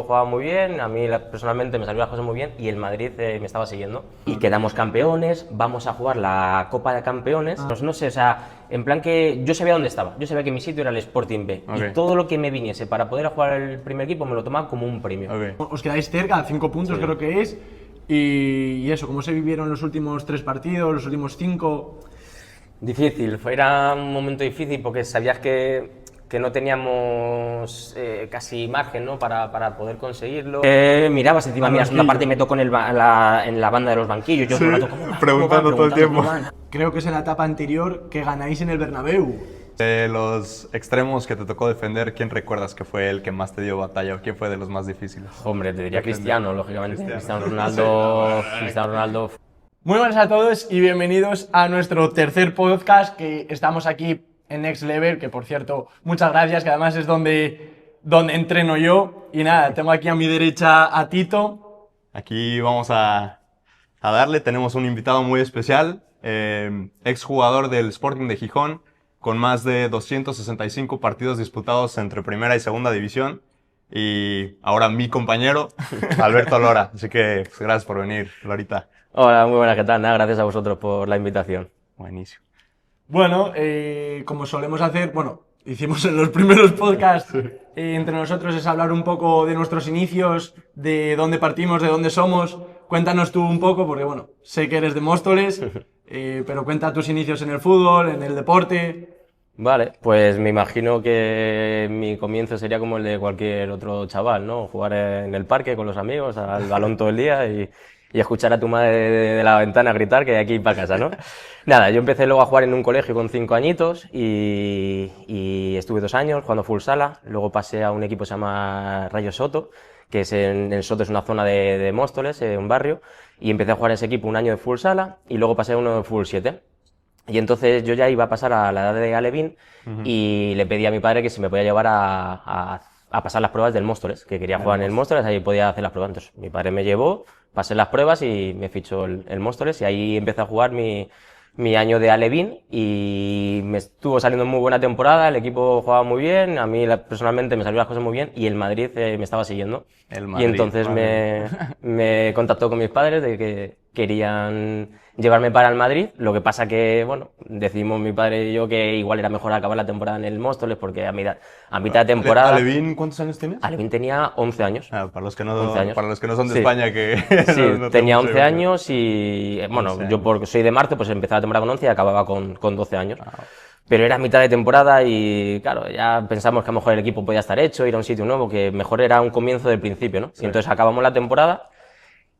Jugaba muy bien, a mí personalmente me salían las cosas muy bien y el Madrid me estaba siguiendo. Y quedamos campeones, vamos a jugar la Copa de Campeones. Pues no sé, o sea, en plan que yo sabía dónde estaba, yo sabía que mi sitio era el Sporting B. Y todo lo que me viniese para poder jugar el primer equipo me lo tomaba como un premio. Os quedáis cerca, a 5 puntos creo que es. Y eso, ¿cómo se vivieron los últimos 3 partidos, los últimos 5? Difícil, era un momento difícil porque sabías que no teníamos casi margen, ¿no? para poder conseguirlo. Mirabas encima mía, una parte me tocó en la banda de los banquillos, yo todo el rato, preguntando todo el tiempo. Creo que es en la etapa anterior que ganáis en el Bernabéu. De los extremos que te tocó defender, ¿quién recuerdas que fue el que más te dio batalla o quién fue de los más difíciles? Hombre, te diría Cristiano, lógicamente. Cristiano Ronaldo. Muy buenas a todos y bienvenidos a nuestro tercer podcast, que estamos aquí en Next Level, que por cierto, muchas gracias, que además es donde entreno yo. Y nada, tengo aquí a mi derecha a Tito. Aquí vamos a darle, tenemos un invitado muy especial, exjugador del Sporting de Gijón, con más de 265 partidos disputados entre primera y segunda división. Y ahora mi compañero, Alberto Lora. Así que pues, gracias por venir, Lorita. Hola, muy buenas, ¿qué tal? Nada, gracias a vosotros por la invitación. Buenísimo. Bueno, como solemos hacer, hicimos en los primeros podcasts entre nosotros, es hablar un poco de nuestros inicios, de dónde partimos, de dónde somos. Cuéntanos tú un poco, porque sé que eres de Móstoles, pero cuenta tus inicios en el fútbol, en el deporte. Vale, pues me imagino que mi comienzo sería como el de cualquier otro chaval, ¿no? Jugar en el parque con los amigos, al balón todo el día y escuchar a tu madre de la ventana gritar que hay que ir para casa, ¿no? Nada, yo empecé luego a jugar en un colegio con 5 añitos y estuve 2 años jugando full sala. Luego pasé a un equipo que se llama Rayo Soto, que es en Soto, es una zona de Móstoles, un barrio, y empecé a jugar en ese equipo 1 año de full sala y luego pasé a uno de full 7. Y entonces yo ya iba a pasar a la edad de alevín y le pedí a mi padre que si me podía llevar a pasar las pruebas del Móstoles, que quería jugar en el Móstoles, ahí podía hacer las pruebas. Entonces mi padre me llevó, pasé las pruebas y me fichó el Móstoles y ahí empecé a jugar mi año de alevín y me estuvo saliendo muy buena temporada, el equipo jugaba muy bien, a mí personalmente me salían las cosas muy bien y el Madrid me estaba siguiendo. Y entonces me contactó con mis padres de que querían llevarme para el Madrid, lo que pasa que, decidimos mi padre y yo que igual era mejor acabar la temporada en el Móstoles porque a mitad de temporada... ¿Alevín cuántos años tienes? Alevín tenía 11 años. Para los que no son de Sí. España, que... Sí, no tenía tenemos 11 años y, yo porque soy de Marte, pues empezaba la temporada con 11 y acababa con 12 años. Pero era mitad de temporada y, claro, ya pensamos que a lo mejor el equipo podía estar hecho, ir a un sitio nuevo, que mejor era un comienzo del principio, ¿no? Sí. Y entonces acabamos la temporada.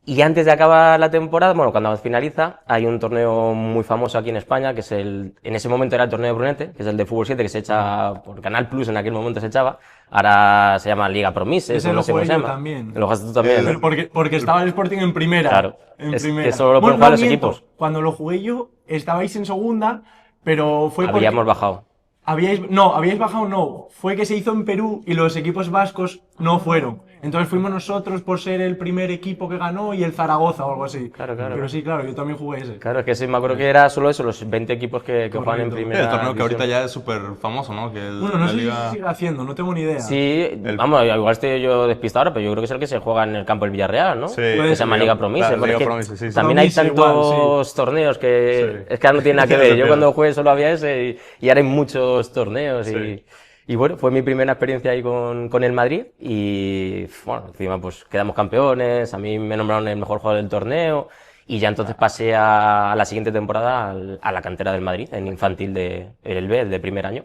Y antes de acabar la temporada, cuando finaliza, hay un torneo muy famoso aquí en España, que es en ese momento era el torneo de Brunete, que es el de Fútbol 7, que se echa por Canal Plus, en aquel momento se echaba. Ahora se llama Liga Promises, no sé cómo se llama. También. Lo jugaste tú también, ¿no? Porque estaba el Sporting en primera. Claro. Primera. Que solo lo pueden jugar los equipos. Cuando lo jugué yo, estabais en segunda, pero fue Habíamos bajado. ¿Habíais bajado? No. Fue que se hizo en Perú y los equipos vascos no fueron. Entonces fuimos nosotros por ser el primer equipo que ganó y el Zaragoza o algo así. Claro. Pero sí, claro, yo también jugué ese. Claro, es que sí, me acuerdo que era solo eso, los 20 equipos que juegan en primera. El torneo que división. ahorita ya es súper famoso, ¿no? No sé si se sigue haciendo, no tengo ni idea. Sí, igual estoy yo despistado ahora, pero yo creo que es el que se juega en el campo del Villarreal, ¿no? Sí. Que se llama Liga Promises. Liga Promises, sí. También hay Promises tantos torneos que es que ahora no tiene nada que ver. Yo cuando jugué solo había ese y ahora hay muchos torneos y bueno, fue mi primera experiencia ahí con el Madrid y encima pues quedamos campeones, a mí me nombraron el mejor jugador del torneo y ya entonces pasé a la siguiente temporada a la cantera del Madrid, en infantil el B, el de primer año.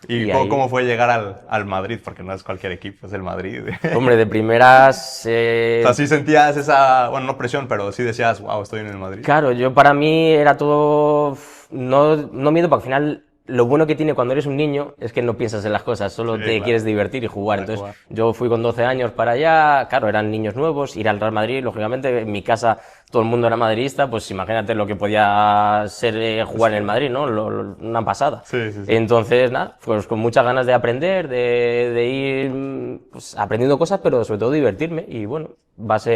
¿Y cómo fue llegar al Madrid? Porque no es cualquier equipo, es el Madrid. Hombre, de primeras... O sea, sí sentías esa, no presión, pero sí decías, wow, estoy en el Madrid. Claro, para mí era todo... No miedo, porque al final... Lo bueno que tiene cuando eres un niño es que no piensas en las cosas, solo te quieres divertir y jugar. Entonces, yo fui con 12 años para allá, claro, eran niños nuevos, ir al Real Madrid, lógicamente, en mi casa todo el mundo era madridista, pues imagínate lo que podía ser jugar en el Madrid, ¿no? Una pasada. Sí. Entonces, nada, pues con muchas ganas de aprender, de ir pues, aprendiendo cosas, pero sobre todo divertirme. Y bueno, vas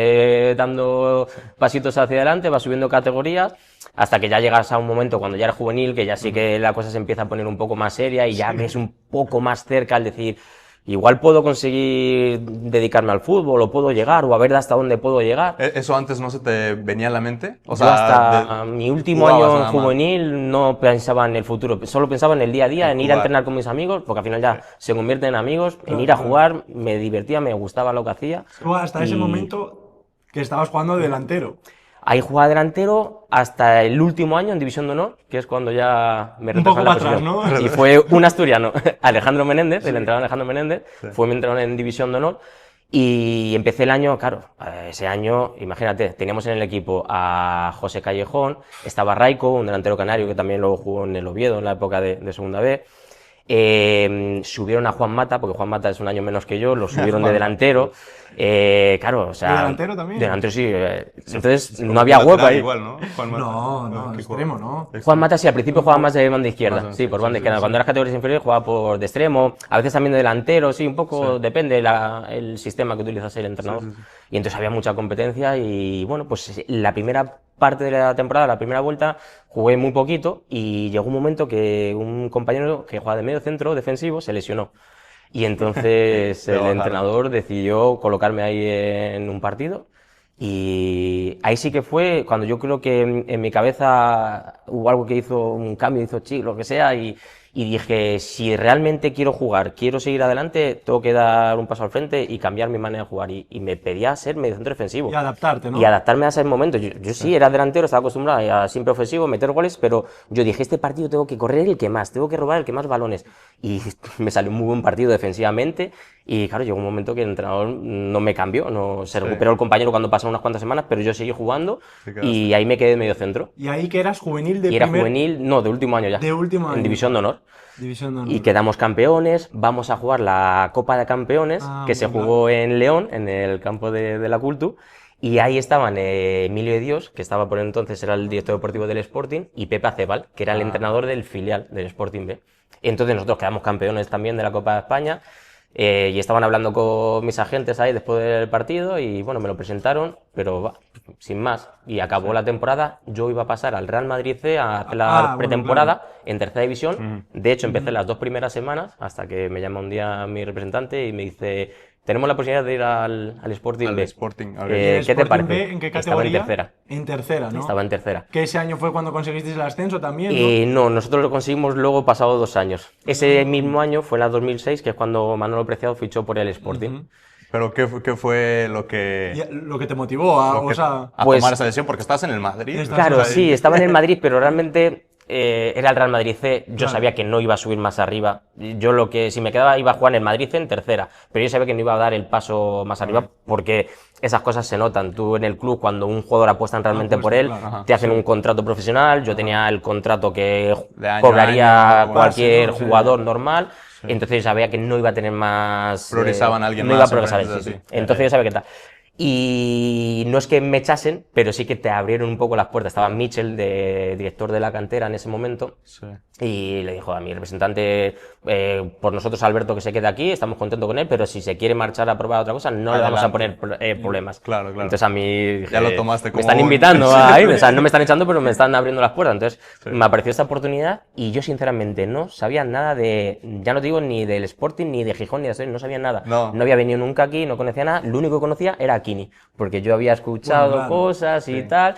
dando pasitos hacia adelante, vas subiendo categorías, hasta que ya llegas a un momento cuando ya eres juvenil, que ya sí que la cosa se empieza a poner un poco más seria y ya ves un poco más cerca al decir, igual puedo conseguir dedicarme al fútbol, o puedo llegar, o a ver hasta dónde puedo llegar. ¿Eso antes no se te venía a la mente? O Yo hasta de- mi último jugabas año nada más. juvenil no pensaba en el futuro, solo pensaba en el día a día, En en ir a jugar. entrenar con mis amigos, porque al final ya se convierten en amigos, en ir a jugar, me divertía, me gustaba lo que hacía. Tú hasta ese y momento que estabas jugando de delantero. Ahí jugaba delantero hasta el último año en División de Honor, que es cuando ya me Un retrasaron poco la para atrás, posición. ¿no? Y fue un asturiano, Alejandro Menéndez, el entrenador Alejandro Menéndez, fue mi entrenador en División de Honor. Y empecé el año, claro, ese año, imagínate, teníamos en el equipo a José Callejón, estaba Raico, un delantero canario que también luego jugó en el Oviedo en la época de Segunda B. Subieron a Juan Mata, porque Juan Mata es un año menos que yo, lo subieron de delantero. Claro, o sea. ¿De delantero también? Delantero sí. Entonces no había hueco Lateral ahí. igual, ¿no? Juan Mata. No, ¿Qué extremo, juega? ¿no? Juan Mata sí, al principio jugaba más de banda izquierda. Más Sí, por banda sí, izquierda. sí. Cuando eras categorías inferiores jugaba por de extremo, a veces también de delantero, sí, un poco depende el sistema que utilizase el entrenador. Y entonces había mucha competencia y bueno, pues la primera parte de la temporada, la primera vuelta, jugué muy poquito y llegó un momento que un compañero que jugaba de medio centro defensivo se lesionó. Y entonces el bajaron. entrenador decidió colocarme ahí en un partido. Y ahí sí que fue cuando yo creo que en mi cabeza hubo algo que hizo un cambio, hizo chic, lo que sea, y dije, si realmente quiero jugar, quiero seguir adelante, tengo que dar un paso al frente y cambiar mi manera de jugar. Y me pedía ser mediocentro defensivo. Y adaptarte, ¿no? Y adaptarme a ese momento. Yo sí era delantero, estaba acostumbrado a siempre ofensivo, meter goles, pero yo dije, este partido tengo que correr el que más, tengo que robar el que más balones. Y me salió un muy buen partido defensivamente. Y claro, llegó un momento que el entrenador no me cambió, no se recuperó el compañero cuando pasaron unas cuantas semanas, pero yo seguí jugando y ahí me quedé medio centro. Y ahí que eras juvenil de Y era primer... juvenil, no, de último año ya. De último año. En División de Honor. División de Honor. Y quedamos campeones, vamos a jugar la Copa de Campeones, que se muy jugó en León, en el campo de la Cultu, y ahí estaban Emilio de Dios, que estaba por entonces, era el director deportivo del Sporting, y Pepe Acebal, que era el entrenador del filial del Sporting B. Entonces nosotros quedamos campeones también de la Copa de España, y estaban hablando con mis agentes ahí después del partido, y bueno, me lo presentaron, pero va, sin más. Y acabó la temporada, yo iba a pasar al Real Madrid C a hacer la bueno, pretemporada en tercera división. De hecho, empecé las 2 primeras semanas, hasta que me llama un día mi representante y me dice, tenemos la posibilidad de ir al Sporting Al B. Sporting, ok. ¿Y el ¿Qué te Sporting parece? B, ¿en qué Estaba en categoría? tercera. En tercera, ¿no? Estaba en tercera. Que ese año fue cuando conseguisteis el ascenso también, ¿no? No, nosotros lo conseguimos luego pasado 2 años. Ese mismo año fue en la 2006, que es cuando Manolo Preciado fichó por el Sporting. Pero qué fue lo que... Y lo que te motivó a, lo que- o sea, a Pues- tomar esa decisión? Porque estás en el Madrid. Estás- Claro, Ahí. sí, estaba en el Madrid, pero realmente era el Real Madrid C. Yo sabía que no iba a subir más arriba. Yo lo que, si me quedaba, iba a jugar en el Madrid C en tercera. Pero yo sabía que no iba a dar el paso más arriba porque esas cosas se notan. Tú en el club, cuando un jugador apuestan realmente por él, claro. te hacen un contrato profesional. Yo tenía el contrato que De año a cobraría año, cualquier base, ¿no? jugador normal. Entonces yo sabía que no iba a tener más... Priorizaban a alguien no más, iba a progresar, entonces, sí, sí. así. Entonces yo sabía que tal. Y no es que me echasen, pero sí que te abrieron un poco las puertas. Estaba Mitchell, director de la cantera en ese momento, Sí. y le dijo a mi representante, por nosotros Alberto que se quede aquí, estamos contentos con él, pero si se quiere marchar a probar otra cosa, no le vamos a poner problemas. Claro, claro. Entonces a mí dije, Ya lo tomaste como me están un- invitando a irme, o sea, no me están echando, pero me están abriendo las puertas. Entonces me apareció esta oportunidad y yo sinceramente no sabía nada de, ya no digo ni del Sporting, ni de Gijón, ni de Asturias, no sabía nada. No. No había venido nunca aquí, no conocía nada, lo único que conocía era a Kini, porque yo había escuchado Bueno, claro. cosas y tal,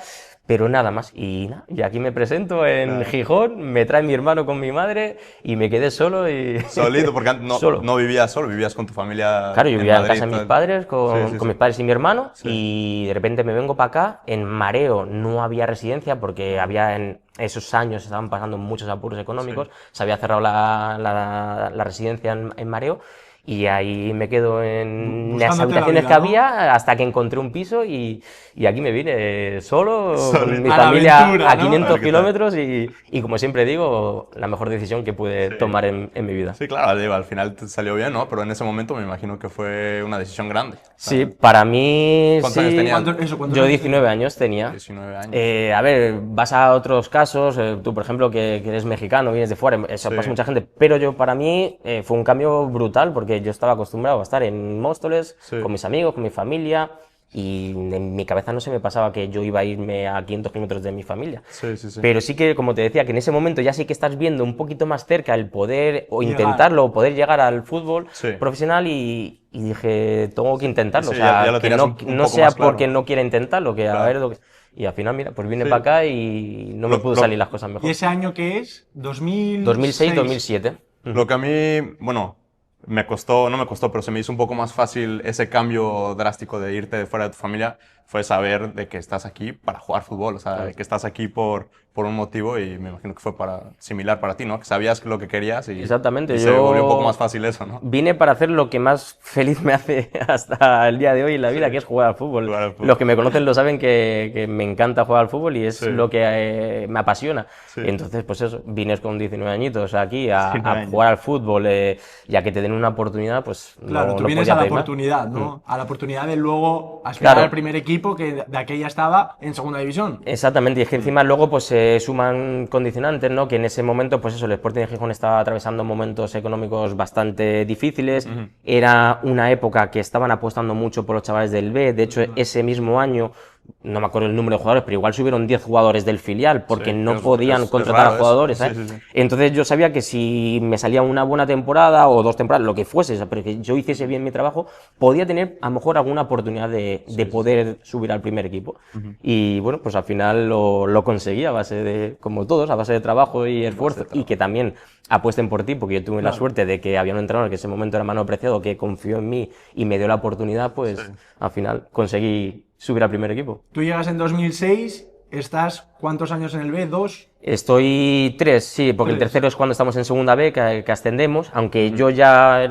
pero nada más. Y nada, y aquí me presento en Gijón, me trae mi hermano con mi madre y me quedé solo y... Solito, porque antes Solo. no vivías solo, vivías con tu familia. Claro, yo vivía en Madrid, casa de mis todo. padres, con, Sí, sí, con sí. mis padres y mi hermano, y de repente me vengo para acá, en Mareo no había residencia porque había en esos años estaban pasando muchos apuros económicos, se había cerrado la residencia en Mareo, y ahí me quedo en las Buscándote la habitaciones vida, que ¿no? había hasta que encontré un piso y aquí me vine solo, con mi A la familia aventura, a ¿no? 500 A ver qué tal. kilómetros y como siempre digo, la mejor decisión que pude tomar en mi vida. Sí, claro, digo, al final te salió bien, ¿no? Pero en ese momento me imagino que fue una decisión grande. Sí, para mí ¿Cuántos años sí. tenías? ¿Cuántos Yo años 19 años tenía. 19 años. A ver, vas a otros casos, tú por ejemplo que eres mexicano, vienes de fuera, eso Sí. pasa mucha gente, pero yo para mí fue un cambio brutal porque yo estaba acostumbrado a estar en Móstoles, Sí. con mis amigos, con mi familia, y en mi cabeza no se me pasaba que yo iba a irme a 500 kilómetros de mi familia. Sí, sí, sí. Pero sí que, como te decía, que en ese momento ya sí que estás viendo un poquito más cerca el poder o Llegar. intentarlo o poder llegar al fútbol Sí. profesional y dije, tengo que intentarlo. Sí, o sea, ya lo que tenías no, un no poco sea más claro. porque no quiera intentarlo, que a Claro. ver lo que... Y al final, mira, pues vine Sí. para acá y no me pudo salir las cosas ¿Y mejor. ese año qué es? 2006. 2006-2007. Lo que a mí, bueno, me costó, no me costó, pero se me hizo un poco más fácil ese cambio drástico de irte de fuera de tu familia, fue saber de que estás aquí para jugar fútbol, o sea, de que estás aquí por un motivo y me imagino que fue similar para ti, ¿no? Que sabías lo que querías y, Exactamente, y se volvió un poco más fácil eso, ¿no? Vine para hacer lo que más feliz me hace hasta el día de hoy en la vida, que es jugar al fútbol. Jugar al fútbol. Los que me conocen lo saben que me encanta jugar al fútbol y es Sí. lo que me apasiona. Sí. Entonces, pues eso, vine con 19 añitos aquí a 19 años. jugar al fútbol y a que te den una oportunidad, pues Claro, no, tú no vienes podía a la pedir más. oportunidad, ¿no? A la oportunidad de luego aspirar Claro. al primer equipo que de aquella estaba en segunda división. Exactamente, y es que encima luego pues se suman condicionantes, ¿no? Que en ese momento, pues eso, el Sporting de Gijón estaba atravesando momentos económicos bastante difíciles. Era una época que estaban apostando mucho por los chavales del B. De hecho, ese mismo año, no me acuerdo el número de jugadores, pero igual subieron 10 jugadores del filial porque Sí, no es podían contratar raro a eso. jugadores, Sí, ¿sabes? sí, sí. Entonces yo sabía que si me salía una buena temporada o 2 temporadas, lo que fuese, o sea, pero que yo hiciese bien mi trabajo, podía tener a lo mejor alguna oportunidad de poder subir al primer equipo. Y bueno, pues al final lo conseguí a base de, como todos, a base de trabajo y esfuerzo, y que también apuesten por ti, porque yo tuve la suerte de que había un entrenador que en ese momento era Manu Preciado, que confió en mí y me dio la oportunidad, pues al final conseguí subir al primer equipo. Tú llegas en 2006, estás ¿cuántos años en el B? ¿2? Estoy 3, sí, porque el 3. tercero es cuando estamos en segunda B, que ascendemos, aunque yo ya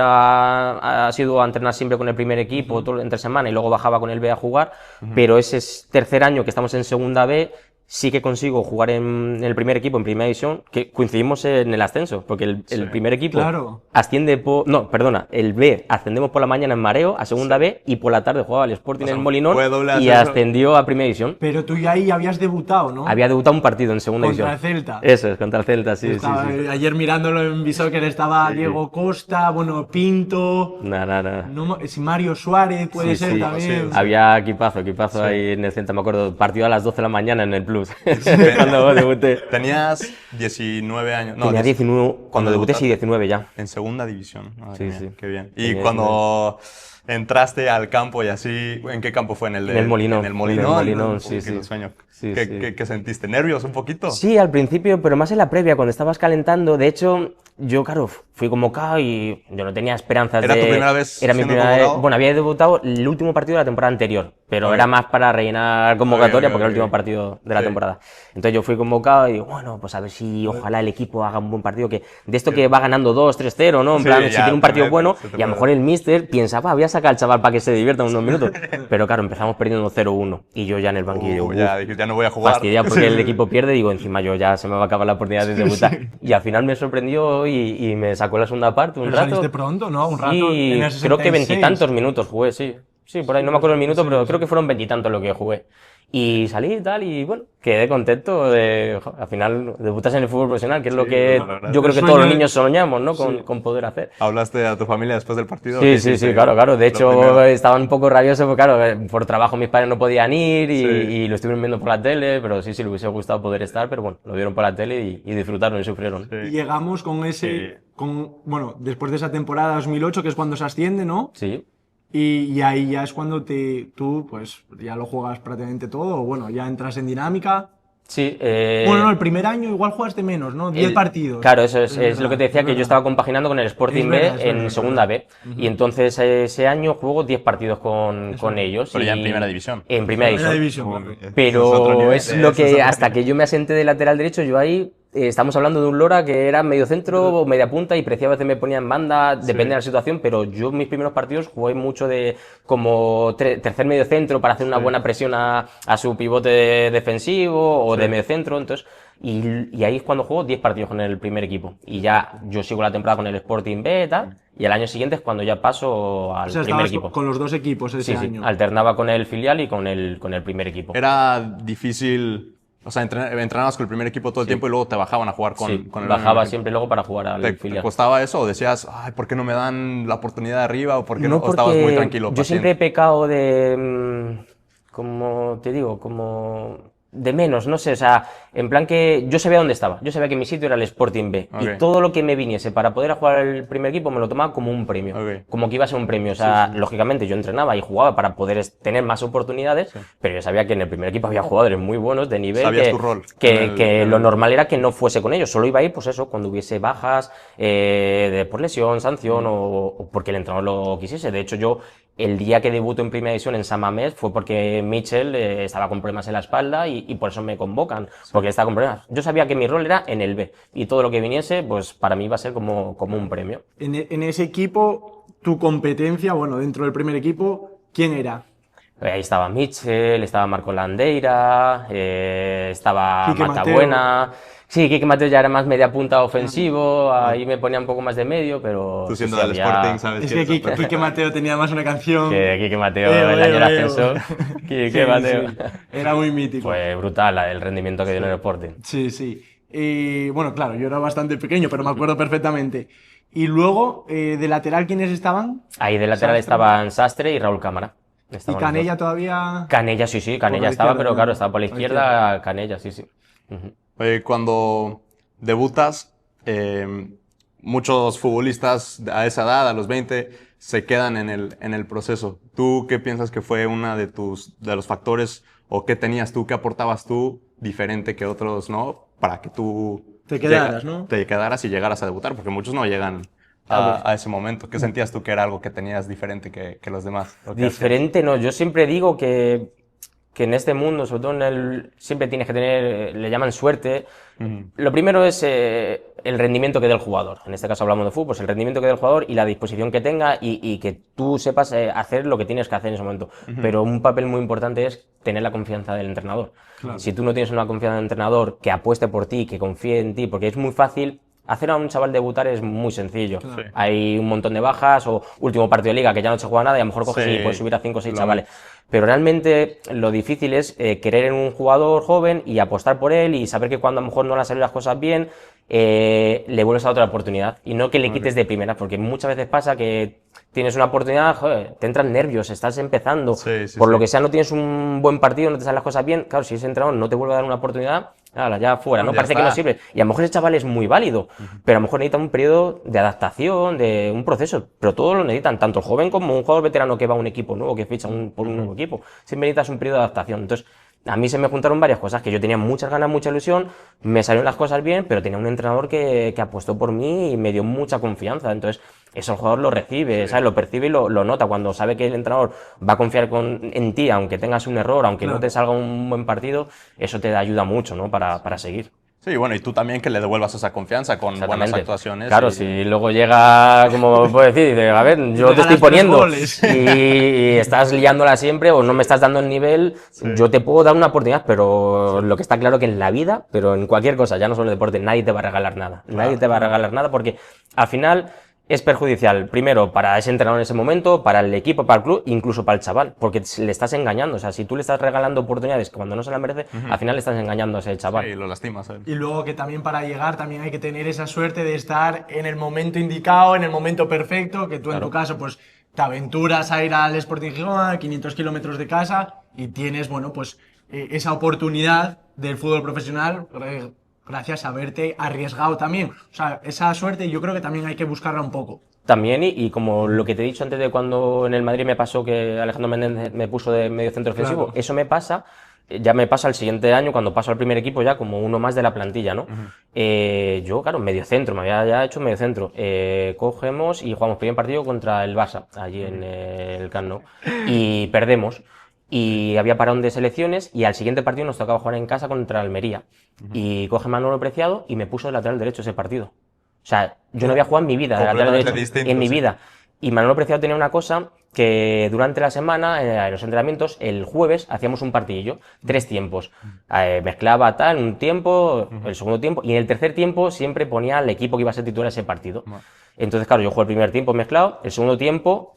ha sido a entrenar siempre con el primer equipo todo entre semana y luego bajaba con el B a jugar, pero ese tercer año que estamos en segunda B sí que consigo jugar en el primer equipo, en primera división, que coincidimos en el ascenso, porque el primer equipo Claro. asciende no, perdona, el B ascendemos por la mañana en mareo a segunda B y por la tarde jugaba el Sporting O sea, en el Molinón fue doble y ascenso. ascendió a primera división. Pero tú ya ahí habías debutado, ¿no? Había debutado un partido en segunda Contra división. el Celta. Eso es, contra el Celta, sí, Estaba- sí, sí. Ayer mirándolo en Bisoccer estaba Diego Costa, bueno, Pinto, Nada. no, si Mario Suárez puede Sí, ser sí. también. Había equipazo ahí en el Celta, me acuerdo, partido a las 12 de la mañana en el Plus, cuando debuté. Tenías 19 años. No, Tenía 10 19, cuando debuté sí, debutaste. 19 ya. En segunda división. Madre Sí, mía, sí. qué bien. Tenía Y cuando entraste al campo y así, ¿en qué campo fue? En el, En el Molinón. En el Molinón. En el Molinón, Uy, sí, qué sí. sueño. Sí, ¿Qué, sí. qué sentiste? ¿Nervios un poquito? Sí, al principio, pero más en la previa, cuando estabas calentando. De hecho, yo, claro, fui convocado y yo no tenía esperanzas ¿Era de... tu primera vez Era mi siendo primera vez. convocado? Bueno, había debutado el último partido de la temporada anterior, pero Ok. era más para rellenar convocatoria Ok, porque era el ok. último partido de la Sí. temporada. Entonces yo fui convocado y digo, bueno, pues a ver si ojalá el equipo haga un buen partido, que de esto que va ganando 2-3-0, ¿no? En Sí, plan, ya, si tiene un partido te bueno, mete, se te y a lo puede. mejor el míster piensa, va, voy a sacar al chaval para que se divierta unos minutos. Pero claro, empezamos perdiendo 0-1 y yo ya en el banquillo digo, Ya, "Uf, dije, ya no voy a jugar. fastidia porque el equipo pierde, digo, encima yo ya se me va a acabar la oportunidad de debutar. Y al final me sorprendió y me sacó la segunda parte un Pero rato. saliste pronto, ¿no? Un rato. Sí, en el creo que 66. veintitantos minutos jugué, sí. Sí, por ahí no me acuerdo el minuto, pero creo que fueron veintitantos lo que jugué. Y salí y tal, y bueno, quedé contento de, al final, debutas en el fútbol profesional, que es lo que la verdad. yo creo El que todos los sueño- niños soñamos, ¿no? Con poder hacer. ¿Hablaste a tu familia después del partido? Sí, ¿Qué sí, hiciste? sí, claro. De Lo hecho, primero. estaban un poco rabiosos porque, claro, por trabajo mis padres no podían ir Sí. y lo estuvieron viendo por la tele, pero sí, le hubiese gustado poder estar, pero bueno, lo vieron por la tele y disfrutaron y sufrieron. Sí. Y llegamos con ese, bueno, después de esa temporada 2008, que es cuando se asciende, ¿no? Sí. Y ahí ya es cuando tú, pues, ya lo juegas prácticamente todo, o bueno, ya entras en dinámica. Sí, Bueno, no, el primer año igual jugaste menos, ¿no? 10 partidos. Claro, eso es verdad, lo que te decía, es que yo verdad. estaba compaginando con el Sporting Es B verdad, es en verdad, segunda B. Y entonces ese año juego 10 partidos con ellos. Pero ya en y- primera división. En primera Primera división. división. Eso es otro Pero nivel, es eso lo es que, otro hasta nivel. que yo me asenté de lateral derecho, yo ahí, estamos hablando de un Lora que era medio centro o media punta y parecía a veces me ponía en banda, depende de la situación, pero yo mis primeros partidos jugué mucho de como tercer medio centro para hacer una buena presión a su pivote defensivo o de medio centro, entonces... Y ahí es cuando juego 10 partidos con el primer equipo. Y ya yo sigo la temporada con el Sporting B y tal. Y el año siguiente es cuando ya paso al O sea, primer estabas equipo. con los dos equipos ese Sí, sí, año. alternaba con el filial y con el primer equipo. Era difícil, o sea, entrenabas con el primer equipo todo el tiempo y luego te bajaban a jugar con, Sí, con el bajaba equipo. siempre luego para jugar al ¿Te filial. costaba eso o decías, ay, ¿por qué no me dan la oportunidad de arriba o por qué no? No, ¿O estabas porque muy tranquilo? yo siempre he pecado de como te digo, como de menos, no sé, o sea, en plan que yo sabía dónde estaba, yo sabía que mi sitio era el Sporting B Ok. y todo lo que me viniese para poder jugar el primer equipo me lo tomaba como un premio, Ok. como que iba a ser un premio, o sea, lógicamente yo entrenaba y jugaba para poder tener más oportunidades, pero yo sabía que en el primer equipo había jugadores muy buenos de nivel Sabías tu rol que en lo el- normal era que no fuese con ellos, solo iba a ir pues eso, cuando hubiese bajas por lesión, sanción o porque el entrenador lo quisiese. De hecho yo el día que debuto en Primera División en San Mamés fue porque Mitchell estaba con problemas en la espalda y por eso me convocan, porque estaba con problemas. Yo sabía que mi rol era en el B y todo lo que viniese, pues para mí iba a ser como un premio. En ese equipo, tu competencia, bueno, dentro del primer equipo, ¿quién era? Ahí estaba Mitchell, estaba Marco Landeira, estaba Quique Mateo. Matabuena. Sí, Quique Mateo ya era más media punta ofensivo, ahí me ponía un poco más de medio, pero Tú sí, siendo sí, del había... Sporting, sabes Es que que Quique Mateo tenía más una canción. Que Quique Mateo, el año del ascenso. Quique Sí, Mateo. sí, era muy mítico. Fue brutal el rendimiento que dio en el Sporting. Sí, sí. Bueno, claro, yo era bastante pequeño, pero me acuerdo perfectamente. Y luego, de lateral, ¿quiénes estaban? Ahí de lateral Sastre. estaban Sastre y Raúl Cámara. Y Estaban los Canella dos. todavía. Canella, sí, sí, Por Canella la estaba, izquierda, pero ¿no? claro, estaba por la Por la izquierda. izquierda, Canella, sí, sí. Ujú. Oye, cuando debutas, muchos futbolistas a esa edad, a los 20, se quedan en el proceso. ¿Tú qué piensas que fue una de los factores o qué tenías tú, qué aportabas tú diferente que otros, ¿no? Para que tú Te quedaras, ¿no? te quedaras y llegaras a debutar, porque muchos no llegan a ese momento. ¿Qué sentías tú que era algo que tenías diferente que los demás? Lo que hacías? Diferente, no, yo siempre digo que en este mundo, sobre todo en siempre tienes que tener, le llaman suerte. Lo primero es el rendimiento que dé el jugador. En este caso hablamos de fútbol, pues el rendimiento que dé el jugador y la disposición que tenga y que tú sepas hacer lo que tienes que hacer en ese momento. Pero un papel muy importante es tener la confianza del entrenador. Si tú no tienes una confianza del entrenador que apueste por ti, que confíe en ti, porque es muy fácil. Hacer a un chaval debutar es muy sencillo. Sí. Hay un montón de bajas o último partido de liga que ya no se juega nada y a lo mejor coges Sí. y puedes subir a 5 o 6 Lo- chavales. Pero realmente lo difícil es querer en un jugador joven y apostar por él y saber que cuando a lo mejor no le han salido las cosas bien, le vuelves a otra oportunidad y no que le quites de primera, porque muchas veces pasa que tienes una oportunidad, joder, te entran nervios, estás empezando, Sí, sí, por lo sí. que sea no tienes un buen partido, no te salen las cosas bien, claro, si ese entrenador no te vuelve a dar una oportunidad, ala, ya fuera, ¿no? Ya Parece que está. no sirve. Y a lo mejor ese chaval es muy válido, pero a lo mejor necesita un periodo de adaptación, de un proceso, pero todos lo necesitan, tanto el joven como un jugador veterano que va a un equipo nuevo, que ficha por un nuevo equipo. Siempre necesitas un periodo de adaptación. Entonces, a mí se me juntaron varias cosas, que yo tenía muchas ganas, mucha ilusión, me salieron las cosas bien, pero tenía un entrenador que apostó por mí y me dio mucha confianza. Entonces, eso el jugador lo recibe, ¿sabes? Lo percibe y lo nota. Cuando sabe que el entrenador va a confiar en ti, aunque tengas un error, aunque no te salga un buen partido, eso te ayuda mucho, ¿no? Para seguir. Sí, bueno, y tú también que le devuelvas esa confianza con buenas Exactamente. actuaciones. Claro, y- si luego llega, como puedo decir, dice, a ver, yo te regalas estoy 3 poniendo goles. y estás liándola siempre o no me estás dando el nivel, yo te puedo dar una oportunidad, pero lo que está claro que en la vida, pero en cualquier cosa, ya no solo en el deporte, nadie te va a regalar nada. Nadie te va a regalar nada porque al final es perjudicial, primero, para ese entrenador en ese momento, para el equipo, para el club, incluso para el chaval, porque le estás engañando. O sea, si tú le estás regalando oportunidades cuando no se las merece, al final le estás engañando a ese chaval. Sí, lo lastimas a él. Y luego que también para llegar también hay que tener esa suerte de estar en el momento indicado, en el momento perfecto, que tú en tu caso pues te aventuras a ir al Sporting Gijón a 500 kilómetros de casa y tienes, bueno, pues esa oportunidad del fútbol profesional gracias a haberte arriesgado también. O sea, esa suerte yo creo que también hay que buscarla un poco. También, y como lo que te he dicho antes de cuando en el Madrid me pasó que Alejandro Méndez me puso de medio centro ofensivo, Claro. eso me pasa, ya me pasa el siguiente año cuando paso al primer equipo ya como uno más de la plantilla, ¿no? Yo, claro, medio centro, me había ya hecho medio centro. Cogemos y jugamos primer partido contra el Barça, allí en el Camp Nou, y perdemos. Y había parón de selecciones y al siguiente partido nos tocaba jugar en casa contra Almería. Y coge Manolo Preciado y me puso de lateral derecho ese partido. O sea, yo no había jugado en mi vida de lateral Completamente derecho, distinto, en mi sí. vida. Y Manolo Preciado tenía una cosa que durante la semana, en los entrenamientos, el jueves hacíamos un partidillo, 3 tiempos. Mezclaba tal, un tiempo, el segundo tiempo, y en el tercer tiempo siempre ponía al equipo que iba a ser titular ese partido. Entonces, claro, yo jugué el primer tiempo mezclado, el segundo tiempo,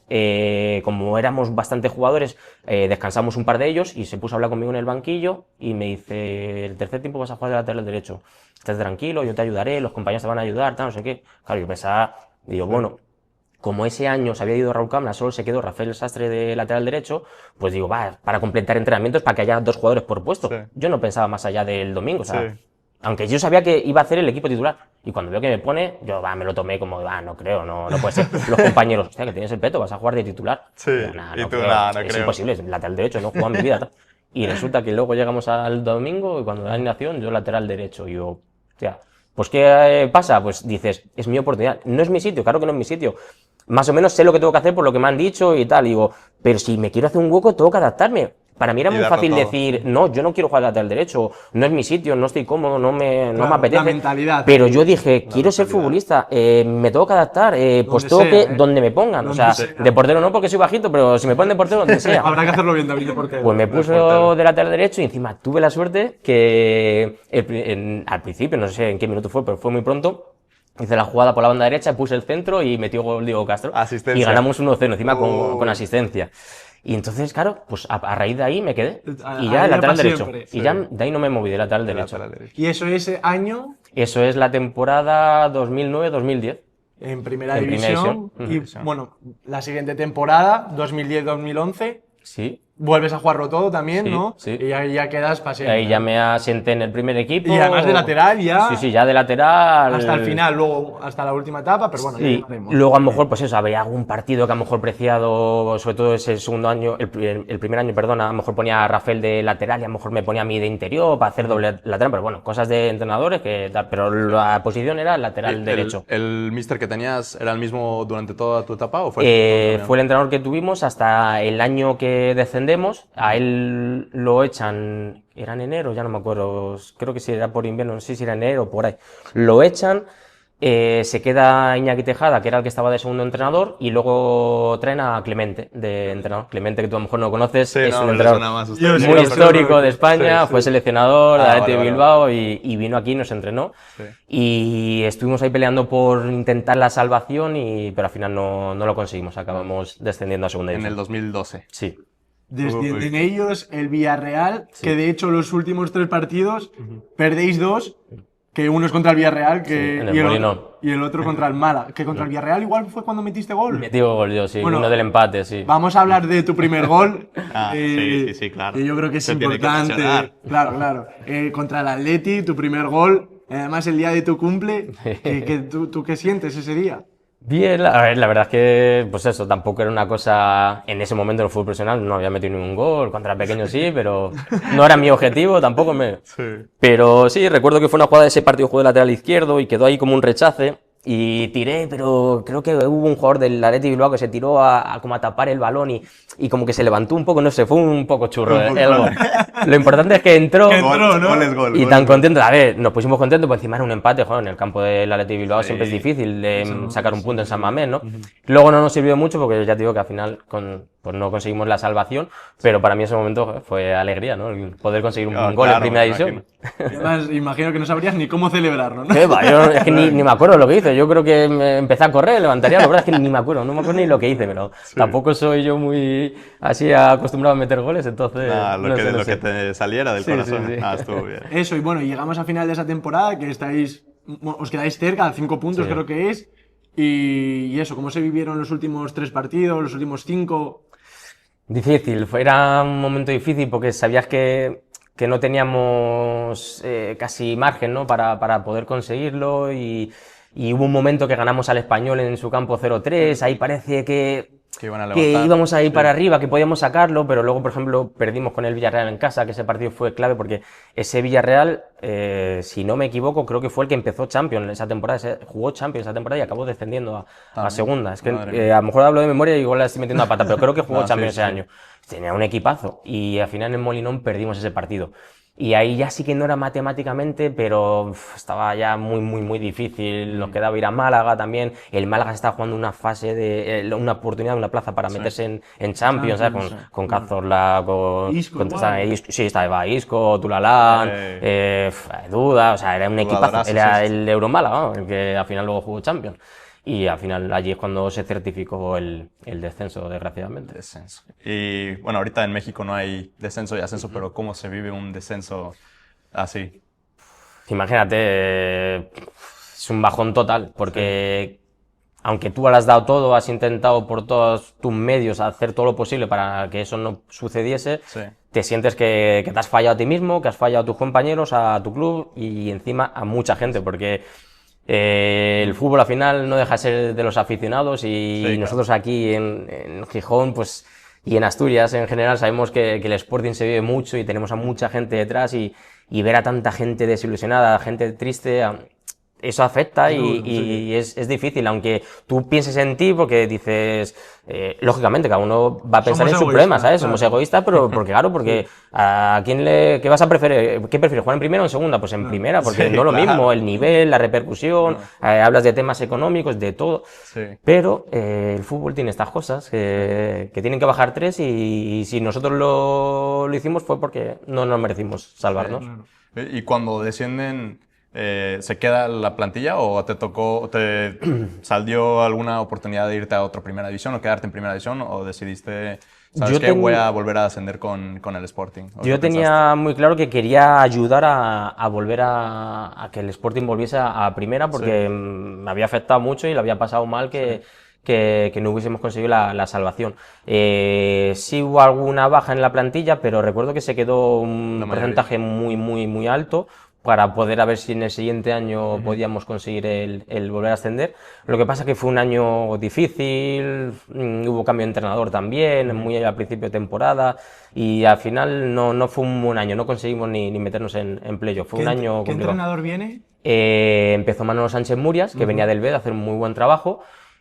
como éramos bastantes jugadores, descansamos un par de ellos y se puso a hablar conmigo en el banquillo y me dice, el tercer tiempo vas a jugar de lateral derecho, estás tranquilo, yo te ayudaré, los compañeros te van a ayudar, tal, no sé qué. Claro, yo pensaba, digo, bueno, como ese año se había ido Raúl Camla, solo se quedó Rafael Sastre de lateral derecho, pues digo, va, para completar entrenamientos, para que haya 2 jugadores por puesto. Sí. Yo no pensaba más allá del domingo, o sea, Sí. aunque yo sabía que iba a hacer el equipo titular. Y cuando veo que me pone, yo me lo tomé como, no creo, no puede ser. Los compañeros, hostia, que tienes el peto, vas a jugar de titular. Sí, Yo, y no tú, creo, no es creo. imposible, es lateral derecho, no he jugado en mi vida. Tal. Y resulta que luego llegamos al domingo y cuando da la alineación, yo lateral derecho. Y yo, hostia, pues ¿qué pasa? Pues dices, es mi oportunidad. No es mi sitio, claro que no es mi sitio. Más o menos sé lo que tengo que hacer por lo que me han dicho y tal. Y digo, pero si me quiero hacer un hueco, tengo que adaptarme. Para mí era Y muy darlo fácil todo. decir, no, yo no quiero jugar lateral derecho, no es mi sitio, no estoy cómodo, no me Claro, apetece. la mentalidad. Pero yo dije, quiero ser mentalidad. futbolista, me tengo que adaptar, pues Donde tengo sea, que, ¿eh? donde me pongan. Donde O sea, sea. de portero no porque soy bajito, pero si me ponen de portero, donde sea. Habrá que hacerlo bien, David, de portero. Pues me portero. puso de lateral derecho y encima tuve la suerte que al principio, no sé en qué minuto fue, pero fue muy pronto. Hice la jugada por la banda derecha, puse el centro y metió gol Diego Castro. Asistencia. Y ganamos 1-0 encima Oh. con asistencia. Y entonces, claro, pues a raíz de ahí me quedé. Y Ahí ya ya lateral pa' derecho. siempre. Y ya de ahí no me moví de lateral derecho. Lateral derecho. Y eso ese año Eso es la temporada 2009-2010. en primera En primera división. división. Y bueno, la siguiente temporada, 2010-2011, Sí. vuelves a jugarlo todo también, Sí, ¿no? sí. Y ahí ya quedas para siempre. Ahí ya me asenté en el primer equipo. Y además de lateral ya. Sí, ya de lateral. Hasta el final, luego hasta la última etapa, pero bueno, ya Sí, llegaremos. luego a lo mejor, pues eso, había algún partido que a lo mejor preciado, sobre todo ese segundo año, el primer año, perdón, a lo mejor ponía a Rafael de lateral y a lo mejor me ponía a mí de interior para hacer doble lateral, pero bueno, cosas de entrenadores, pero la posición era lateral derecho. ¿El míster que tenías era el mismo durante toda tu etapa o fue? Fue el entrenador que tuvimos hasta el año que descendemos. A él lo echan, era en enero, ya no me acuerdo, creo que sí era por invierno, no sé si era enero o por ahí. Lo echan, se queda Iñaki Tejada, que era el que estaba de segundo entrenador, y luego traen a Clemente de entrenador. Clemente, que tú a lo mejor no conoces, Sí, es no, un me entrenador suena más usted. Yo sí, muy lo histórico sé. de España, Sí, sí. fue seleccionador de Ah, Athletic vale, Bilbao y vino aquí y nos entrenó. Sí. Y estuvimos ahí peleando por intentar la salvación, pero al final no lo conseguimos, acabamos descendiendo a segunda En división. el 2012. Sí. Descienden ellos, el Villarreal, que de hecho los últimos 3 partidos perdéis 2, que uno es contra el Villarreal Sí, en el Molinón. y el otro contra el Málaga. Que contra el Villarreal igual fue cuando metiste gol. Metí gol yo, sí, Bueno, uno del empate, sí. Vamos a hablar de tu primer gol. Ah, sí, claro. Que yo creo que es Se tiene que importante. mencionar. Claro. Contra el Atleti, tu primer gol. Además, el día de tu cumple. ¿Tú qué sientes ese día? Bien, a ver, la verdad es que, pues eso, tampoco era una cosa, en ese momento en el fútbol profesional no había metido ningún gol, cuando era pequeño sí, pero no era mi objetivo, tampoco me... Sí. Pero sí, recuerdo que fue una jugada de ese partido, jugué de lateral izquierdo y quedó ahí como un rechace y tiré, pero creo que hubo un jugador del Athletic Bilbao que se tiró como a tapar el balón y como que se levantó un poco, no sé, fue un poco churro el gol. Lo importante es que entró, Entró, ¿no? Gol es gol. y gol tan es gol. contentos. A ver, nos pusimos contentos, por encima era un empate, joder, en el campo del Athletic Bilbao siempre es difícil de sacar un punto en San Mamés, ¿no? Luego no nos sirvió mucho porque ya te digo que al final pues no conseguimos la salvación, pero para mí ese momento joder, fue alegría, ¿no? El poder conseguir un Ah, gol claro, en primera me división. Además, imagino que no sabrías ni cómo celebrarlo, ¿no? ¿Qué va? Yo es que ni me acuerdo lo que hice. Yo creo que empecé a correr, levantaría, la verdad es que ni me acuerdo, no me acuerdo ni lo que hice, pero tampoco soy yo muy así acostumbrado a meter goles, entonces Lo no que, sé, no lo sé. que te saliera del Sí, corazón. sí, sí. Estuvo bien. Eso, y bueno, llegamos a final de esa temporada, que os quedáis cerca, a 5 puntos Sí. creo que es. Y eso, ¿cómo se vivieron los últimos 3 partidos, los últimos 5? Difícil, era un momento difícil porque sabías que no teníamos casi margen, ¿no? para poder conseguirlo y hubo un momento que ganamos al Español en su campo 0-3, ahí parece que iban a que levantar. íbamos a ir Sí. para arriba, que podíamos sacarlo, pero luego, por ejemplo, perdimos con el Villarreal en casa, que ese partido fue clave porque ese Villarreal, si no me equivoco, creo que fue el que empezó Champions esa temporada, jugó Champions esa temporada y acabó descendiendo a También. segunda. Es que Madre mía. a lo mejor hablo de memoria y igual la estoy metiendo a pata, pero creo que jugó No, Champions sí, ese sí. año. Tenía un equipazo y al final en Molinón perdimos ese partido. Y ahí ya sí que no era matemáticamente, pero estaba ya muy difícil. Nos quedaba ir a Málaga también. El Málaga se estaba jugando una fase una oportunidad, una plaza para meterse en Champions, ¿sabes? Champions, sí. Con Cazorla, Isco estaba igual. Sí, estaba Isco, Tulalán, Duda, o sea, era un equipazo. Jugadorazo, Era sí, sí. el Euromálaga, ¿no? El que al final luego jugó Champions. Y al final allí es cuando se certificó el descenso, desgraciadamente. Descenso. Y bueno, ahorita en México no hay descenso y ascenso, pero ¿cómo se vive un descenso así? Imagínate, es un bajón total, porque aunque tú lo has dado todo, has intentado por todos tus medios hacer todo lo posible para que eso no sucediese, Sí. te sientes que te has fallado a ti mismo, que has fallado a tus compañeros, a tu club y encima a mucha gente, porque el fútbol al final no deja de ser de los aficionados y Sí, nosotros aquí en Gijón, pues, y en Asturias en general sabemos que el Sporting se vive mucho y tenemos a mucha gente detrás y ver a tanta gente desilusionada, gente triste, eso afecta Es y, duro, sí. y es difícil, aunque tú pienses en ti porque dices, lógicamente cada uno va a pensar Somos en su egoístas, problema, ¿sabes? claro. Somos egoístas, pero porque claro, porque ¿a quién qué vas a preferir? ¿Qué prefieres, jugar en primera o en segunda? Pues en primera, porque Sí, no lo claro. mismo, el nivel, la repercusión, hablas de temas económicos, de todo, Sí. pero el fútbol tiene estas cosas que tienen que bajar tres y si nosotros lo hicimos fue porque no nos merecimos salvarnos. ¿Y cuando descienden, se queda la plantilla o te salió alguna oportunidad de irte a otra primera división o quedarte en primera división o decidiste, ¿sabes Yo qué? Voy a volver a ascender con el Sporting. ¿O qué Yo tenía muy claro que quería ayudar a volver a que el Sporting volviese a primera porque me había afectado mucho y le había pasado mal que no hubiésemos conseguido la salvación. Sí hubo alguna baja en la plantilla, pero recuerdo que se quedó un La mayoría. porcentaje muy alto para poder a ver si en el siguiente año podíamos conseguir el volver a ascender. Lo que pasa que fue un año difícil, hubo cambio de entrenador también, muy al principio de temporada, y al final no fue un buen año, no conseguimos ni meternos en playoff, fue un año ¿Qué complicado. entrenador viene? Empezó Manolo Sánchez Murias, que venía del B de hacer un muy buen trabajo,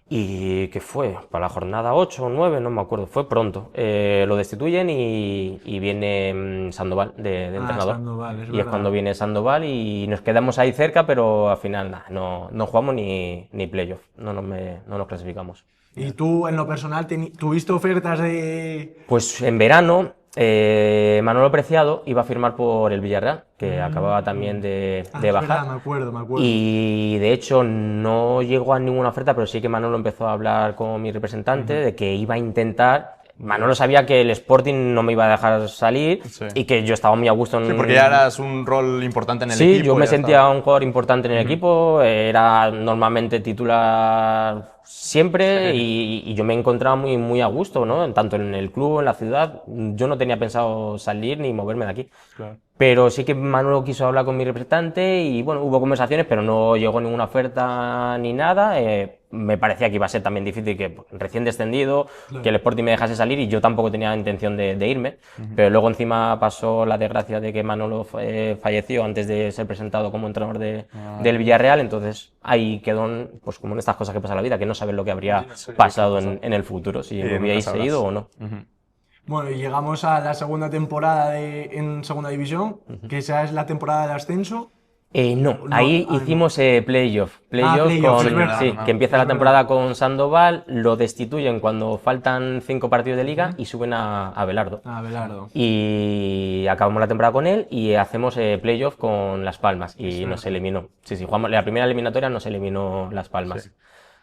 y que fue para la jornada 8 o 9, no me acuerdo, fue pronto. Lo destituyen y viene Sandoval de entrenador. Sandoval, es Y es verdad. cuando viene Sandoval y nos quedamos ahí cerca, pero al final nada, no jugamos ni playoff, no nos clasificamos. ¿Y tú, en lo personal, tuviste ofertas de...? Pues en verano, Manolo Preciado iba a firmar por el Villarreal, que acababa también de es verdad, bajar. me acuerdo. Y de hecho no llegó a ninguna oferta, pero sí que Manolo empezó a hablar con mi representante de que iba a intentar. Manolo sabía que el Sporting no me iba a dejar salir Sí. y que yo estaba muy a gusto en... Sí, porque ya eras un rol importante en el Sí, equipo. yo me ya sentía estaba. un jugador importante en el equipo, era normalmente titular siempre y yo me encontraba muy a gusto, ¿no? Tanto en el club, en la ciudad, yo no tenía pensado salir ni moverme de aquí. Claro. Pero sí que Manolo quiso hablar con mi representante y bueno, hubo conversaciones, pero no llegó ninguna oferta ni nada. Me parecía que iba a ser también difícil que recién descendido, que el Sporting me dejase salir y yo tampoco tenía intención de irme. Pero luego encima pasó la desgracia de que Manolo falleció antes de ser presentado como entrenador del Villarreal, entonces ahí quedó pues como en estas cosas que pasa en la vida, que no sabes lo que habría pasado en el futuro, si me nunca hubierais sabrás. seguido o no. Bueno, y llegamos a la segunda temporada en segunda división, que esa es la temporada de ascenso. No, ahí hicimos playoff. playoff, Con, es verdad, sí, ¿no? que empieza Es la verdad. temporada con Sandoval, lo destituyen cuando faltan 5 partidos de liga y suben a Belardo. Belardo. Y acabamos la temporada con él y hacemos playoff con Las Palmas y nos eliminó. Sí, jugamos la primera eliminatoria, nos eliminó Las Palmas.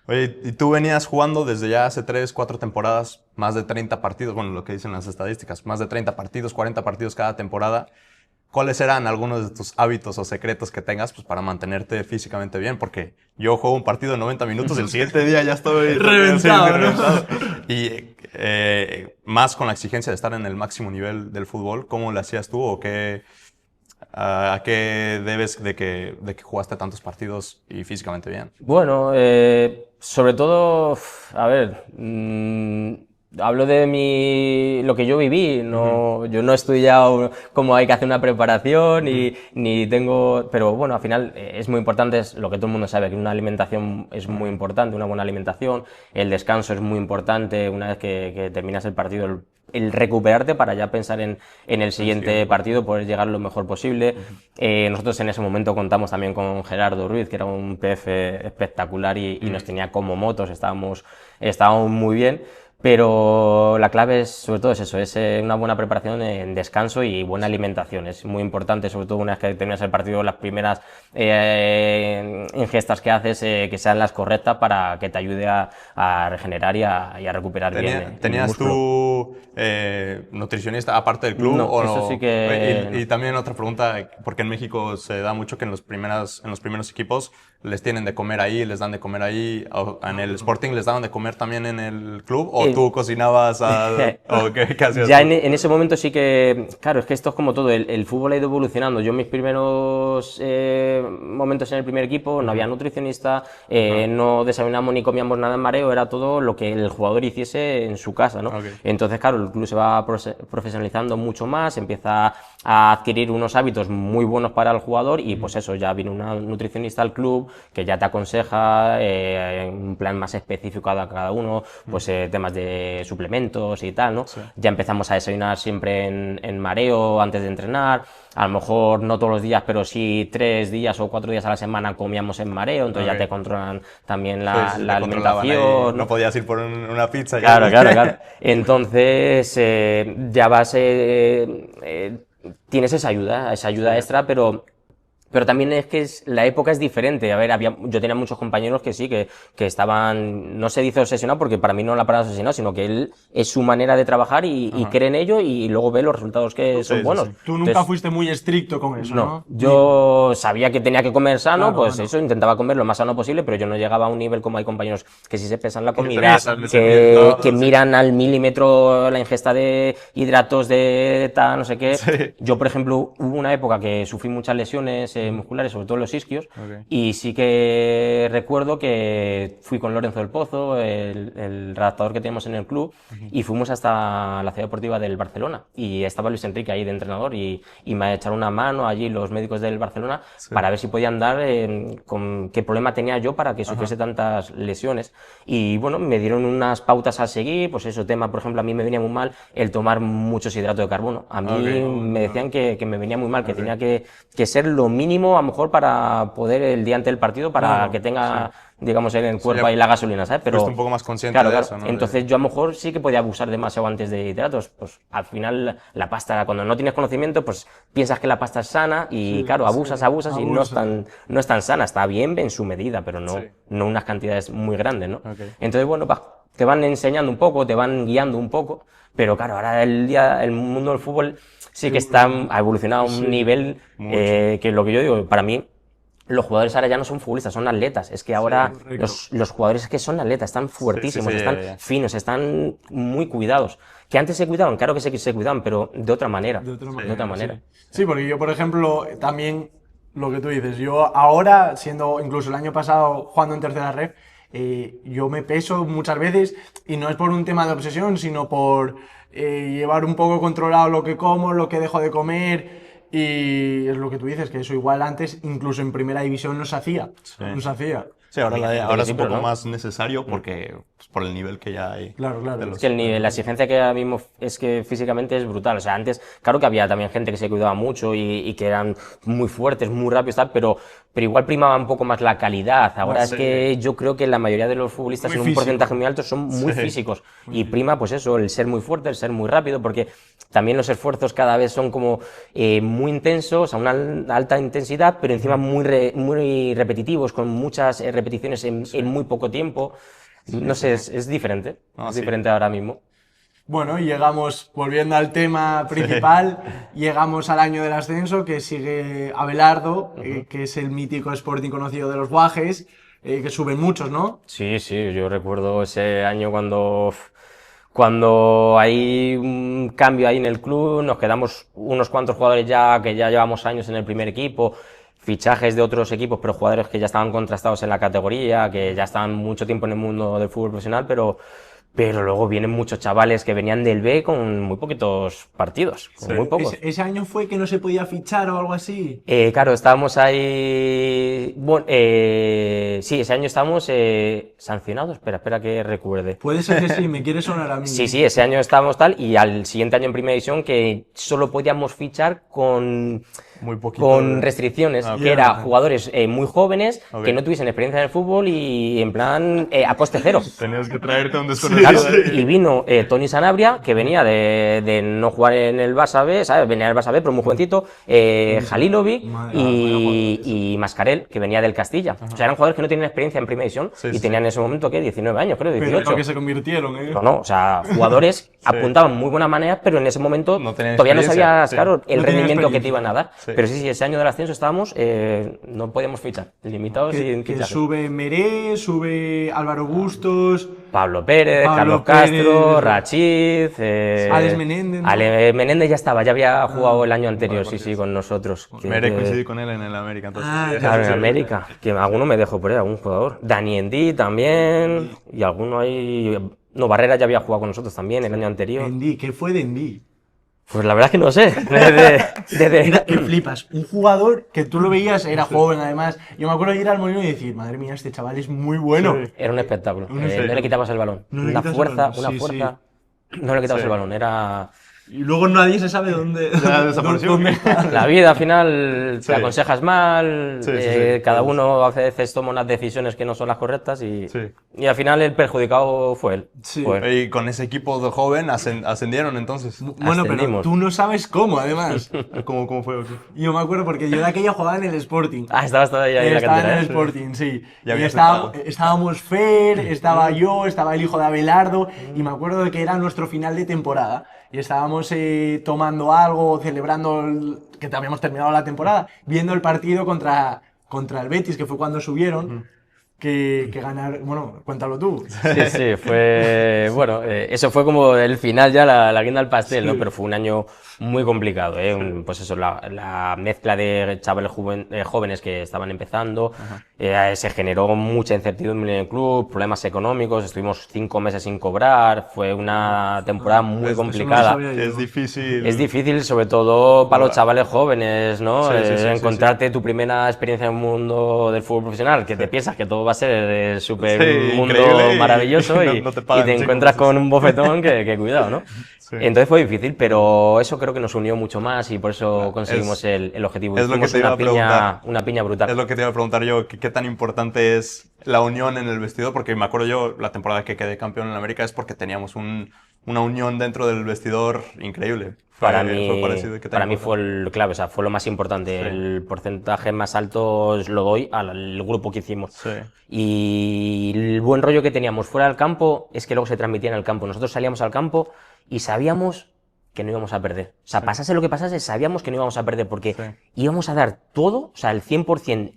Oye, y tú venías jugando desde ya hace 3, 4 temporadas, más de 30 partidos, bueno, lo que dicen las estadísticas, más de 30 partidos, 40 partidos cada temporada. ¿Cuáles eran algunos de tus hábitos o secretos que tengas pues, para mantenerte físicamente bien? Porque yo juego un partido de 90 minutos y el siguiente día ya estoy Reventado, ¿no? reventado. Y más con la exigencia de estar en el máximo nivel del fútbol, ¿cómo lo hacías tú o a qué debes de que jugaste tantos partidos y físicamente bien? Bueno, sobre todo, a ver, hablo de lo que yo viví, yo no he estudiado cómo hay que hacer una preparación ni tengo, pero bueno, al final es muy importante, es lo que todo el mundo sabe, que una alimentación es muy importante, una buena alimentación, el descanso es muy importante, una vez que terminas el partido, el recuperarte para ya pensar en el siguiente partido, poder llegar lo mejor posible. Nosotros en ese momento contamos también con Gerardo Ruiz, que era un PF espectacular y nos tenía como motos, estábamos muy bien. Pero la clave es, sobre todo, es eso, es una buena preparación en descanso y buena alimentación. Es muy importante, sobre todo una vez que terminas el partido, las primeras ingestas que haces, que sean las correctas para que te ayude a regenerar y a recuperar bien el ¿Tenías músculo. tú nutricionista aparte del club? No, ¿o eso no? sí que Y también otra pregunta, porque en México se da mucho que en los primeros equipos les tienen de comer ahí, les dan de comer ahí. ¿En el Sporting les daban de comer también en el club? ¿O tú cocinabas? ¿O qué hacías Ya tú? en ese momento sí que, claro, es que esto es como todo, el fútbol ha ido evolucionando. Yo en mis primeros momentos en el primer equipo no había nutricionista, no desayunamos ni comíamos nada en mareo, era todo lo que el jugador hiciese en su casa, ¿no? Okay. Entonces, claro, el club se va profesionalizando mucho más, empieza a adquirir unos hábitos muy buenos para el jugador y pues eso, ya viene una nutricionista al club que ya te aconseja un plan más específico a cada uno, pues temas de suplementos y tal, ¿no? Sí. Ya empezamos a desayunar siempre en mareo antes de entrenar, a lo mejor no todos los días, pero sí 3 días o 4 días a la semana comíamos en mareo, entonces ya te controlan también la Te controlaban ahí, alimentación. no podías ir por una pizza. Claro, claro. Entonces, ya vas, tienes esa ayuda extra, pero también es que la época es diferente. A ver, yo tenía muchos compañeros que sí, que estaban, no se dice obsesionado porque para mí no la palabra obsesionado, sino que él es su manera de trabajar y cree en ello y luego ve los resultados que son buenos. Sí. Tú nunca fuiste muy estricto con eso, ¿no? Yo sabía que tenía que comer sano, Claro, pues bueno. eso, intentaba comer lo más sano posible, pero yo no llegaba a un nivel como hay compañeros que sí se pesan la comida, pesan, no, que miran al milímetro la ingesta de hidratos de tal, no sé qué. Sí. Yo, por ejemplo, hubo una época que sufrí muchas lesiones musculares, sobre todo en los isquios, Ok. y sí que recuerdo que fui con Lorenzo del Pozo, el redactador que tenemos en el club, y fuimos hasta la ciudad deportiva del Barcelona, y estaba Luis Enrique ahí de entrenador, y me echaron una mano allí los médicos del Barcelona para ver si podían dar con qué problema tenía yo para que sufriese tantas lesiones. Y bueno, me dieron unas pautas a seguir, pues eso, tema, por ejemplo, a mí me venía muy mal el tomar muchos hidratos de carbono. A mí me decían que me venía muy mal, que tenía que ser lo mínimo, a lo mejor, para poder el día antes del partido, para que tenga, digamos, en el cuerpo ahí la gasolina, ¿sabes? Pero fuiste un poco más consciente de eso, ¿no? Entonces yo a lo mejor sí que podía abusar demasiado antes de hidratos. Pues al final la pasta, cuando no tienes conocimiento, pues piensas que la pasta es sana y claro, abusas y no es tan sana. Está bien en su medida, pero no unas cantidades muy grandes, ¿no? Entonces, bueno, te van enseñando un poco, te van guiando un poco, pero claro, ahora el mundo del fútbol sí que ha evolucionado a un nivel que lo que yo digo, para mí, los jugadores ahora ya no son futbolistas, son atletas. Es que ahora los jugadores es que son atletas, están fuertísimos, están finos, están muy cuidados. Que antes se cuidaban, claro que se cuidaban, pero de otra manera. De otra manera. Sí, porque yo, por ejemplo, también lo que tú dices, yo ahora, siendo incluso el año pasado jugando en tercera ref, yo me peso muchas veces y no es por un tema de obsesión, sino por llevar un poco controlado lo que como, lo que dejo de comer. Y es lo que tú dices, que eso igual antes, incluso en primera división, no se hacía. No se hacía. Sí, ahora es un poco ¿no? más necesario porque pues, por el nivel que ya hay. Claro. Es que la exigencia que ahora mismo es que físicamente es brutal. O sea, antes, claro que había también gente que se cuidaba mucho y que eran muy fuertes, muy rápidos, tal, pero igual primaba un poco más la calidad. Ahora es que yo creo que la mayoría de los futbolistas en un porcentaje muy alto son muy físicos. Y prima, pues eso, el ser muy fuerte, el ser muy rápido, porque también los esfuerzos cada vez son como muy intensos, a una alta intensidad, pero encima muy repetitivos, con muchas repeticiones en muy poco tiempo. No sé, es diferente. Es diferente ahora mismo. Bueno, y llegamos, volviendo al tema principal, llegamos al año del ascenso, que sigue Abelardo, que es el mítico Sporting conocido de los Guajes, que suben muchos, ¿no? Sí, yo recuerdo ese año cuando hay un cambio ahí en el club, nos quedamos unos cuantos jugadores ya que ya llevamos años en el primer equipo, fichajes de otros equipos, pero jugadores que ya estaban contrastados en la categoría, que ya estaban mucho tiempo en el mundo del fútbol profesional, pero luego vienen muchos chavales que venían del B con muy poquitos partidos, con muy pocos. ¿Ese año fue que no se podía fichar o algo así? Claro, estábamos ahí... Bueno, sí, ese año estábamos sancionados. Espera que recuerde. Puede ser que sí, me quiere sonar a mí. Sí, ese año estábamos tal, y al siguiente año en Primera División que solo podíamos fichar con restricciones, que era jugadores muy jóvenes, que no tuviesen experiencia en el fútbol y en plan a coste cero. Tenías que traerte a un desconocido. Claro, y vino Tony Sanabria, que venía de no jugar en el Barça B, ¿sabes? Venía del Barça B, pero muy jovencito, Halilovic y Mascarell, que venía del Castilla. O sea, eran jugadores que no tenían experiencia en Primera División y tenían en ese momento, ¿qué? 19 años, creo, 18. Pero que se convirtieron, ¿eh? No, o sea, jugadores apuntaban muy buenas maneras, pero en ese momento No tenían todavía no experiencia, sabías, claro, el No tenían rendimiento que te experiencia. iban a dar. Sí. Pero sí, ese año del ascenso estábamos, no podíamos fichar, limitados sin Que fichaje. sube Meré, sube Álvaro Bustos, Pablo Pérez, Pablo Carlos Castro, Pérez, Rachid, Alex Menéndez, ¿no? Ale Menéndez ya estaba, ya había jugado el año anterior, sí, con nosotros. Mere coincidí con él en el América, entonces. Claro, en América, que alguno me dejó por ahí, algún jugador. Dani Endí también, y alguno ahí... No, Barrera ya había jugado con nosotros también el año anterior. Endí, ¿qué fue de Endí? Pues la verdad es que no sé. Era que flipas, un jugador que tú lo veías, era joven además. Yo me acuerdo de ir al Molino y decir, madre mía, este chaval es muy bueno. Era un espectáculo. Un No espectáculo. le quitabas el balón. No le Una quitas el fuerza, balón, una sí, fuerza. No le quitabas Sí. el balón. Era... Y luego nadie se sabe dónde. Ya desapareció. dónde- La vida al final Sí. te aconsejas mal, Sí, sí, sí. cada uno a veces toma unas decisiones que no son las correctas y al final el perjudicado fue él. Sí. Fue él. Y con ese equipo de joven ascendieron entonces. Bueno, pero Ascendimos. tú no sabes cómo, además. ¿Cómo fue? ¿O qué? Yo me acuerdo porque yo de aquella jugaba en el Sporting. Estabas todavía ahí en la Estaba en cantera. el ¿eh? Sporting, sí. Ya Y había estábamos Fer, estaba yo, estaba el hijo de Abelardo, y me acuerdo de que era nuestro final de temporada. Y estábamos tomando algo, celebrando que habíamos terminado la temporada, viendo el partido contra el Betis, que fue cuando subieron, que ganaron. Bueno, cuéntalo tú. Sí, fue. Bueno, eso fue como el final ya, la guinda al pastel, ¿no? Pero fue un año muy complicado, ¿eh? Pues eso, la mezcla de chavales jóvenes que estaban empezando, se generó mucha incertidumbre en el club, problemas económicos, estuvimos 5 meses sin cobrar, fue una temporada muy Eso no lo complicada. sabía yo. Es difícil. Es difícil, sobre todo para los chavales jóvenes, ¿no? Sí, sí, sí, Encontrarte tu primera experiencia en el mundo del fútbol profesional, que te piensas que todo va a ser súper Sí, mundo increíble y maravilloso no- y, no te y pagan te cinco encuentras meses. con un bofetón que cuidado, ¿no? Sí. Entonces fue difícil, pero eso creo que nos unió mucho más y por eso conseguimos el objetivo. es lo que Hicimos te iba a preguntar. una piña brutal. Es lo que te iba a preguntar yo, ¿qué tan importante es la unión en el vestidor? Porque me acuerdo yo, la temporada que quedé campeón en América es porque teníamos una unión dentro del vestidor increíble. Para Fue mí, parecido, ¿qué tan para mí importante? fue el clave, o sea, fue lo más importante. Sí. El porcentaje más alto lo doy al grupo que hicimos. Sí. Y el buen rollo que teníamos fuera del campo es que luego se transmitía en el campo. Nosotros salíamos al campo y sabíamos que no íbamos a perder. O sea, pasase lo que pasase, sabíamos que no íbamos a perder porque íbamos a dar todo, o sea, el 100%.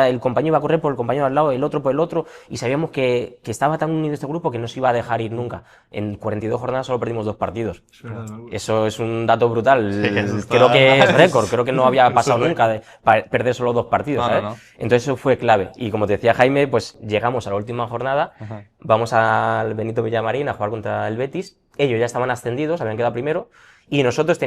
El compañero iba a correr por el compañero al lado, el otro por el otro, y sabíamos que estaba tan unido este grupo que no se iba a dejar ir nunca. En 42 jornadas solo perdimos 2 partidos. Eso es un dato brutal. eso está- Creo que es récord, creo que no había pasado Eso nunca de perder solo 2 partidos, No, no, ¿sabes? no. Entonces eso fue clave. Y como te decía Jaime, pues llegamos a la última jornada, vamos al Benito Villamarín a jugar contra el Betis. Ellos ya estaban ascendidos, habían quedado primero, y nosotros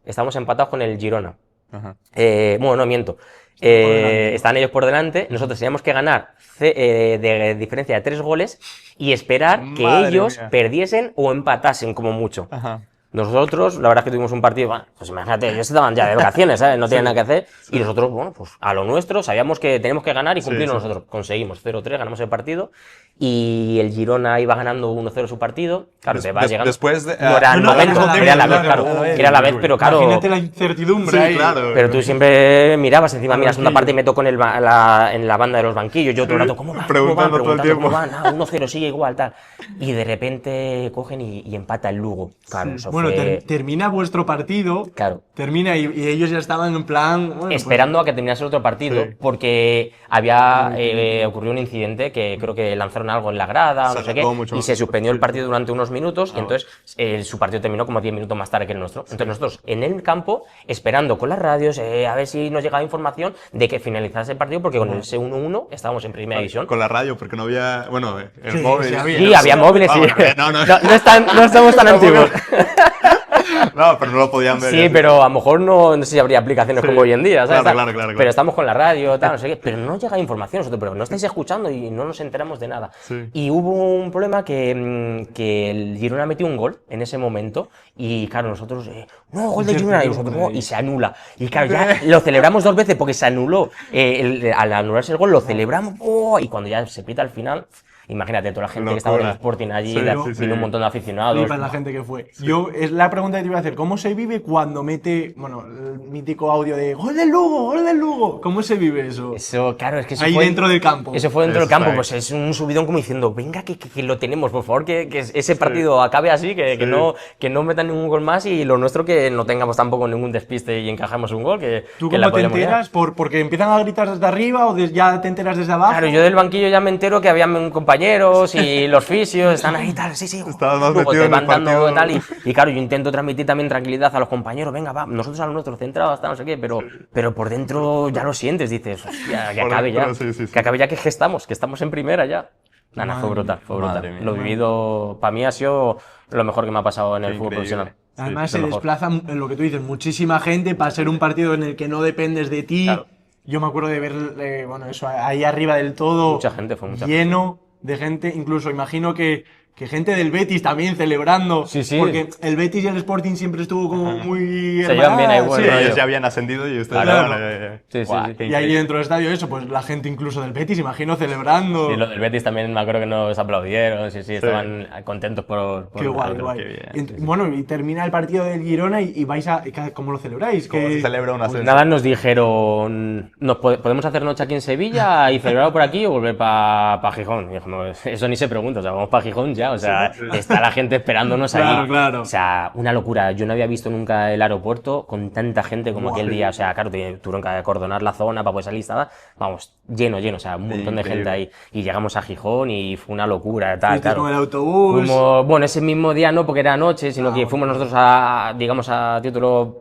estábamos empatados con el Girona. Ajá. Bueno, no miento. Están ellos por delante. Nosotros teníamos que ganar de diferencia de 3 goles y esperar que Madre ellos mía. perdiesen o empatasen como mucho. Ajá. Nosotros, la verdad es que tuvimos un partido, bueno, pues imagínate, ellos estaban ya de vacaciones, ¿sabes? No tenían nada que hacer. Y nosotros, bueno, pues a lo nuestro, sabíamos que teníamos que ganar y cumplirlo sí. nosotros. Conseguimos 0-3, ganamos el partido. Y el Girona iba ganando 1-0 su partido. Claro, te va llegando. Después de... No era el no, momento, no, era la vez, claro, claro. claro, Era la vez, pero claro. Imagínate la incertidumbre Sí, ahí. claro. Pero tú siempre mirabas encima, mira, la segunda banquillo. parte me tocó en la banda de los banquillos, yo todo el rato, ¿cómo va? Preguntando todo el tiempo. ¿Cómo va? Nada, 1-0, sigue igual, tal. Y de repente cogen y empata el Lugo. Claro, eso Bueno, fue... termina vuestro partido. Claro. Termina y ellos ya estaban en plan. Bueno, pues, Esperando a que terminase el otro partido, Sí. porque había ocurrido un incidente que creo que lanzaron algo en la grada, Se no sé qué, alargó mucho y más. se suspendió el partido durante unos minutos, y entonces su partido terminó como 10 minutos más tarde que el nuestro. Entonces nosotros en el campo, esperando con las radios, a ver si nos llegaba información de que finalizase el partido, porque con ese 1-1 estábamos en primera división. Con la radio, porque no había... Bueno, el Sí, móvil... sí había. Sí, había móviles, Ah, sí. bueno, no, no. No estamos tan antiguos. No, pero no lo podían ver. Sí, pero a lo mejor no sé si habría aplicaciones como hoy en día, ¿sabes? Claro. Pero estamos con la radio, tal, no sé qué, pero no llega información nosotros, pero no estáis escuchando y no nos enteramos de nada. Sí. Y hubo un problema que el Girona metió un gol en ese momento y claro, nosotros, no, gol de Girona, y nosotros, no, y se anula. Y claro, ya lo celebramos 2 veces porque se anuló, al anularse el gol lo celebramos, y cuando ya se pita al final... imagínate, toda la gente que estaba en el Sporting allí, vino un montón de aficionados. Flipas la gente que fue. Yo, es la pregunta que te iba a hacer, ¿cómo se vive cuando mete, bueno, el mítico audio de ¡Gol del Lugo! ¡Gol del Lugo! ¿Cómo se vive eso? Eso, claro, es que eso ahí fue dentro del campo. Eso fue dentro del campo, pues es un subidón como diciendo, venga, que lo tenemos, por favor, que ese partido acabe así, que no metan ningún gol más y lo nuestro que no tengamos tampoco ningún despiste y encajamos un gol. ¿Tú cómo te enteras? ¿Porque empiezan a gritar desde arriba o ya te enteras desde abajo? Claro, yo del banquillo ya me entero que habían compañeros y los fisios están ahí tal, sí. Luego te van dando tal y claro, yo intento transmitir también tranquilidad a los compañeros, venga, va, nosotros a lo nuestro centrado hasta no sé qué, pero por dentro ya lo sientes, dices, hostia, que acabe ya, que acabe ya, que estamos en primera ya. Nada, fue brutal. Lo vivido, para mí ha sido lo mejor que me ha pasado en el fútbol profesional. Además se desplaza, en lo que tú dices, muchísima gente para ser un partido en el que no dependes de ti. Claro. Yo me acuerdo de ver, eso ahí arriba del todo, Mucha gente, fue mucha lleno de gente, incluso imagino que gente del Betis también celebrando, Sí. porque el Betis y el Sporting siempre estuvo como muy Se llevan bien ahí, bueno, Sí, rollo. ellos ya habían ascendido y ustedes Claro. Sí. Y ahí dentro del estadio eso, pues la gente incluso del Betis, imagino, celebrando. Sí, lo del Betis también me acuerdo que nos aplaudieron, sí, estaban contentos por Qué guay, por- guay. qué bien. Bueno, y termina el partido del Girona y vais a... ¿Cómo lo celebráis? ¿Cómo se celebra un ascenso? Nada, nos dijeron, ¿podemos hacer noche aquí en Sevilla y celebrarlo por aquí o volver para Gijón? Y dijimos, eso ni se pregunta, o sea, vamos para Gijón ya, o sea, está la gente esperándonos ahí. Claro. O sea, una locura. Yo no había visto nunca el aeropuerto con tanta gente como aquel día. O sea, claro, tuvieron que acordonar la zona para poder salir, estaba, vamos, lleno, o sea, un montón de gente ahí. Y llegamos a Gijón y fue una locura, tal, Fuisteis claro. con el autobús. Bueno, ese mismo día no, porque era noche, sino que fuimos nosotros a título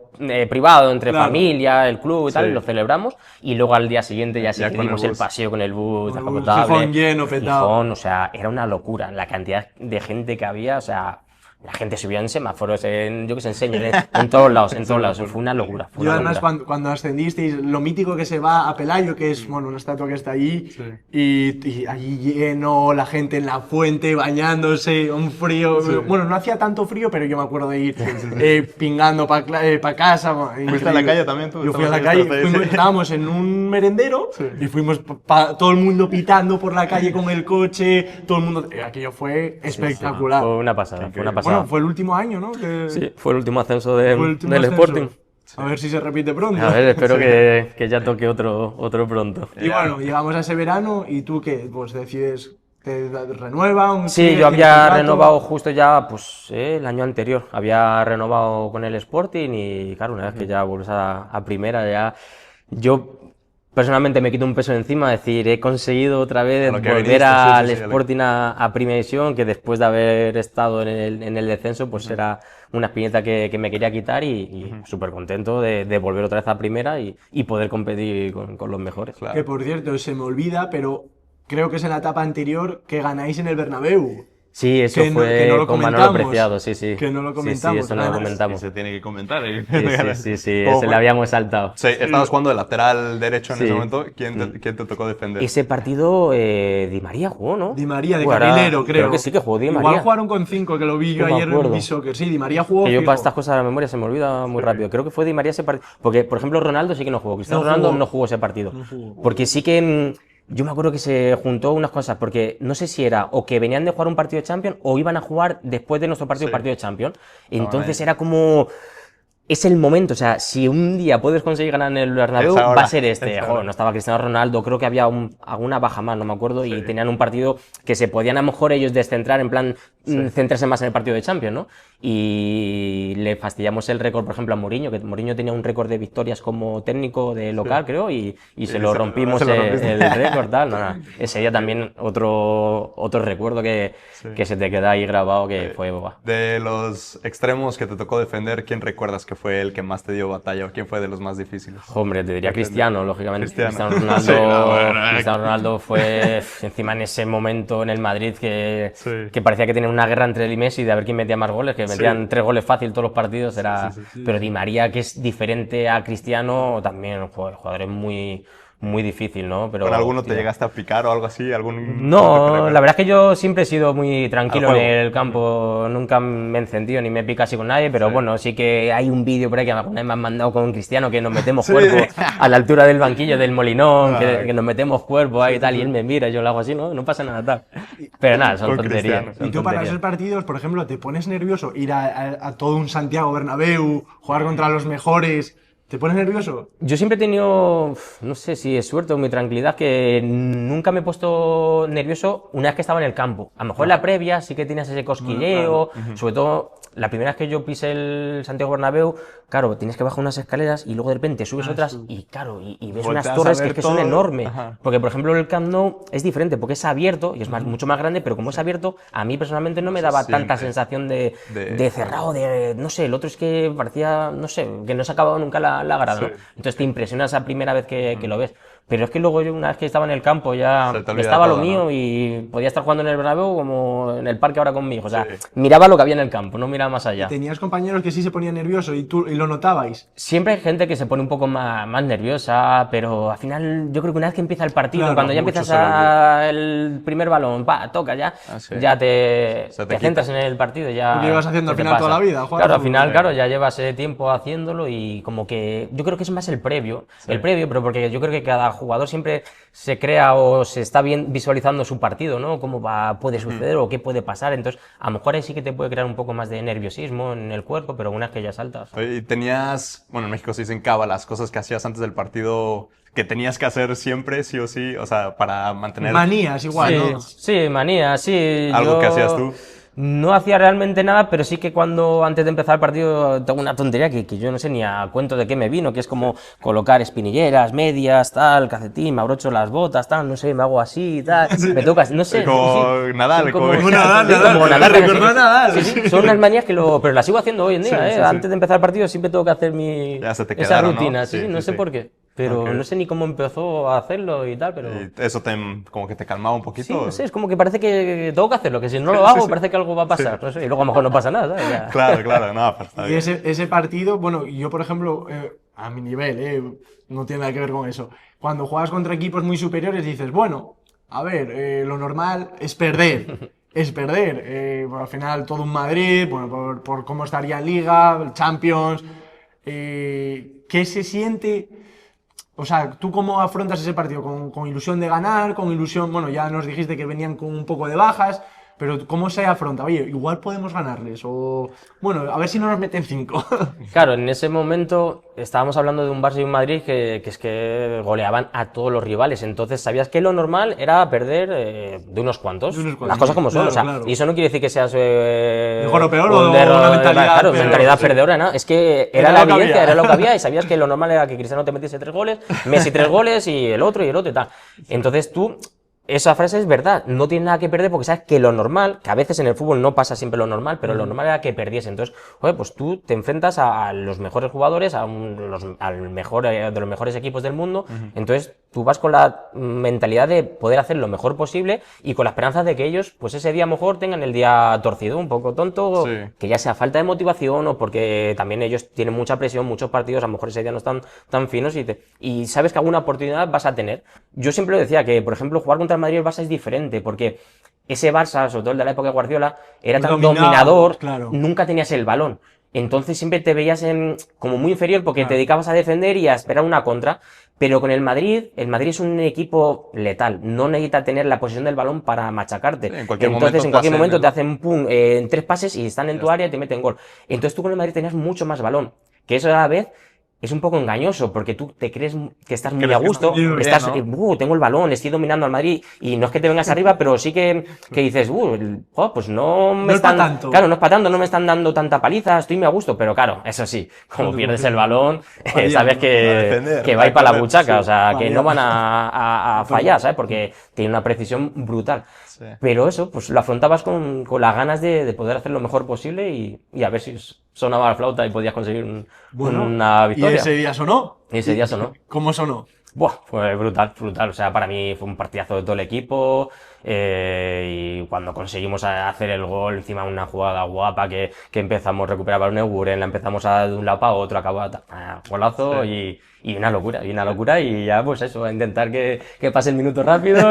privado, entre familia, el club y tal, y lo celebramos. Y luego al día siguiente ya sí que con el dimos el bus. paseo con el bus, Con el bus, descapotable. Gijón lleno, petado. Gijón, o sea, era una locura la cantidad de gente que había, o sea, la gente subía en semáforos, yo que sé, en todos lados, fue una locura. Fue Yo una además locura. cuando ascendisteis, lo mítico que se va a Pelayo, que es bueno, una estatua que está allí, y allí lleno, la gente en la fuente, bañándose, un frío. Bueno, no hacía tanto frío, pero yo me acuerdo de ir pingando para casa. ¿Fuiste a la calle también tú? Yo fui a la calle, estábamos en un merendero y fuimos todo el mundo pitando por la calle con el coche, todo el mundo. Aquello fue espectacular. Fue una pasada, fue una pasada. Bueno, fue el último año, ¿no? Sí, fue el último ascenso Fue el último del ascenso. Sporting. A ver si se repite pronto. A ver, espero que ya toque otro pronto. Y bueno, llegamos a ese verano y tú que pues decides, te renuevan. Sí, yo había renovado justo ya, pues el año anterior, había renovado con el Sporting y claro, una vez que ya vuelves a primera, ya yo personalmente me quito un peso de encima, es decir, he conseguido otra vez A lo que volver viniste, al sí, Sporting a primera división, que después de haber estado en el descenso, pues era una espinita que me quería quitar y súper contento de volver otra vez a primera y poder competir con los mejores. Claro. Que por cierto, se me olvida, pero creo que es en la etapa anterior que ganáis en el Bernabéu. Sí, eso Que no- fue que no lo con Manolo comentamos. Preciado, sí. Que no lo Sí, comentamos, eso no lo además. comentamos. Se tiene que comentar. Sí, ¿Cómo ese fue? le habíamos saltado. Sí, estabas jugando de lateral derecho en Sí. ese momento. ¿Quién te tocó defender? Ese partido Di María jugó, ¿no? Di María de Jugará- carrilero, creo. Creo que sí que jugó Di Igual María. jugaron con 5, que lo vi yo No me ayer en acuerdo. Bisoccer. Sí, Di María jugó. Que yo fijo. para estas cosas de la memoria se me olvida muy rápido. Creo que fue Di María ese partido. Porque, por ejemplo, Ronaldo sí que no jugó. Cristiano No Ronaldo jugó. no jugó ese partido. No jugó. Porque sí que yo me acuerdo que se juntó unas cosas. Porque no sé si era o que venían de jugar un partido de Champions o iban a jugar después de nuestro partido de Champions. Entonces era como. Es el momento, o sea, si un día puedes conseguir ganar en el Bernabéu, Es ahora, va a ser este. es Joder, ahora. no estaba Cristiano Ronaldo, creo que había alguna baja más, no me acuerdo, y tenían un partido que se podían a lo mejor ellos descentrar, en plan, centrarse más en el partido de Champions, ¿no? Y le fastidiamos el récord, por ejemplo, a Mourinho, que Mourinho tenía un récord de victorias como técnico de local, creo, y se lo rompimos se lo rompiste. el récord, tal. No. Ese día también otro recuerdo que se te queda ahí grabado, que fue boba. De los extremos que te tocó defender, ¿quién recuerdas que fue el que más te dio batalla o quién fue de los más difíciles? Hombre, te diría Cristiano, lógicamente. Cristiano. Cristiano Ronaldo, Sí, no, bueno, Cristiano Ronaldo fue encima en ese momento en el Madrid que Sí. parecía que tenía una guerra entre él y Messi de a ver quién metía más goles, que metían 3 goles fácil todos los partidos, era... Pero Di María, que es diferente a Cristiano, también jugadores muy muy difícil, ¿no? Pero, ¿Con alguno te tío, llegaste a picar o algo así? ¿Algún no, la verdad es que yo siempre he sido muy tranquilo Al en juego. el campo, nunca me he encendido ni me he picado así con nadie, pero Sí. bueno, sí que hay un vídeo por ahí que alguna vez me han mandado con Cristiano que nos metemos Sí. cuerpo a la altura del banquillo del Molinón, Ah, que nos metemos cuerpo ahí y tal, y él me mira, yo lo hago así, no, no pasa nada tal. Pero nada, son Con tonterías, Cristiano. son Y tú para tonterías. esos partidos, por ejemplo, ¿te pones nervioso ir a todo un Santiago Bernabéu, jugar contra los mejores? ¿Te pones nervioso? Yo siempre he tenido, no sé si es suerte o mi tranquilidad, que nunca me he puesto nervioso una vez que estaba en el campo. A lo mejor en la previa sí que tienes ese cosquilleo, sobre todo la primera vez que yo pisé el Santiago Bernabéu, claro, tienes que bajar unas escaleras y luego de repente subes otras y claro, y ves unas Volteas a torres ver que, es que son todo. enormes. Ajá. Porque por ejemplo el Camp Nou es diferente porque es abierto y es mucho más grande, pero como es abierto, a mí personalmente no me daba tanta siente. sensación de De- cerrado, de, no sé, el otro es que parecía, no sé, que no se ha acabado nunca la grada, ¿no? Sí. Entonces te impresiona esa primera vez que lo ves. Pero es que luego yo una vez que estaba en el campo ya Se te olvida estaba lo todo, mío ¿no? y podía estar jugando en el Bernabéu como en el parque ahora con mi hijo. O sea, Sí. miraba lo que había en el campo, no miraba más allá. ¿Tenías compañeros que sí se ponían nerviosos y lo notabais? Siempre hay gente que se pone un poco más nerviosa, pero al final yo creo que una vez que empieza el partido, Claro, cuando ya mucho empiezas se lo el primer balón, toca ya, Ah, sí. ya te Se te centras quita. en el partido y ya Lo llevas haciendo se al te final toda pasa. la vida, jugar Claro, al fútbol. final, claro, ya llevas tiempo haciéndolo y como que yo creo que es más el previo, pero porque yo creo que cada jugador siempre se crea o se está bien visualizando su partido, ¿no? Cómo puede suceder o qué puede pasar, entonces a lo mejor ahí sí que te puede crear un poco más de nerviosismo en el cuerpo, pero una vez que ya saltas. Oye, y tenías, bueno, en México se dicen cábalas, cosas que hacías antes del partido que tenías que hacer siempre, sí o sí, o sea, para mantener Manías igual, Sí, ¿no? sí, manía, sí. algo yo que hacías tú. No hacía realmente nada, pero sí que cuando antes de empezar el partido tengo una tontería que yo no sé ni a cuento de qué me vino, que es como colocar espinilleras, medias, tal, calcetín, me abrocho las botas, tal, no sé, me hago así, tal, me tocas, no sé. Como sí, Nadal, son como- Como Nadal, sí, Nadal, como me Nadal, recordó sí, a Nadal. sí, sí, son unas manías pero las sigo haciendo hoy en día, Sí, sí, sí. Antes de empezar el partido siempre tengo que hacer Ya se te esa quedaron, ¿no? rutina, Sí, sí, no sí, sé sí. por qué, pero Ok. no sé ni cómo empezó a hacerlo y tal, pero... Y eso como que te calmaba un Sí, poquito. no sé, es como que parece que tengo que hacerlo, que si no lo hago parece que algo va a pasar, no sé, y luego a lo mejor no pasa nada, ¿sabes? Ya. Claro, claro, no, pero está Y bien. ese partido, bueno, yo por ejemplo, a mi nivel, no tiene nada que ver con eso. Cuando juegas contra equipos muy superiores dices, bueno, a ver, lo normal es perder. Es perder. Al final todo un Madrid, bueno, por cómo estaría en Liga, Champions. ¿Qué se siente? O sea, ¿tú cómo afrontas ese partido? ¿Con ilusión de ganar? ¿Con ilusión? Bueno, ya nos dijiste que venían con un poco de bajas, pero ¿cómo se afronta? Oye, igual podemos ganarles. O, bueno, a ver si no nos meten 5. Claro, en ese momento estábamos hablando de un Barça y un Madrid que es que goleaban a todos los rivales, entonces sabías que lo normal era perder de unos cuantos, De unos cuantos, las cosas como son, claro, o sea, claro. y eso no quiere decir que seas Mejor o peor, un o derro- una mentalidad claro, peor, mentalidad sí. perdedora, ¿no? Es que Era era la lo que evidencia, había. era lo que había y sabías que lo normal era que Cristiano te metiese 3 goles, Messi 3 goles y el otro y tal. Entonces tú esa frase es verdad, no tiene nada que perder porque sabes que lo normal, que a veces en el fútbol no pasa siempre lo normal, pero lo normal era que perdiese. Entonces, oye, pues tú te enfrentas a los mejores jugadores, al mejor de los mejores equipos del mundo. Entonces, tú vas con la mentalidad de poder hacer lo mejor posible y con la esperanza de que ellos, pues ese día a lo mejor tengan el día torcido, un poco tonto, Sí. que ya sea falta de motivación o porque también ellos tienen mucha presión, muchos partidos, a lo mejor ese día no están tan finos y sabes que alguna oportunidad vas a tener. Yo siempre lo decía que, por ejemplo, jugar contra el Madrid y el Barça es diferente porque ese Barça, sobre todo el de la época de Guardiola, era tan dominador, claro. nunca tenías el balón. Entonces siempre te veías como muy inferior porque te dedicabas a defender y a esperar una contra. Pero con el Madrid es un equipo letal. No necesita tener la posesión del balón para machacarte. Sí, en cualquier Entonces, momento en cualquier te momento hacen te hacen pum, en 3 pases y están en tu área y te meten gol. Entonces tú con el Madrid tenías mucho más balón. Que eso a la vez es un poco engañoso porque tú te crees que estás muy Crees a que gusto, estás muy bien, estás, ¿no? tengo el balón, estoy dominando al Madrid y no es que te vengas arriba, pero sí que dices, pues no me No es pa' están, tanto. claro, no es para tanto, no me están dando tanta paliza, estoy muy a gusto, pero claro, eso sí, como pierdes el balón, Vaya, sabes ¿no? A defender, que va a ir a para la correr, buchaca, sí. o sea, que Vaya. no van a fallar, ¿sabes? Porque tiene una precisión brutal. Sí. Pero eso, pues lo afrontabas con las ganas de poder hacer lo mejor posible y a ver si sonaba la flauta y podías conseguir una ¿Y victoria. ese día sonó? Y ese día sonó. ¿Cómo sonó? Buah, fue brutal, brutal. O sea, para mí fue un partidazo de todo el equipo. y cuando conseguimos hacer el gol, encima una jugada guapa que empezamos a recuperar balón Guren, la empezamos a dar de un lado para otro, acabó golazo y una locura y ya pues eso, a intentar que pase el minuto rápido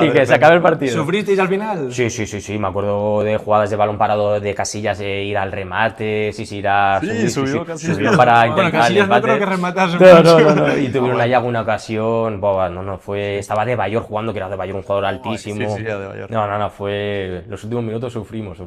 y que se acabe el partido. ¿Sufristeis al final? Sí, me acuerdo de jugadas de balón parado de Casillas, ir al remate, subió para intentar bueno, Casillas el empate. no creo que rematase No, y tuvieron ahí alguna ocasión, estaba de Bayor jugando, que era de Bayor un jugador altísimo. Sí, era de Bayor. Fue, los últimos minutos sufrimos.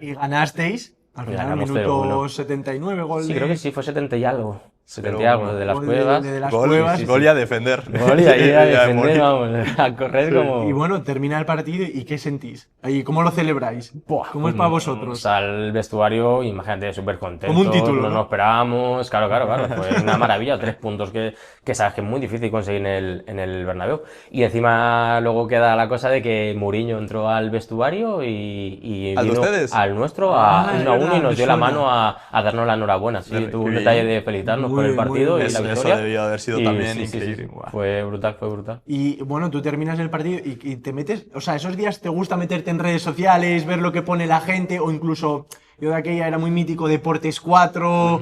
Y ganasteis, al final, Ganamos minuto 0-1. 79, gol Sí, de... creo que sí, fue 70 y algo. 70 y Pero algo, de las gol cuevas. de las Gol, cuevas. gol y a defender. Gol y ahí a Y a defender, morir. vamos, a correr como... Y bueno, termina el partido y ¿qué sentís? ¿Y cómo lo celebráis? Buah, ¿Cómo es para vosotros? Al vestuario, imagínate, súper contentos. Como un título, no ¿no? nos esperábamos. Claro. Fue una maravilla. 3 puntos que sabes que es muy difícil conseguir en el Bernabéu. Y encima luego queda la cosa de que Mourinho entró al vestuario y ¿Al de vino ustedes? al nuestro Es 1-1 verdad, y nos me dio la suena. mano a darnos la enhorabuena. Sí, tuvo un Qué detalle bien. de felicitarnos Muy por el bien, partido muy y bien. la Eso victoria. debió haber sido Y también sí. increíble. Guau. Fue brutal. Y bueno, tú terminas el partido y te metes, o sea, esos días te gusta meterte en redes sociales, ver lo que pone la gente, o incluso, yo de aquella era muy mítico Deportes 4.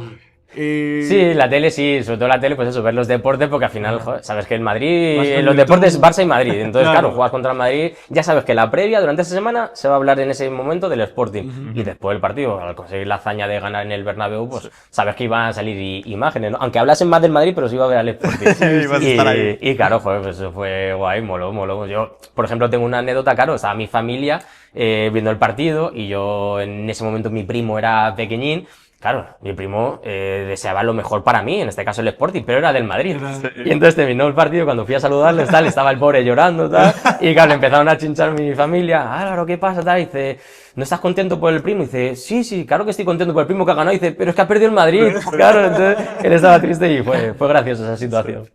Sí, la tele sí, sobre todo la tele, pues eso, ver los deportes, porque al final, joder, sabes que el Madrid, Vas con los YouTube. deportes Barça y Madrid, entonces Claro. claro, juegas contra el Madrid, ya sabes que la previa, durante esa semana, se va a hablar en ese momento del Sporting, y después del partido, al conseguir la hazaña de ganar en el Bernabéu, pues sabes que iban a salir imágenes, ¿no? Aunque hablasen más del Madrid, pero sí iba a ver al Sporting. Ibas a estar ahí. Y claro, joder, pues eso fue guay, moló. Yo, por ejemplo, tengo una anécdota, claro, estaba mi familia viendo el partido, y yo en ese momento mi primo era pequeñín. Claro, mi primo deseaba lo mejor para mí, en este caso el Sporting, pero era del Madrid. Y entonces terminó el partido, cuando fui a saludarle, tal, estaba el pobre llorando, tal, y claro, le empezaron a chinchar mi familia. Claro, ¿qué pasa, tal? Y dice, ¿no estás contento por el primo? Y dice, sí, claro que estoy contento por el primo que ha ganado. Y dice, pero es que ha perdido el Madrid. Claro, entonces él estaba triste y fue graciosa esa situación.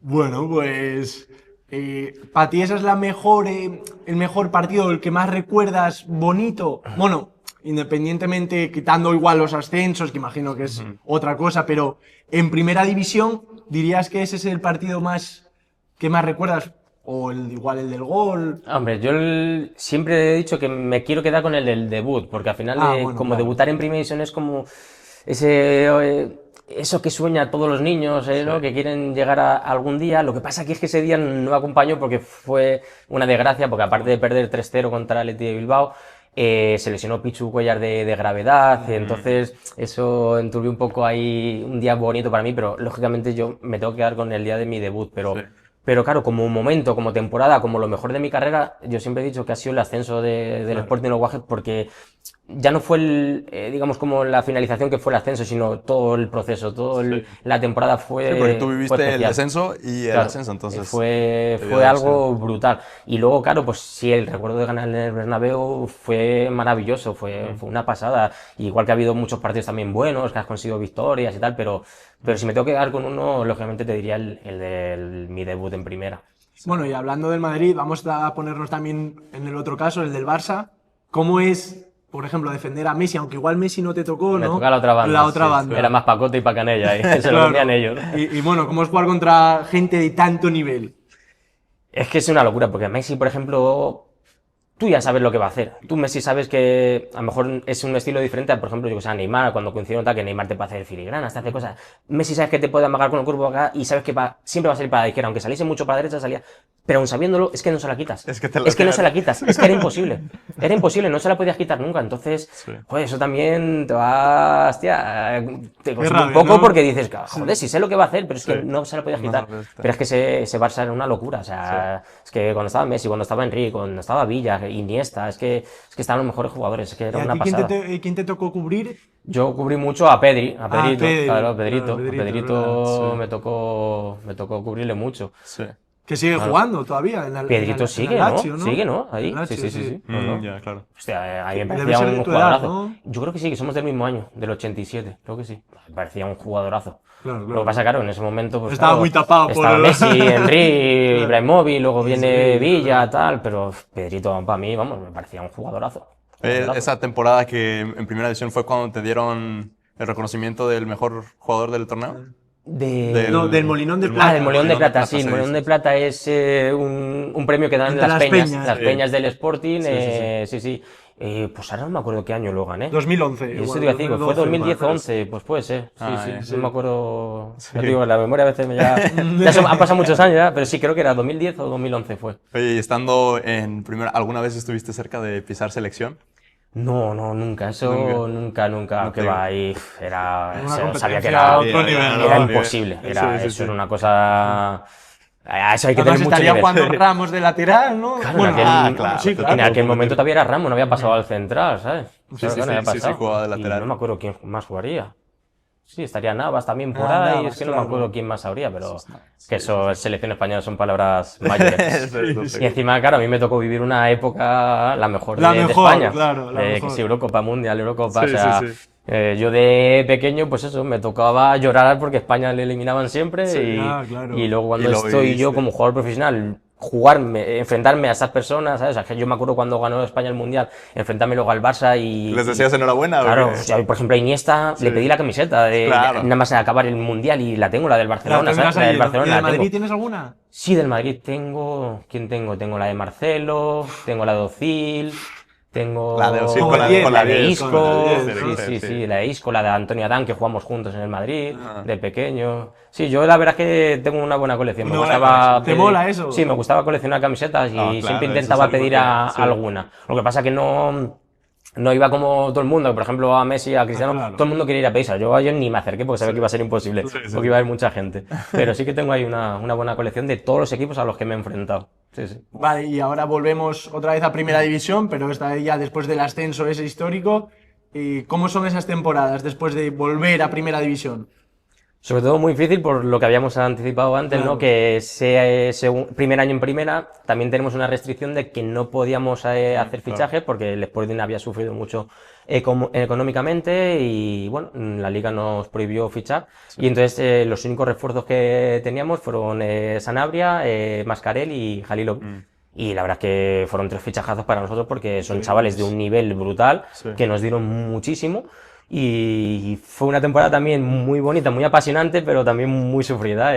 Bueno, pues para ti esa es la mejor, el mejor partido, el que más recuerdas bonito. Bueno, independientemente, quitando igual los ascensos, que imagino que es otra cosa, pero en primera división, ¿dirías que ese es el partido que más recuerdas? O igual el del gol. Hombre, yo siempre he dicho que me quiero quedar con el del debut, porque al final, Bueno, como claro. debutar en primera división es como eso que sueña todos los niños, ¿no? Que quieren llegar a algún día. Lo que pasa aquí es que ese día no me acompañó porque fue una desgracia, porque aparte de perder 3-0 contra el Athletic de Bilbao, se lesionó Pichu Cuellar de gravedad, entonces eso enturbió un poco ahí un día bonito para mí, pero lógicamente yo me tengo que quedar con el día de mi debut, pero claro, como momento, como temporada, como lo mejor de mi carrera, yo siempre he dicho que ha sido el ascenso del Sporting Los Guajes, porque ya no fue digamos como la finalización que fue el ascenso, sino todo el proceso, la temporada fue Sí, porque tú fue viviste el especial. descenso y el Claro, ascenso, entonces. fue debió haber algo brutal. Y luego, claro, pues sí, el recuerdo de ganar en el Bernabéu fue maravilloso, fue una pasada. Igual que ha habido muchos partidos también buenos, que has conseguido victorias y tal, pero si me tengo que quedar con uno, lógicamente te diría el de mi debut en primera. Bueno, y hablando del Madrid, vamos a ponernos también en el otro caso, el del Barça. ¿Cómo es, por ejemplo, defender a Messi? Aunque igual Messi no te tocó, Me ¿no? toca la otra banda. La otra sí, banda. Era más Pacote y Pacanella, y se lo Claro. comían ellos. Y bueno, ¿cómo es jugar contra gente de tanto nivel? Es que es una locura, porque Messi, por ejemplo, tú ya sabes lo que va a hacer. Tú, Messi, sabes que a lo mejor es un estilo diferente a, por ejemplo, yo que sé, a Neymar, cuando coincidieron tal, que Neymar te puede hacer filigranas, te hace cosas. Messi sabes que te puede amagar con el cuerpo acá y sabes que siempre va a salir para la izquierda, aunque saliese mucho para la derecha, salía. Pero aun sabiéndolo, es que no se la quitas. Es que te la no quedas. se la quitas, es que era imposible. Era imposible, no se la podías quitar nunca. Entonces, joder, eso también te va, hostia, te consume un rabia, poco ¿no? porque dices, joder, si sé lo que va a hacer, pero es que no se la podías No se quitar. la podías quitar. Pero es que ese Barça era una locura, o sea, es que cuando estaba Messi, cuando estaba Enrique, cuando estaba Villa, Iniesta, es que estaban los mejores jugadores, es que ¿Y era a una ti pasada. quién te tocó cubrir? Yo cubrí mucho a Pedrito, Pedri, claro, a claro, Pedrito. Pedrito, A Pedrito ¿verdad? me tocó cubrirle mucho. Sí. Que sigue jugando todavía. En Pedrito en sigue, Lazio, ¿no? Sigue, ¿no? Ahí, En Lazio, sí. No. Ya, claro. Hostia, ahí me Debe parecía ser de un tu edad, jugadorazo. ¿no? Yo creo que sí, que somos del mismo año, del 87, creo que sí. Me parecía un jugadorazo. Claro, Lo que pasa, claro, en ese momento pues, Estaba claro, muy tapado por estaba el- Messi, Henry, Claro. Ibrahimovic, luego viene Sí, Villa, tal, pero Pedrito para mí, vamos, me parecía un jugadorazo. Esa temporada que en primera división fue cuando te dieron el reconocimiento del mejor jugador del torneo. No, del Molinón de Plata. Ah, del Molinón de Plata, sí. se El Molinón dice. de Plata es un premio que dan Entre las las peñas, peñas. las peñas del Sporting. Sí. Sí. Pues ahora no me acuerdo qué año lo gané. 2011. Y eso igual, te iba a decir, fue 2012, 2010 o igual. 11, pues puede ser. Ah, Sí, no me acuerdo. Sí. Ya te digo, la memoria a veces han pasado muchos años ya, pero sí, creo que era 2010 o 2011 fue. Oye, y estando en primera, ¿alguna vez estuviste cerca de pisar selección? No, nunca, eso nunca, No que te- va ahí, Una sabía que competencia a era, otro nivel, ¿no? era imposible, Sí, eso sí. era una cosa, a eso hay que Además tener mucho estaría nivel. jugando Ramos de lateral, ¿no? Claro, Bueno, claro, sí, te claro. en aquel puedo momento meter. todavía era Ramos, no había pasado al central, ¿sabes? Claro, sí, no había sí, pasado. jugaba de Y lateral. no me acuerdo quién más jugaría. Sí, estaría Navas también por Ah, ahí, Navas, es que no claro. me acuerdo quién más habría, pero Sí, que eso, selección española son palabras mayores. Sí. Y encima, claro, a mí me tocó vivir una época la mejor La de mejor, España. claro, la Que mejor. sí, Eurocopa, Mundial, Eurocopa, Sí, o sea, sí. yo de pequeño, pues eso, me tocaba llorar porque España le eliminaban siempre Ah, claro. y luego cuando Y lo estoy yo viviste. como jugador profesional, enfrentarme a esas personas, ¿sabes? O sea, que yo me acuerdo cuando ganó España el Mundial, enfrentarme luego al Barça y... ¿Les decías enhorabuena? ¿O Claro, qué? o sea, por ejemplo, a Iniesta le pedí la camiseta de Claro. nada más acabar el Mundial y la tengo, la del La Barcelona, tendrás ¿sabes? La ahí, del ¿no? Barcelona ¿Y de la Madrid tengo. tienes alguna? Sí, del Madrid tengo... ¿Quién tengo? Tengo la de Marcelo, tengo la de Ozil, tengo La de Ozil con la 10, con la la de 10, Isco, con la 10, sí, la de Isco, la de Antonio Adán, que jugamos juntos en el Madrid, Ah. de pequeño. Sí, yo la verdad es que tengo una buena colección. Me Una buena gustaba colección. ¿Te mola eso? Sí, me gustaba coleccionar camisetas y Ah, claro, siempre eso intentaba es algo pedir que- sí. alguna. Lo que pasa que no iba como todo el mundo, por ejemplo a Messi, a Cristiano, claro. todo el mundo quería ir a pedirse. Yo ayer ni me acerqué porque sabía que iba a ser imposible, sí. porque iba a haber mucha gente. Pero sí que tengo ahí una buena colección de todos los equipos a los que me he enfrentado. Sí. Vale, y ahora volvemos otra vez a Primera División, pero esta vez ya después del ascenso ese histórico. ¿Cómo son esas temporadas después de volver a Primera División? Sobre todo muy difícil por lo que habíamos anticipado antes, Claro. ¿no? Que primer año en primera, también tenemos una restricción de que no podíamos hacer fichajes porque el Sporting había sufrido mucho económicamente y bueno, la liga nos prohibió fichar y entonces los únicos refuerzos que teníamos fueron Sanabria, Mascarell y Jalilov. Y la verdad es que fueron 3 fichajazos para nosotros porque son chavales de un nivel brutal que nos dieron muchísimo. Y fue una temporada también muy bonita, muy apasionante, pero también muy sufrida.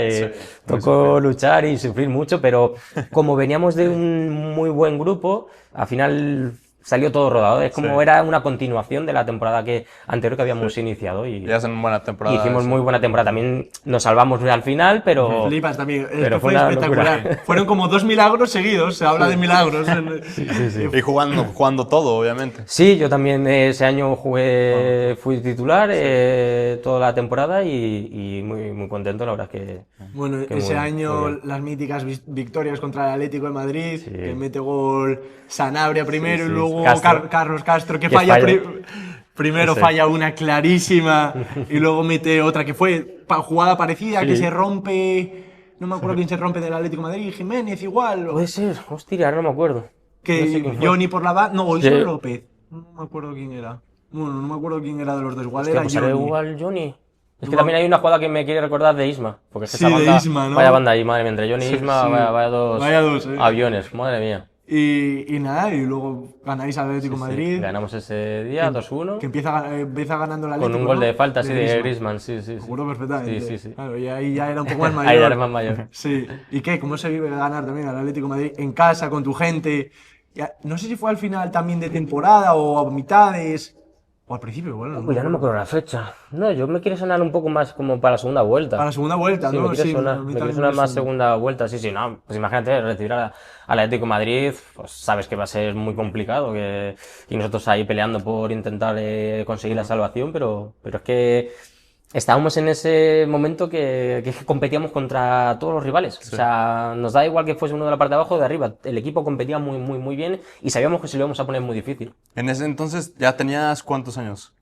Tocó luchar y sufrir mucho, pero como veníamos de un muy buen grupo, al final salió todo rodado. Es como era una continuación de la temporada anterior que habíamos iniciado. Y Ya hacen buena temporada. hicimos sí. muy buena temporada. También nos salvamos al final, pero... Flipas también, es pero que fue fue una espectacular. locura. Fueron como 2 milagros seguidos, se habla de milagros. Y jugando todo, obviamente. Sí, yo también ese año fui titular toda la temporada y muy contento, la verdad es que... Bueno, que ese muy año bien. las míticas victorias contra el Atlético de Madrid, que mete gol Sanabria primero y luego Castro. Carlos Castro que Que falla falla. primero Sí. falla una clarísima y luego mete otra que fue jugada parecida que Sí. se rompe, no me acuerdo quién se rompe del Atlético de Madrid, Jiménez igual, Puede ser, hostia, ahora no me acuerdo. que No sé quién fue. Johnny por la banda, no, Sí. Ismael López, no me acuerdo quién era. Bueno, no me acuerdo quién era de los dos, igual Hostia, era pues haré Johnny. igual Johnny. Es que Igual- también hay una jugada que me quiere recordar de Isma. Porque es que Sí, esa de banda, Isma, ¿no? vaya banda ahí, madre mía, entre Johnny y Isma, sí. vaya dos Vaya aviones, madre mía. Y nada, y luego ganáis al Atlético de Madrid. Ganamos ese día, 2-1, Que empieza ganando el Atlético, con un gol ¿no? de falta, sí, de Griezmann. Griezmann, sí. Me acuerdo perfectamente. Sí. Claro, y ahí ya era un poco más mayor. Ahí ya eres más mayor. Sí. ¿Y qué? ¿Cómo se vive ganar también al Atlético de Madrid en casa, con tu gente? No sé si fue al final también de temporada o a mitades o al principio, bueno. Pues ya no me acuerdo la fecha. No, yo me quiere sonar un poco más como para la segunda vuelta. Para la segunda vuelta, Sí, ¿no? me quiere a sonar, mí me también quiere sonar me más suena. segunda vuelta, sí, no, pues imagínate recibir al Atlético de Madrid, pues sabes que va a ser muy complicado, y nosotros ahí peleando por intentar conseguir la salvación, pero es que estábamos en ese momento que competíamos contra todos los rivales, o sea, nos da igual que fuese uno de la parte de abajo o de arriba, el equipo competía muy bien y sabíamos que se lo íbamos a poner muy difícil. En ese entonces, ¿ya tenías cuántos años?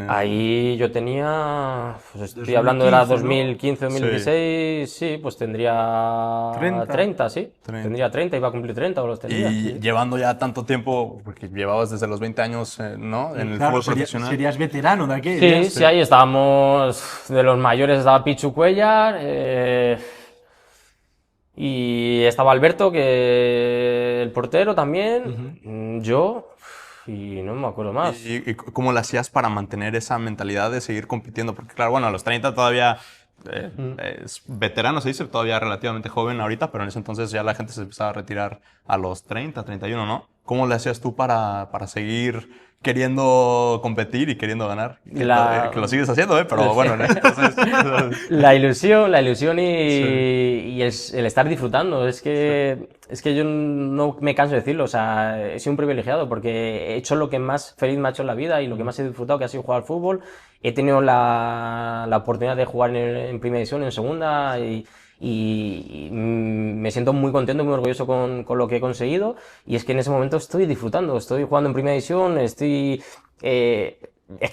Ahí yo tenía, pues estoy hablando de la 2015, 2016, sí, pues tendría 30, sí. 30. Tendría 30, iba a cumplir 30 o los tendría. Y llevando ya tanto tiempo, porque llevabas desde los 20 años, ¿no? En el Claro, fútbol profesional. serías veterano de aquel. Sí, ahí estábamos, de los mayores estaba Pichu Cuellar, y estaba Alberto, que el portero también, yo, y no me acuerdo más. ¿Y cómo lo hacías para mantener esa mentalidad de seguir compitiendo? Porque claro, bueno, a los 30 todavía es veterano, se dice, todavía relativamente joven ahorita, pero en ese entonces ya la gente se empezaba a retirar a los 30, 31, ¿no? ¿Cómo le hacías tú para seguir queriendo competir y queriendo ganar? Que lo sigues haciendo, pero bueno, entonces... La ilusión y el estar disfrutando. Es que yo no me canso de decirlo, o sea, he sido un privilegiado porque he hecho lo que más feliz me ha hecho en la vida y lo que más he disfrutado, que ha sido jugar al fútbol. He tenido la oportunidad de jugar en primera división, en segunda y me siento muy contento y muy orgulloso con lo que he conseguido. Y es que en ese momento estoy disfrutando, estoy jugando en primera división, es que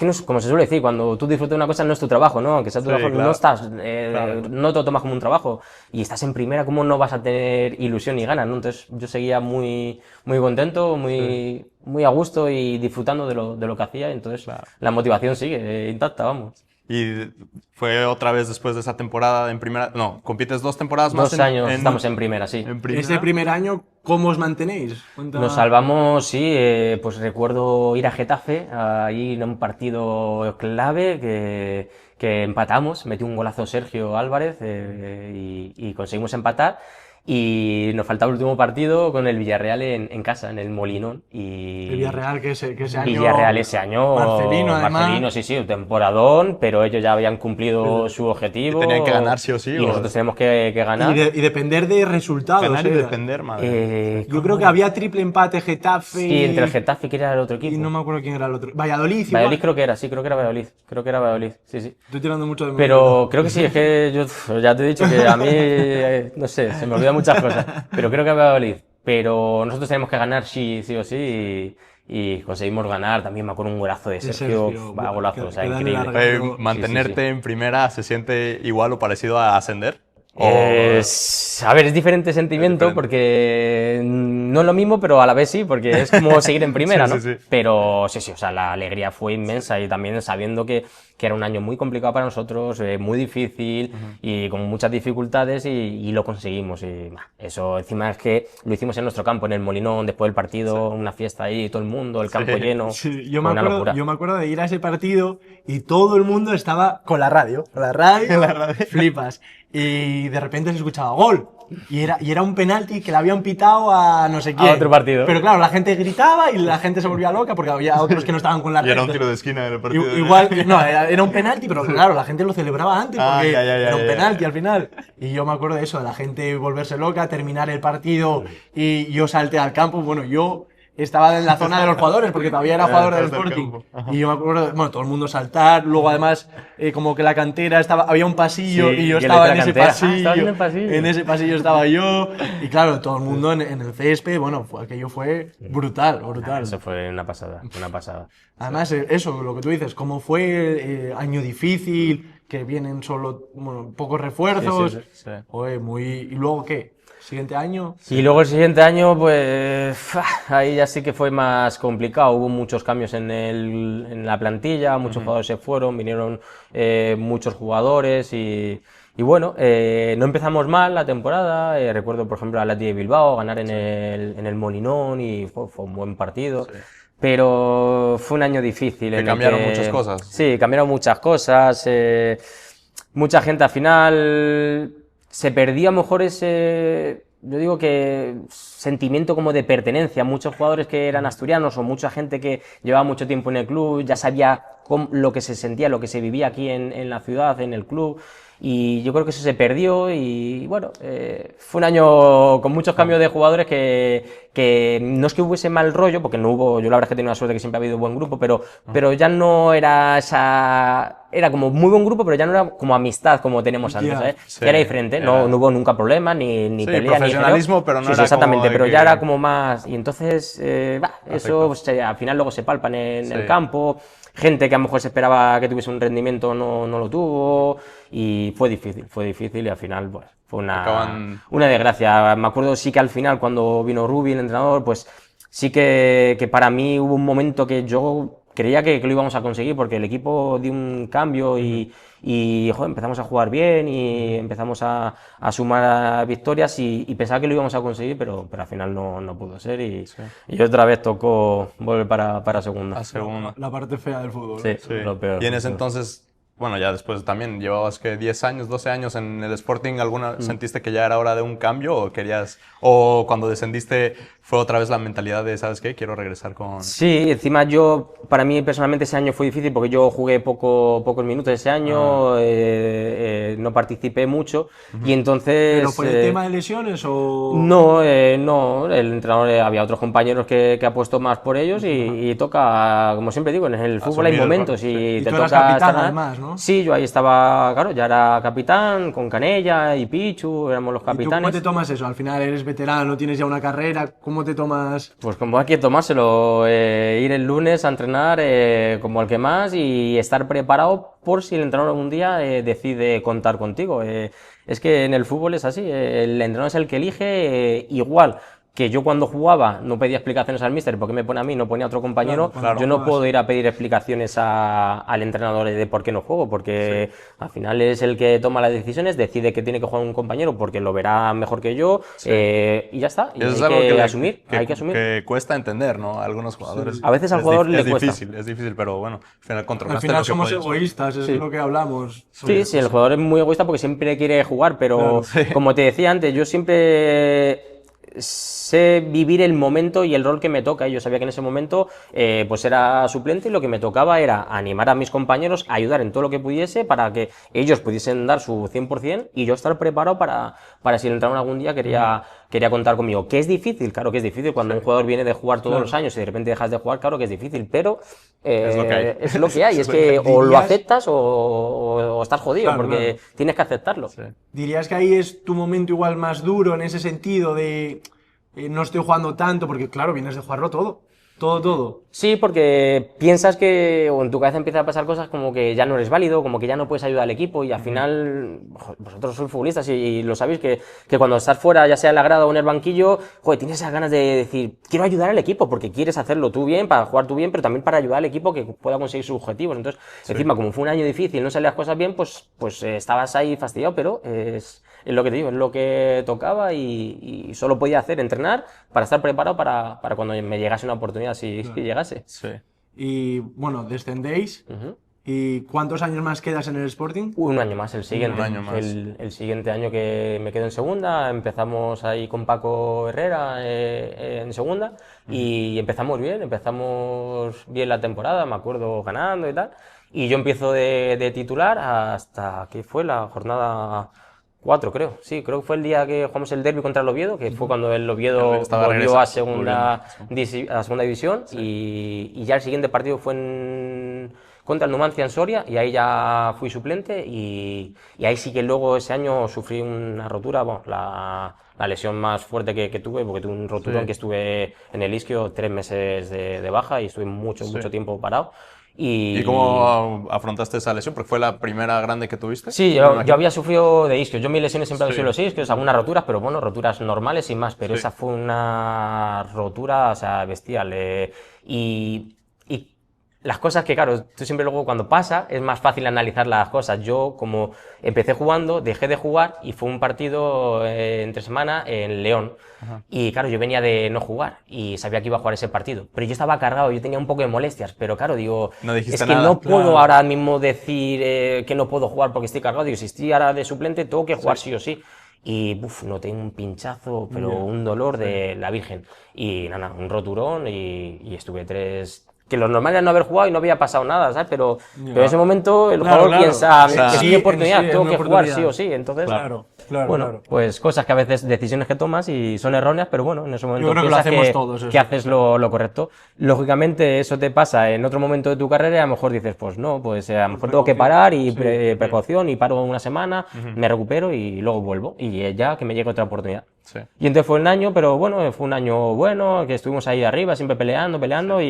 no es, como se suele decir, cuando tú disfrutas de una cosa no es tu trabajo, ¿no? Aunque sea tu trabajo, claro. no te lo tomas como un trabajo. Y estás en primera, ¿cómo no vas a tener ilusión y ganas, ¿no? Entonces yo seguía muy contento, muy a gusto y disfrutando de lo que hacía. Entonces la motivación sigue intacta, vamos. Y fue otra vez después de esa temporada en primera... No, compites 2 temporadas más. 2 años estamos en primera, sí. En primera. Ese primer año, ¿cómo os mantenéis? Nos salvamos, sí, pues recuerdo ir a Getafe, ahí en un partido clave que empatamos, metió un golazo Sergio Álvarez y conseguimos empatar. Y nos faltaba el último partido con el Villarreal en casa, en el Molinón. El Villarreal que ese año... Villarreal ese año... Marcelino, además. Marcelino, sí, un temporadón, pero ellos ya habían cumplido su objetivo. Y tenían que ganar sí o sí. Y nosotros tenemos que ganar. Y depender de resultados. Ganar y depender, madre. Yo creo que había triple empate Getafe... Sí, entre el Getafe y quién era el otro equipo. Y no me acuerdo quién era el otro. Valladolid, igual. Valladolid creo que era, sí, creo que era Valladolid. Creo que era Valladolid, sí. Estoy tirando mucho de memoria. Pero creo que sí, es que yo ya te he dicho que a mí, no sé, se me olvidan muchas cosas. Pero creo que va a Valladolid. Pero nosotros tenemos que ganar sí o sí. Y conseguimos ganar. También me acuerdo un golazo de Sergio. Va, golazo, o sea, increíble. ¿Mantenerte en primera se siente igual o parecido a ascender? A ver, es diferente sentimiento porque no es lo mismo, pero a la vez sí, porque es como seguir en primera, ¿no? Sí. Pero sí, o sea, la alegría fue inmensa y también sabiendo que era un año muy complicado para nosotros, muy difícil y con muchas dificultades y lo conseguimos. Y eso, encima es que lo hicimos en nuestro campo, en el Molinón, después del partido, una fiesta ahí, todo el mundo, el campo lleno. Sí, yo me acuerdo de ir a ese partido y todo el mundo estaba con la radio. Flipas. Y de repente se escuchaba gol. Y era un penalti que le habían pitado a no sé quién. A otro partido. Pero claro, la gente gritaba y la gente se volvía loca porque había otros que no estaban con la red. Y era un tiro de esquina en el partido. Igual, no, era un penalti, pero claro, la gente lo celebraba antes porque era un penalti al final. Y yo me acuerdo de eso, de la gente volverse loca, terminar el partido y yo salté al campo. Bueno, yo estaba en la zona de los jugadores porque todavía era jugador del Sporting. Y yo me acuerdo, bueno, todo el mundo saltar, luego además como que la cantera había un pasillo y yo estaba en ese pasillo. En ese pasillo estaba yo y claro, todo el mundo en el césped, bueno, aquello fue brutal. Eso fue una pasada. Además, eso, lo que tú dices, como fue año difícil, que vienen solo pocos refuerzos, sí. Joder, ¿y luego qué? ¿Siguiente año? Y luego el siguiente año, pues ahí ya sí que fue más complicado. Hubo muchos cambios en la plantilla, muchos jugadores se fueron, vinieron muchos jugadores y bueno, no empezamos mal la temporada. Recuerdo, por ejemplo, a Athletic de Bilbao ganar en el Molinón y fue un buen partido. Sí. Pero fue un año difícil. Que cambiaron muchas cosas. Sí, cambiaron muchas cosas. Mucha gente al final se perdía a lo mejor ese, yo digo que sentimiento como de pertenencia. Muchos jugadores que eran asturianos o mucha gente que llevaba mucho tiempo en el club ya sabía lo que se sentía, lo que se vivía aquí en la ciudad, en el club. Y yo creo que eso se perdió y bueno, fue un año con muchos cambios de jugadores que no es que hubiese mal rollo, porque no hubo, yo la verdad es que he tenido la suerte que siempre ha habido buen grupo, pero ya no era era como muy buen grupo, pero ya no era como amistad como tenemos antes, ¿sabes? Sí, que era diferente, no hubo nunca problema, ni pelea, profesionalismo, ni pero no sí, era exactamente, como pero que... ya era como más, y entonces, eso al final luego se palpan en el campo. Gente que a lo mejor se esperaba que tuviese un rendimiento no lo tuvo y fue difícil y al final pues, fue una desgracia. Me acuerdo sí que al final cuando vino Rubi, el entrenador, pues sí que para mí hubo un momento que yo creía que lo íbamos a conseguir porque el equipo dio un cambio y joder, empezamos a jugar bien y empezamos a sumar victorias y pensaba que lo íbamos a conseguir, pero al final no pudo ser y otra vez tocó volver para segunda. La parte fea del fútbol. Sí, lo peor. Y en ese entonces bueno, ya después también llevabas que 10 años, 12 años en el Sporting, ¿sentiste que ya era hora de un cambio o cuando descendiste fue otra vez la mentalidad de, ¿sabes qué? Quiero regresar con... Sí, encima para mí personalmente ese año fue difícil porque yo jugué pocos minutos ese año, no participé mucho y entonces... ¿Pero por el tema de lesiones o...? No, no, el entrenador, había otros compañeros que ha puesto más por ellos y toca, como siempre digo, en el fútbol hay Asumir el momentos rol, sí. y Y te tú eras toca capitán, estar... además, ¿no? Sí, yo ahí estaba, claro, ya era capitán con Canella y Pichu, éramos los ¿Y tú cómo capitanes. te tomas eso? Al final eres veterano, tienes ya una carrera, ¿cómo te tomas...? Pues como hay que tomárselo, ir el lunes a entrenar como el que más y estar preparado por si el entrenador algún día decide contar contigo. Es que en el fútbol es así, el entrenador es el que elige, igual que yo cuando jugaba no pedía explicaciones al míster porque me pone a mí, no ponía a otro compañero, Claro, yo no juegas. puedo ir a pedir explicaciones al entrenador de por qué no juego, porque al final es el que toma las decisiones, decide que tiene que jugar un compañero porque lo verá mejor que yo, y ya está, y Eso es hay algo que asumir, hay que asumir. que cuesta entender, ¿no? A algunos jugadores. A veces al jugador le cuesta. Es difícil, pero bueno, al final Al controlaste final lo que somos podías. egoístas, es Sí. lo que hablamos. Sí, sí, el jugador es muy egoísta porque siempre quiere jugar, pero Claro, como te decía antes, yo siempre sé vivir el momento y el rol que me toca. Y yo sabía que en ese momento pues era suplente y lo que me tocaba era animar a mis compañeros, ayudar en todo lo que pudiese para que ellos pudiesen dar su 100% y yo estar preparado para si el entrenador algún día quería contar conmigo. ¿Que es difícil? Claro que es difícil. Cuando un jugador viene de jugar todos los años y de repente dejas de jugar, claro que es difícil, pero Es lo que hay. es lo que hay. Es que o lo aceptas o estás jodido, Claro, porque claro. tienes que aceptarlo. ¿Dirías que ahí es tu momento igual más duro en ese sentido de no estoy jugando tanto? Porque claro, vienes de jugarlo todo. Todo. Sí, porque piensas que, o en tu cabeza empiezan a pasar cosas como que ya no eres válido, como que ya no puedes ayudar al equipo y al final, vosotros sois futbolistas y lo sabéis, que cuando estás fuera, ya sea en la grada o en el banquillo, joder, tienes esas ganas de decir, quiero ayudar al equipo, porque quieres hacerlo tú bien, para jugar tú bien, pero también para ayudar al equipo que pueda conseguir sus objetivos. Entonces, encima, como fue un año difícil, no salían las cosas bien, pues estabas ahí fastidiado, pero es lo que te digo, es lo que tocaba y solo podía hacer, entrenar, para estar preparado para cuando me llegase una oportunidad, si llegase. Sí. Y bueno, descendéis. Ujú. ¿Y cuántos años más quedas en el Sporting? Un año más, el siguiente. Un año más. El siguiente año que me quedo en segunda, empezamos ahí con Paco Herrera en segunda y empezamos bien la temporada, me acuerdo ganando y tal. Y yo empiezo de titular hasta que fue la jornada 4, creo. Sí, creo que fue el día que jugamos el derbi contra el Oviedo, que fue cuando el Oviedo Estaba volvió a regresando, segunda división y ya el siguiente partido fue contra el Numancia en Soria y ahí ya fui suplente y ahí sí que luego ese año sufrí una rotura, bueno, la lesión más fuerte que tuve, porque tuve un roturón que estuve en el isquio 3 meses de baja y estuve mucho tiempo parado. ¿Y cómo afrontaste esa lesión? Porque fue la primera grande que tuviste. Sí, me yo imagino. había sufrido de isquios. Yo mis lesiones siempre han sido los isquios, algunas roturas, pero bueno, roturas normales sin más. Pero esa fue una rotura, o sea, bestial. Y las cosas que, claro, tú siempre luego cuando pasa es más fácil analizar las cosas. Yo, como empecé jugando, dejé de jugar y fue un partido entre semana en León. Y claro, yo venía de no jugar y sabía que iba a jugar ese partido. Pero yo estaba cargado, yo tenía un poco de molestias, pero claro, digo, No dijiste es que nada. no puedo Claro. ahora mismo decir que no puedo jugar porque estoy cargado. Digo, si estoy ahora de suplente, tengo que jugar sí o sí. Y noté un pinchazo, pero un dolor de la Virgen. Y nada, un roturón y estuve 3... Que lo normal era no haber jugado y no había pasado nada, ¿sabes? Pero en ese momento el Claro, jugador claro. piensa, O sea, es sí, mi oportunidad, sí, es tengo mi que jugar sí oportunidad. o sí. Entonces, Claro, bueno, claro. pues cosas que a veces, decisiones que tomas y son erróneas, pero bueno, en ese momento Yo creo que lo piensas hacemos todos, eso. que haces lo correcto. Lógicamente eso te pasa en otro momento de tu carrera y a lo mejor dices, pues no, pues a lo mejor tengo que parar y precaución y paro una semana, me recupero y luego vuelvo y ya que me llegue otra oportunidad. Sí. Y entonces fue un año, pero bueno, fue un año bueno, que estuvimos ahí arriba siempre peleando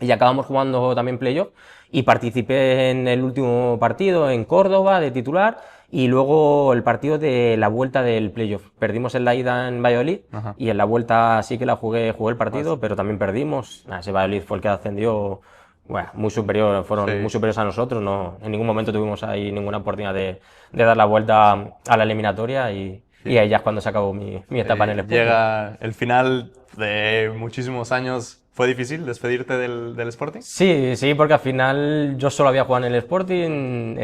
y acabamos jugando también playoff y participé en el último partido en Córdoba de titular y luego el partido de la vuelta del playoff. Perdimos en la ida en Valladolid y en la vuelta sí que jugué el partido, pero también perdimos. Ese Valladolid fue el que ascendió, bueno, muy superior, fueron muy superiores a nosotros, no, en ningún momento tuvimos ahí ninguna oportunidad de dar la vuelta a la eliminatoria y ahí ya es cuando se acabó mi etapa en el Sporting. Llega el final de muchísimos años ¿Fue difícil despedirte del Sporting? Sí, sí, porque al final yo solo había jugado en el Sporting,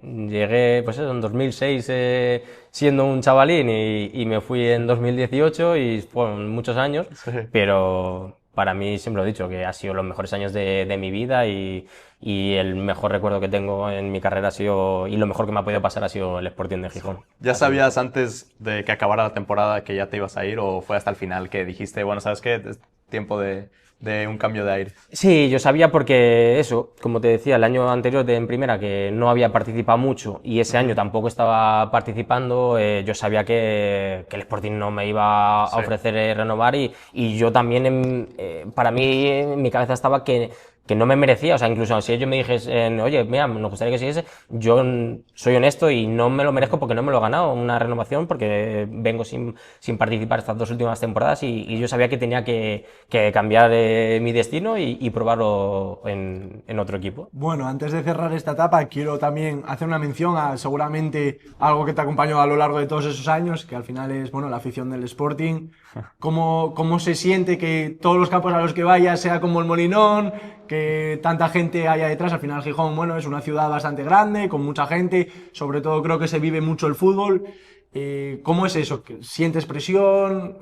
llegué pues eso, en 2006 siendo un chavalín y me fui en 2018 y fueron muchos años, Sí. pero para mí siempre lo he dicho, que ha sido los mejores años de mi vida y el mejor recuerdo que tengo en mi carrera ha sido, y lo mejor que me ha podido pasar ha sido el Sporting de Gijón. ¿Ya sabías antes de que acabara la temporada que ya te ibas a ir o fue hasta el final que dijiste, bueno, ¿sabes qué? Es tiempo de un cambio de aire? Sí, yo sabía porque eso, como te decía, el año anterior en primera que no había participado mucho y ese año tampoco estaba participando, yo sabía que el Sporting no me iba a Sí. ofrecer renovar y yo también, para mí, en mi cabeza estaba que no me merecía, o sea, incluso si ellos me dijesen, oye, mira, nos gustaría que siguiese, yo soy honesto y no me lo merezco porque no me lo he ganado, una renovación, porque vengo sin participar estas 2 últimas temporadas y yo sabía que tenía que cambiar mi destino y probarlo en otro equipo. Bueno, antes de cerrar esta etapa, quiero también hacer una mención a seguramente algo que te acompañó a lo largo de todos esos años, que al final es, bueno, la afición del Sporting. ¿Cómo se siente que todos los campos a los que vayas sea como el Molinón, que tanta gente haya detrás? Al final Gijón, bueno, es una ciudad bastante grande, con mucha gente, sobre todo creo que se vive mucho el fútbol. ¿Cómo es eso? ¿Sientes presión?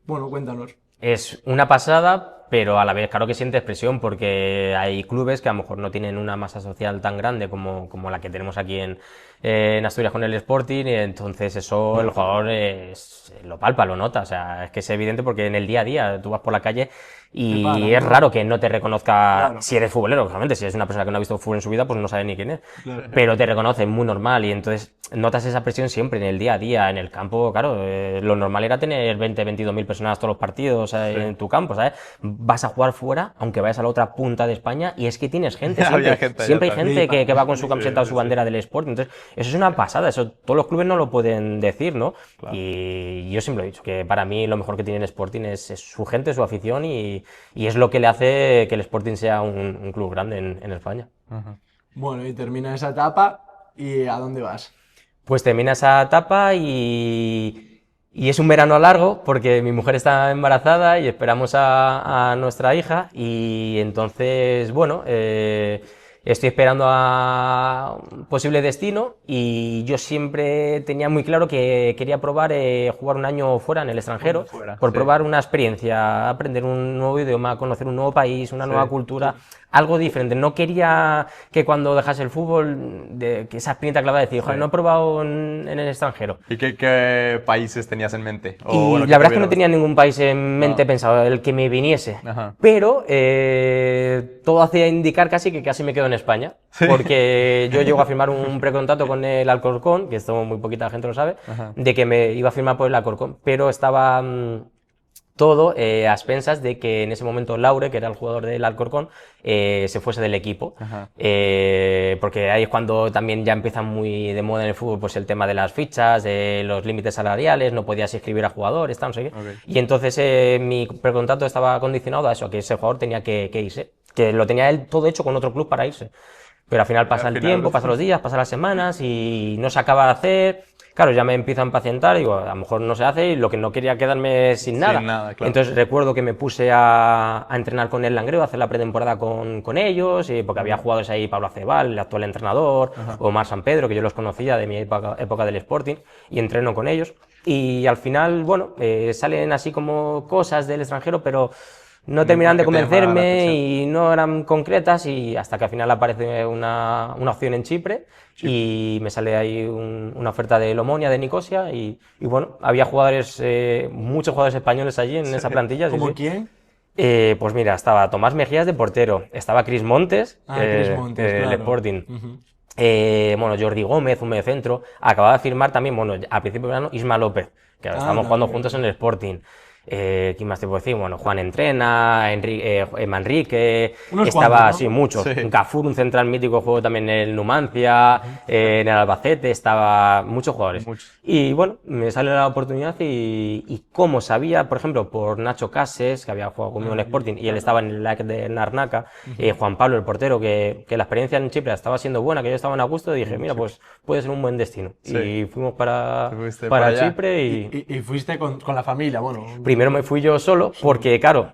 Bueno, cuéntanos. Es una pasada, pero a la vez, claro que sientes presión porque hay clubes que a lo mejor no tienen una masa social tan grande como la que tenemos aquí en Asturias con el Sporting, y entonces eso el jugador lo palpa, lo nota, o sea, es que es evidente porque en el día a día tú vas por la calle y paran, es ¿no? raro que no te reconozca Claro. si eres futbolero, obviamente, si eres una persona que no ha visto fútbol en su vida, pues no sabe ni quién es, Claro. pero te reconoce, muy normal, y entonces notas esa presión siempre en el día a día, en el campo, claro, lo normal era tener 20, 22.000 personas todos los partidos en tu campo, ¿sabes? Vas a jugar fuera, aunque vayas a la otra punta de España, y es que tienes gente, Había siempre, gente allá siempre hay también. gente que va con su camiseta o sí, su sí. bandera del Sport, entonces eso es una pasada, eso todos los clubes no lo pueden decir, ¿no? Claro. Y yo siempre he dicho que para mí lo mejor que tiene el Sporting es su gente, su afición, y es lo que le hace que el Sporting sea un club grande en España. Bueno, y termina esa etapa, ¿y a dónde vas? Pues termina esa etapa y es un verano largo porque mi mujer está embarazada y esperamos a nuestra hija y entonces, bueno, estoy esperando a un posible destino y yo siempre tenía muy claro que quería probar jugar un año fuera en el extranjero, Fuera, por sí. probar una experiencia, aprender un nuevo idioma, conocer un nuevo país, una nueva cultura, algo diferente. No quería que cuando dejase el fútbol, que esa espinita clavada de decir, joder, no he probado en el extranjero. ¿Y qué países tenías en mente? O, Y bueno, ¿qué la te verdad es que no vieron? tenía ningún país en mente No. pensado, el que me viniese. Ajá. Pero todo hacía indicar casi que casi me quedo en España. Sí. Porque yo llego a firmar un precontrato con el Alcorcón, que esto muy poquita gente lo sabe, Ajá. de que me iba a firmar por el Alcorcón. Pero estaba todo a expensas de que en ese momento Laure, que era el jugador del Alcorcón, se fuese del equipo. Ajá. Porque ahí es cuando también ya empieza muy de moda en el fútbol pues el tema de las fichas, de los límites salariales, no podías inscribir a jugadores, tal, no sé qué. Ok. Y entonces mi precontrato estaba condicionado a eso, a que ese jugador tenía que irse, que lo tenía él todo hecho con otro club para irse. Pero al final pasa Al el final- tiempo, pasan los días, pasan las semanas y no se acaba de hacer. Claro, ya me empiezo a impacientar, digo, a lo mejor no se hace y lo que no quería quedarme sin nada. nada, claro. Entonces recuerdo que me puse a entrenar con el Langreo, a hacer la pretemporada con ellos, porque había jugadores ahí, Pablo Acebal, el actual entrenador, Omar San Pedro, que yo los conocía de mi época del Sporting, y entreno con ellos. Y al final, bueno, salen así como cosas del extranjero, pero no terminan de que te llamara la convencerme atención. y no eran concretas y hasta que al final aparece una opción en Chipre y me sale ahí una oferta de Omonia de Nicosia y bueno, había jugadores, muchos jugadores españoles allí en esa plantilla. sí, ¿Cómo sí. quién? Pues mira, estaba Tomás Mejías de portero, estaba Cris Montes, Chris Montes, del claro. Sporting. Ujú. Bueno, Jordi Gómez, un mediocentro. Acababa de firmar también, bueno, a principio de verano, Isma López, que estábamos jugando también. juntos en el Sporting. ¿Quién más te puedo decir? Bueno, Juan Entrena, Manrique, Unos estaba cuantos, ¿no? así, muchos. Sí. Gafur, un central mítico, juego también en el Numancia, en el Albacete, estaba muchos jugadores. Muchos. Y bueno, me sale la oportunidad y como sabía, por ejemplo, por Nacho Cases, que había jugado conmigo en el Sporting, y él estaba en el LAC de Narnaca, Juan Pablo, el portero, que la experiencia en Chipre estaba siendo buena, que ellos estaban a gusto, dije, mira, pues puede ser un buen destino. Sí. Y fuimos para Te fuiste para allá. Chipre y... Y fuiste con la familia, bueno. Primero me fui yo solo porque, claro,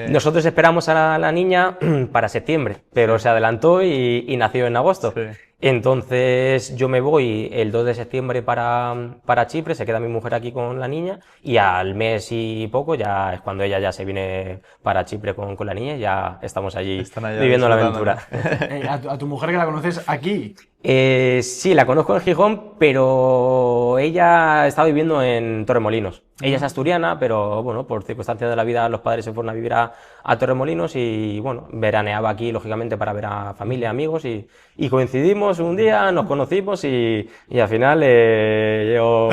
nosotros esperamos a la niña para septiembre, pero se adelantó y nació en agosto. Sí. Entonces yo me voy el 2 de septiembre para Chipre, se queda mi mujer aquí con la niña y al mes y poco ya es cuando ella ya se viene para Chipre con la niña y ya estamos allí viviendo la aventura. ¿A tu mujer que la conoces aquí? Sí, la conozco en Gijón, pero ella está viviendo en Torremolinos. Ella es asturiana, pero bueno, por circunstancias de la vida los padres se fueron a vivir a Torremolinos y bueno, veraneaba aquí lógicamente para ver a familia, amigos y coincidimos un día, nos conocimos y al final yo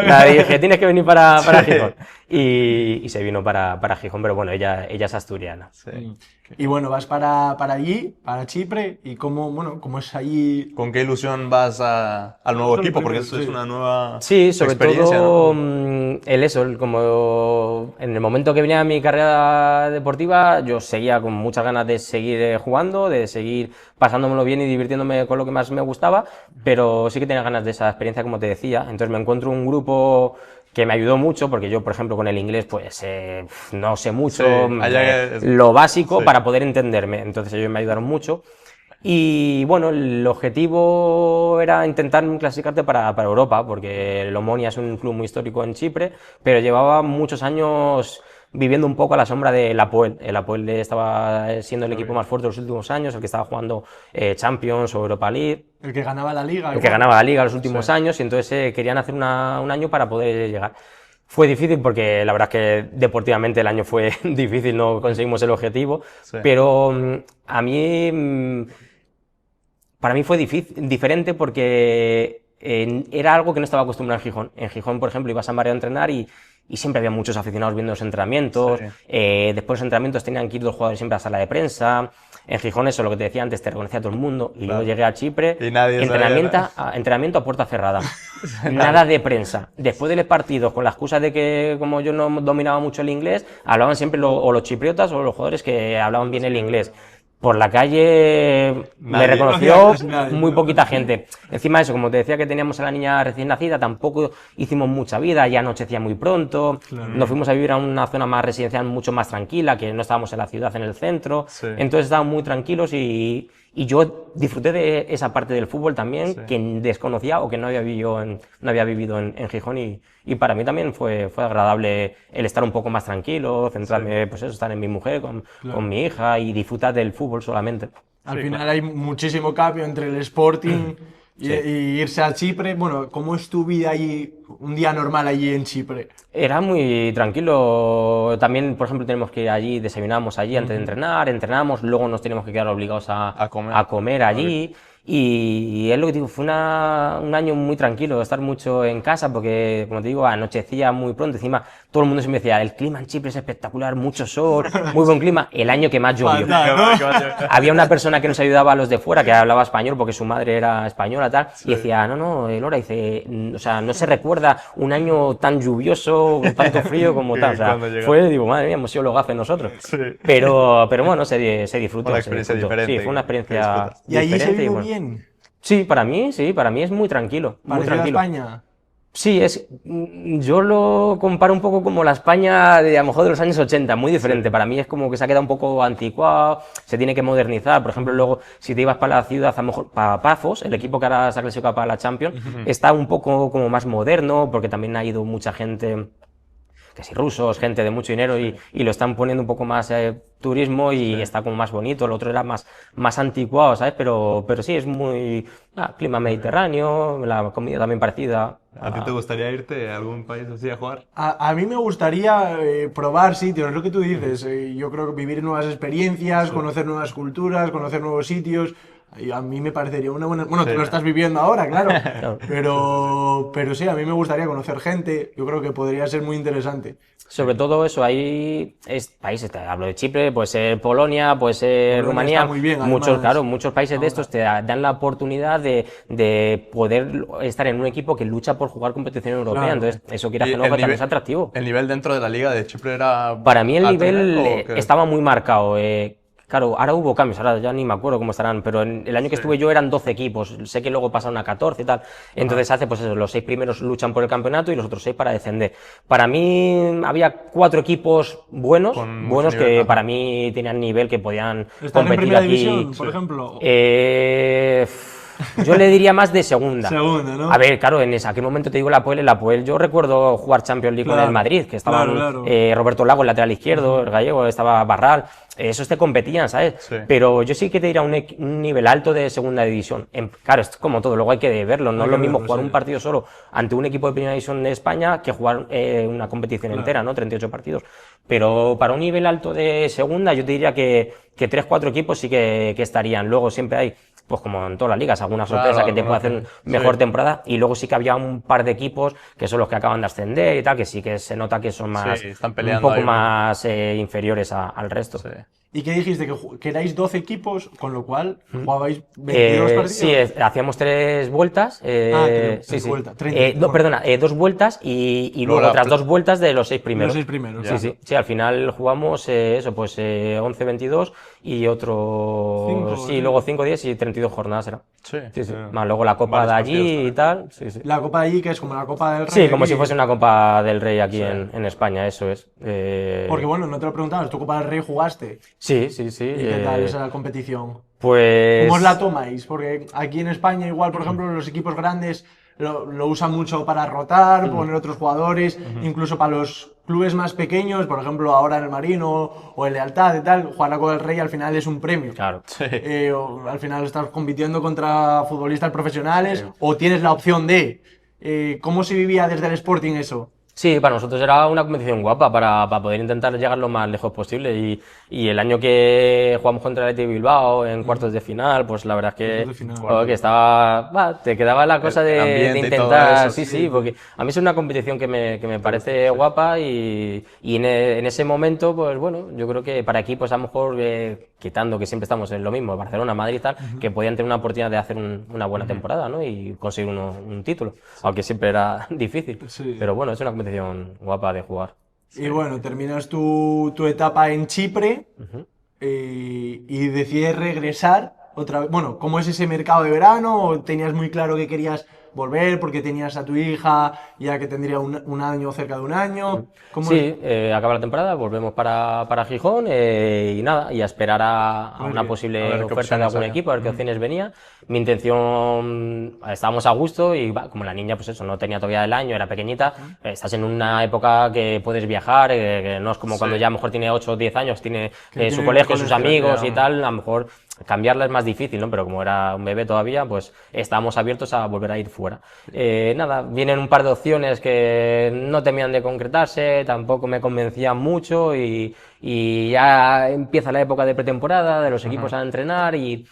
la dije, tienes que venir para Gijón y se vino para Gijón, pero bueno, ella es asturiana. Sí. Y bueno, vas para allí, para Chipre, y cómo es allí. ¿Con qué ilusión vas al nuevo equipo? Porque eso es una nueva Sí, sobre experiencia, todo ¿no? como en el momento que venía mi carrera deportiva, yo seguía con muchas ganas de seguir jugando, de seguir pasándomelo bien y divirtiéndome con lo que más me gustaba, pero sí que tenía ganas de esa experiencia, como te decía. Entonces me encuentro un grupo que me ayudó mucho, porque yo, por ejemplo, con el inglés, pues no sé mucho, lo básico para poder entenderme. Entonces ellos me ayudaron mucho. Y bueno, el objetivo era intentar clasificarte para Europa, porque el Omonia es un club muy histórico en Chipre, pero llevaba muchos años viviendo un poco a la sombra del Apoel. El Apoel estaba siendo el equipo más fuerte de los últimos años, el que estaba jugando Champions o Europa League. El que ganaba la liga. El que ganaba la liga los últimos años, y entonces querían hacer un año para poder llegar. Fue difícil porque la verdad es que deportivamente el año fue difícil, no conseguimos el objetivo, pero para mí fue diferente porque era algo que no estaba acostumbrado en Gijón. En Gijón, por ejemplo, ibas a Mario a entrenar y siempre había muchos aficionados viendo los entrenamientos. Después de los entrenamientos tenían que ir los jugadores siempre a la sala de prensa. En Gijón, eso, lo que te decía antes, te reconocía a todo el mundo. Y luego llegué a Chipre, y nadie entrenamiento a puerta cerrada. Nada de prensa. Después de los partidos, con la excusa de que como yo no dominaba mucho el inglés, hablaban siempre o los chipriotas o los jugadores que hablaban bien el inglés. Por la calle me reconoció muy poquita gente. Encima de eso, como te decía que teníamos a la niña recién nacida, tampoco hicimos mucha vida, ya anochecía muy pronto. Nos fuimos a vivir a una zona más residencial, mucho más tranquila, que no estábamos en la ciudad, en el centro. Entonces estábamos muy tranquilos y yo disfruté de esa parte del fútbol también, que desconocía o que no había vivido en Gijón y para mí también fue agradable el estar un poco más tranquilo, centrarme, pues eso, estar en mi mujer, con mi hija y disfrutar del fútbol solamente. Al final hay muchísimo cambio entre el Sporting y irse a Chipre. Bueno, ¿cómo es tu vida allí, un día normal allí en Chipre? Era muy tranquilo. También, por ejemplo, tenemos que ir allí, desayunábamos allí antes de entrenar, entrenamos, luego nos teníamos que quedar obligados a comer allí. Y es lo que digo, fue un año muy tranquilo, estar mucho en casa, porque, como te digo, anochecía muy pronto. Encima, todo el mundo siempre decía, el clima en Chipre es espectacular, mucho sol, muy buen clima. El año que más llovió. Había una persona que nos ayudaba a los de fuera, que hablaba español, porque su madre era española, tal, y decía, no, Elora, dice, o sea, no se recuerda un año tan lluvioso, con tanto frío como tal. O sea, digo, madre mía, hemos sido los gafes nosotros. Pero bueno, se disfrutó. Una experiencia diferente. Sí, fue una experiencia ¿Y allí se vive bueno. bien? Sí, para mí es muy tranquilo. Muy tranquilo. ¿A España? Sí, yo lo comparo un poco como la España de a lo mejor de los años 80, muy diferente. Para mí es como que se ha quedado un poco anticuado, se tiene que modernizar. Por ejemplo, luego, si te ibas para la ciudad, a lo mejor para Pafos, el equipo que ahora se ha clasificado para la Champions, está un poco como más moderno, porque también ha ido mucha gente, que si rusos, gente de mucho dinero, y lo están poniendo un poco más turismo y está como más bonito. El otro era más anticuado, ¿sabes? Pero sí, es muy clima mediterráneo, la comida también parecida. ¿A ti te gustaría irte a algún país así a jugar? A mí me gustaría probar sitios, es lo que tú dices. Yo creo que vivir nuevas experiencias, conocer nuevas culturas, conocer nuevos sitios. Y a mí me parecería una buena... Bueno, tú lo estás viviendo ahora, claro. Pero sí, a mí me gustaría conocer gente. Yo creo que podría ser muy interesante. Sobre todo eso, hay países, te hablo de Chipre, puede ser Polonia, puede ser Rumanía, está muy bien, muchos países de estos te dan la oportunidad de poder estar en un equipo que lucha por jugar competición europea, entonces eso quieras que no, también es atractivo. ¿El nivel dentro de la liga de Chipre era...? Para mí el nivel estaba muy marcado. Claro, ahora hubo cambios, ahora ya ni me acuerdo cómo estarán, pero en el año que estuve yo eran 12 equipos, sé que luego pasaron a 14 y tal, entonces hace pues eso, los 6 primeros luchan por el campeonato y los otros 6 para descender. Para mí había 4 equipos buenos, Con mucho nivel, que ajá. para mí tenían nivel que podían ¿Están en competir primera aquí. división, por ejemplo? Yo le diría más de segunda. Segunda, ¿no? A ver, claro, en aquel momento te digo el Apoel, yo recuerdo jugar Champions League con Claro, el Madrid, que estaban claro. Roberto Lago, el lateral izquierdo, el gallego, estaba Barral, esos te competían, ¿sabes? Sí. Pero yo sí que te diría un nivel alto de segunda división. Claro, es como todo, luego hay que verlo, no Hay es lo que mismo verlo, jugar sí. un partido solo ante un equipo de primera división de España que jugar una competición entera, ¿no? 38 partidos. Pero para un nivel alto de segunda, yo te diría que 3-4 equipos sí que estarían. Luego siempre hay, pues como en todas las ligas, alguna sorpresa Claro, que te puede alguna hacer que- mejor sí. temporada. Y luego sí que había un par de equipos que son los que acaban de ascender y tal, que sí que se nota que son más, Sí, están un peleando poco ahí, más inferiores al resto. Sí. ¿Y qué dijiste? Que erais 12 equipos, con lo cual jugabais 22 partidos. Sí, hacíamos 3 vueltas. Sí, sí. vueltas, 30, No, bueno. perdona, 2 vueltas y Luego luego la otras pla- 2 vueltas de los 6 primeros. Los 6 primeros. Sí, sí. Sí, al final jugamos eso, pues 11-22 y otro. Cinco, Sí, sí. luego 5-10 y 32 jornadas era. Sí. Sí, sí. Más luego la Copa Varios de partidos allí y también. tal. Sí, sí. La Copa de allí, que es como la Copa del Rey. Sí, como aquí. si fuese una Copa del Rey aquí en España, eso es. Porque bueno, no te lo preguntabas, ¿tú Copa del Rey jugaste? Sí, sí, sí. ¿Y qué tal esa competición? Pues. ¿Cómo os la tomáis? Porque aquí en España, igual, por ejemplo, los equipos grandes lo usan mucho para rotar, poner otros jugadores, incluso para los clubes más pequeños, por ejemplo, ahora en el Marino o el Lealtad y tal, jugar la Copa del Rey al final es un premio. Claro. Sí. Al final estás compitiendo contra futbolistas profesionales o tienes la opción de. ¿Cómo se vivía desde el Sporting eso? Sí, para nosotros era una competición guapa para poder intentar llegar lo más lejos posible. Y el año que jugamos contra el Athletic Bilbao en cuartos de final, pues la verdad es que, Cuartos de final. joder, que estaba, te quedaba la cosa El de ambiente y todo intentar, eso, sí, sí. sí, porque a mí es una competición que me parece guapa y en ese momento, pues bueno, yo creo que para equipos a lo mejor, quitando que siempre estamos en lo mismo, Barcelona, Madrid y tal, que podían tener una oportunidad de hacer una buena temporada, ¿no? Y conseguir un título, aunque siempre era difícil. Sí. Pero bueno, es una competición guapa de jugar. Y bueno, terminas tu etapa en Chipre y decides regresar otra vez. Bueno, ¿cómo es ese mercado de verano? ¿O tenías muy claro que querías volver porque tenías a tu hija ya que tendría un año, cerca de un año? ¿Cómo es? Sí, acaba la temporada, volvemos para Gijón y nada, y a esperar a ver una qué- a posible ver qué oferta de opciones algún había. equipo, a ver qué opciones venía. Mi intención, estábamos a gusto y como la niña, pues eso, no tenía todavía el año, era pequeñita, estás en una época que puedes viajar, que no es como cuando ya a lo mejor tiene 8 o 10 años, tiene Que su tiene colegio, sus colegio, amigos ya. y tal, a lo mejor cambiarla es más difícil, ¿no? Pero como era un bebé todavía, pues estábamos abiertos a volver a ir fuera. Nada, vienen un par de opciones que no terminan de concretarse, tampoco me convencían mucho y ya empieza la época de pretemporada, de los equipos a entrenar y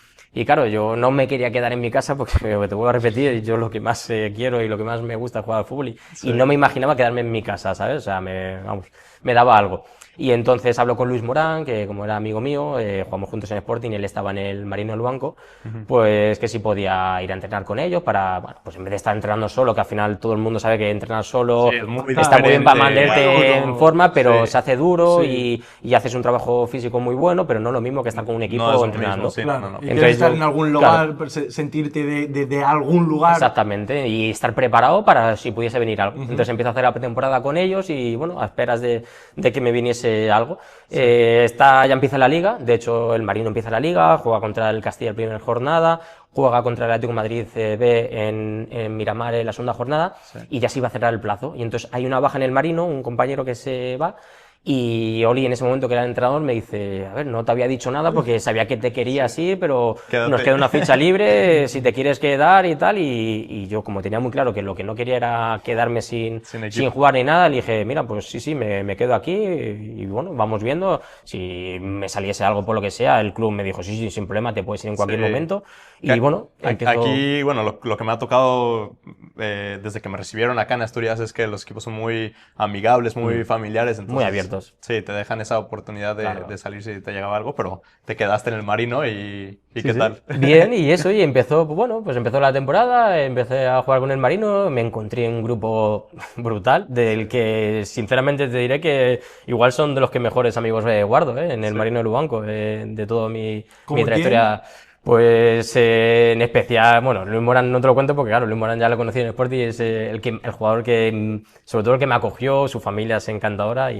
claro, yo no me quería quedar en mi casa porque te vuelvo a repetir, yo lo que más quiero y lo que más me gusta es jugar al fútbol y no me imaginaba quedarme en mi casa, ¿sabes? O sea, me daba algo. Y entonces hablo con Luis Morán, que como era amigo mío, jugamos juntos en Sporting, él estaba en el Marino del Banco, pues que si podía ir a entrenar con ellos para, bueno, pues en vez de estar entrenando solo, que al final todo el mundo sabe que entrenar solo Sí, es muy está muy bien para diferente. mantenerte Bueno, en forma, pero sí. se hace duro Sí. y haces un trabajo físico muy bueno, pero no lo mismo que estar con un equipo No es lo entrenando. mismo, sí, Claro, no, no. y Entonces quieres estar yo- en algún claro. lugar, sentirte de algún lugar. Exactamente, y estar preparado para si pudiese venir algo. Entonces empiezo a hacer la pretemporada con ellos y bueno, a esperas de que me viniese algo. Ya empieza la liga, de hecho el Marino empieza la liga, juega contra el Castilla en primera jornada, juega contra el Atlético de Madrid B en Miramar en la segunda jornada y ya se iba a cerrar el plazo. Y entonces hay una baja en el Marino, un compañero que se va. Y Oli en ese momento que era el entrenador me dice, a ver, no te había dicho nada porque sabía que te quería así, pero Quédate. nos queda una ficha libre si te quieres quedar y tal. Y yo como tenía muy claro que lo que no quería era quedarme sin equipo. jugar ni nada, le dije, mira, pues sí, me quedo aquí y bueno, vamos viendo. Si me saliese algo por lo que sea, el club me dijo, sí, sin problema, te puedes ir en cualquier Sí. momento. Y bueno, empiezo... Aquí, bueno, lo que me ha tocado desde que me recibieron acá en Asturias es que los equipos son muy amigables, muy familiares. Entonces, Muy abiertos. abiertos. Sí, te dejan esa oportunidad Claro. de salir si te llegaba algo, pero te quedaste en el Marino y Sí, ¿qué sí. tal? Bien, y eso, y empezó, pues bueno, pues empezó la temporada, empecé a jugar con el Marino, me encontré en un grupo brutal, del que sinceramente te diré que igual son de los que mejores amigos guardo, en el Sí. Marino de Lubanco, de toda mi ¿Cómo trayectoria. Pues en especial, bueno, Luis Morán no te lo cuento porque claro, Luis Morán ya lo conocí en Sporting y es el jugador que, sobre todo el que me acogió, su familia es encantadora,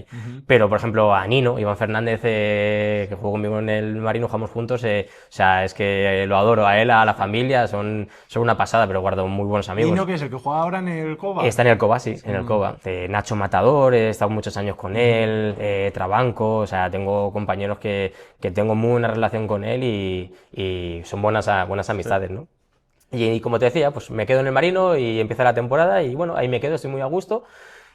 pero por ejemplo a Nino, Iván Fernández, que jugó conmigo en el Marino, jugamos juntos, o sea, es que lo adoro a él, a la familia, son una pasada, pero guardo muy buenos amigos. Nino, que es el que juega ahora en el Cova. Está en el Cova, sí, en el Cova. Nacho Matador, he estado muchos años con él, Trabanco, o sea, tengo compañeros que tengo muy buena relación con él y son buenas amistades, ¿no? Y como te decía, pues me quedo en el Marino y empieza la temporada y bueno, ahí me quedo, estoy muy a gusto.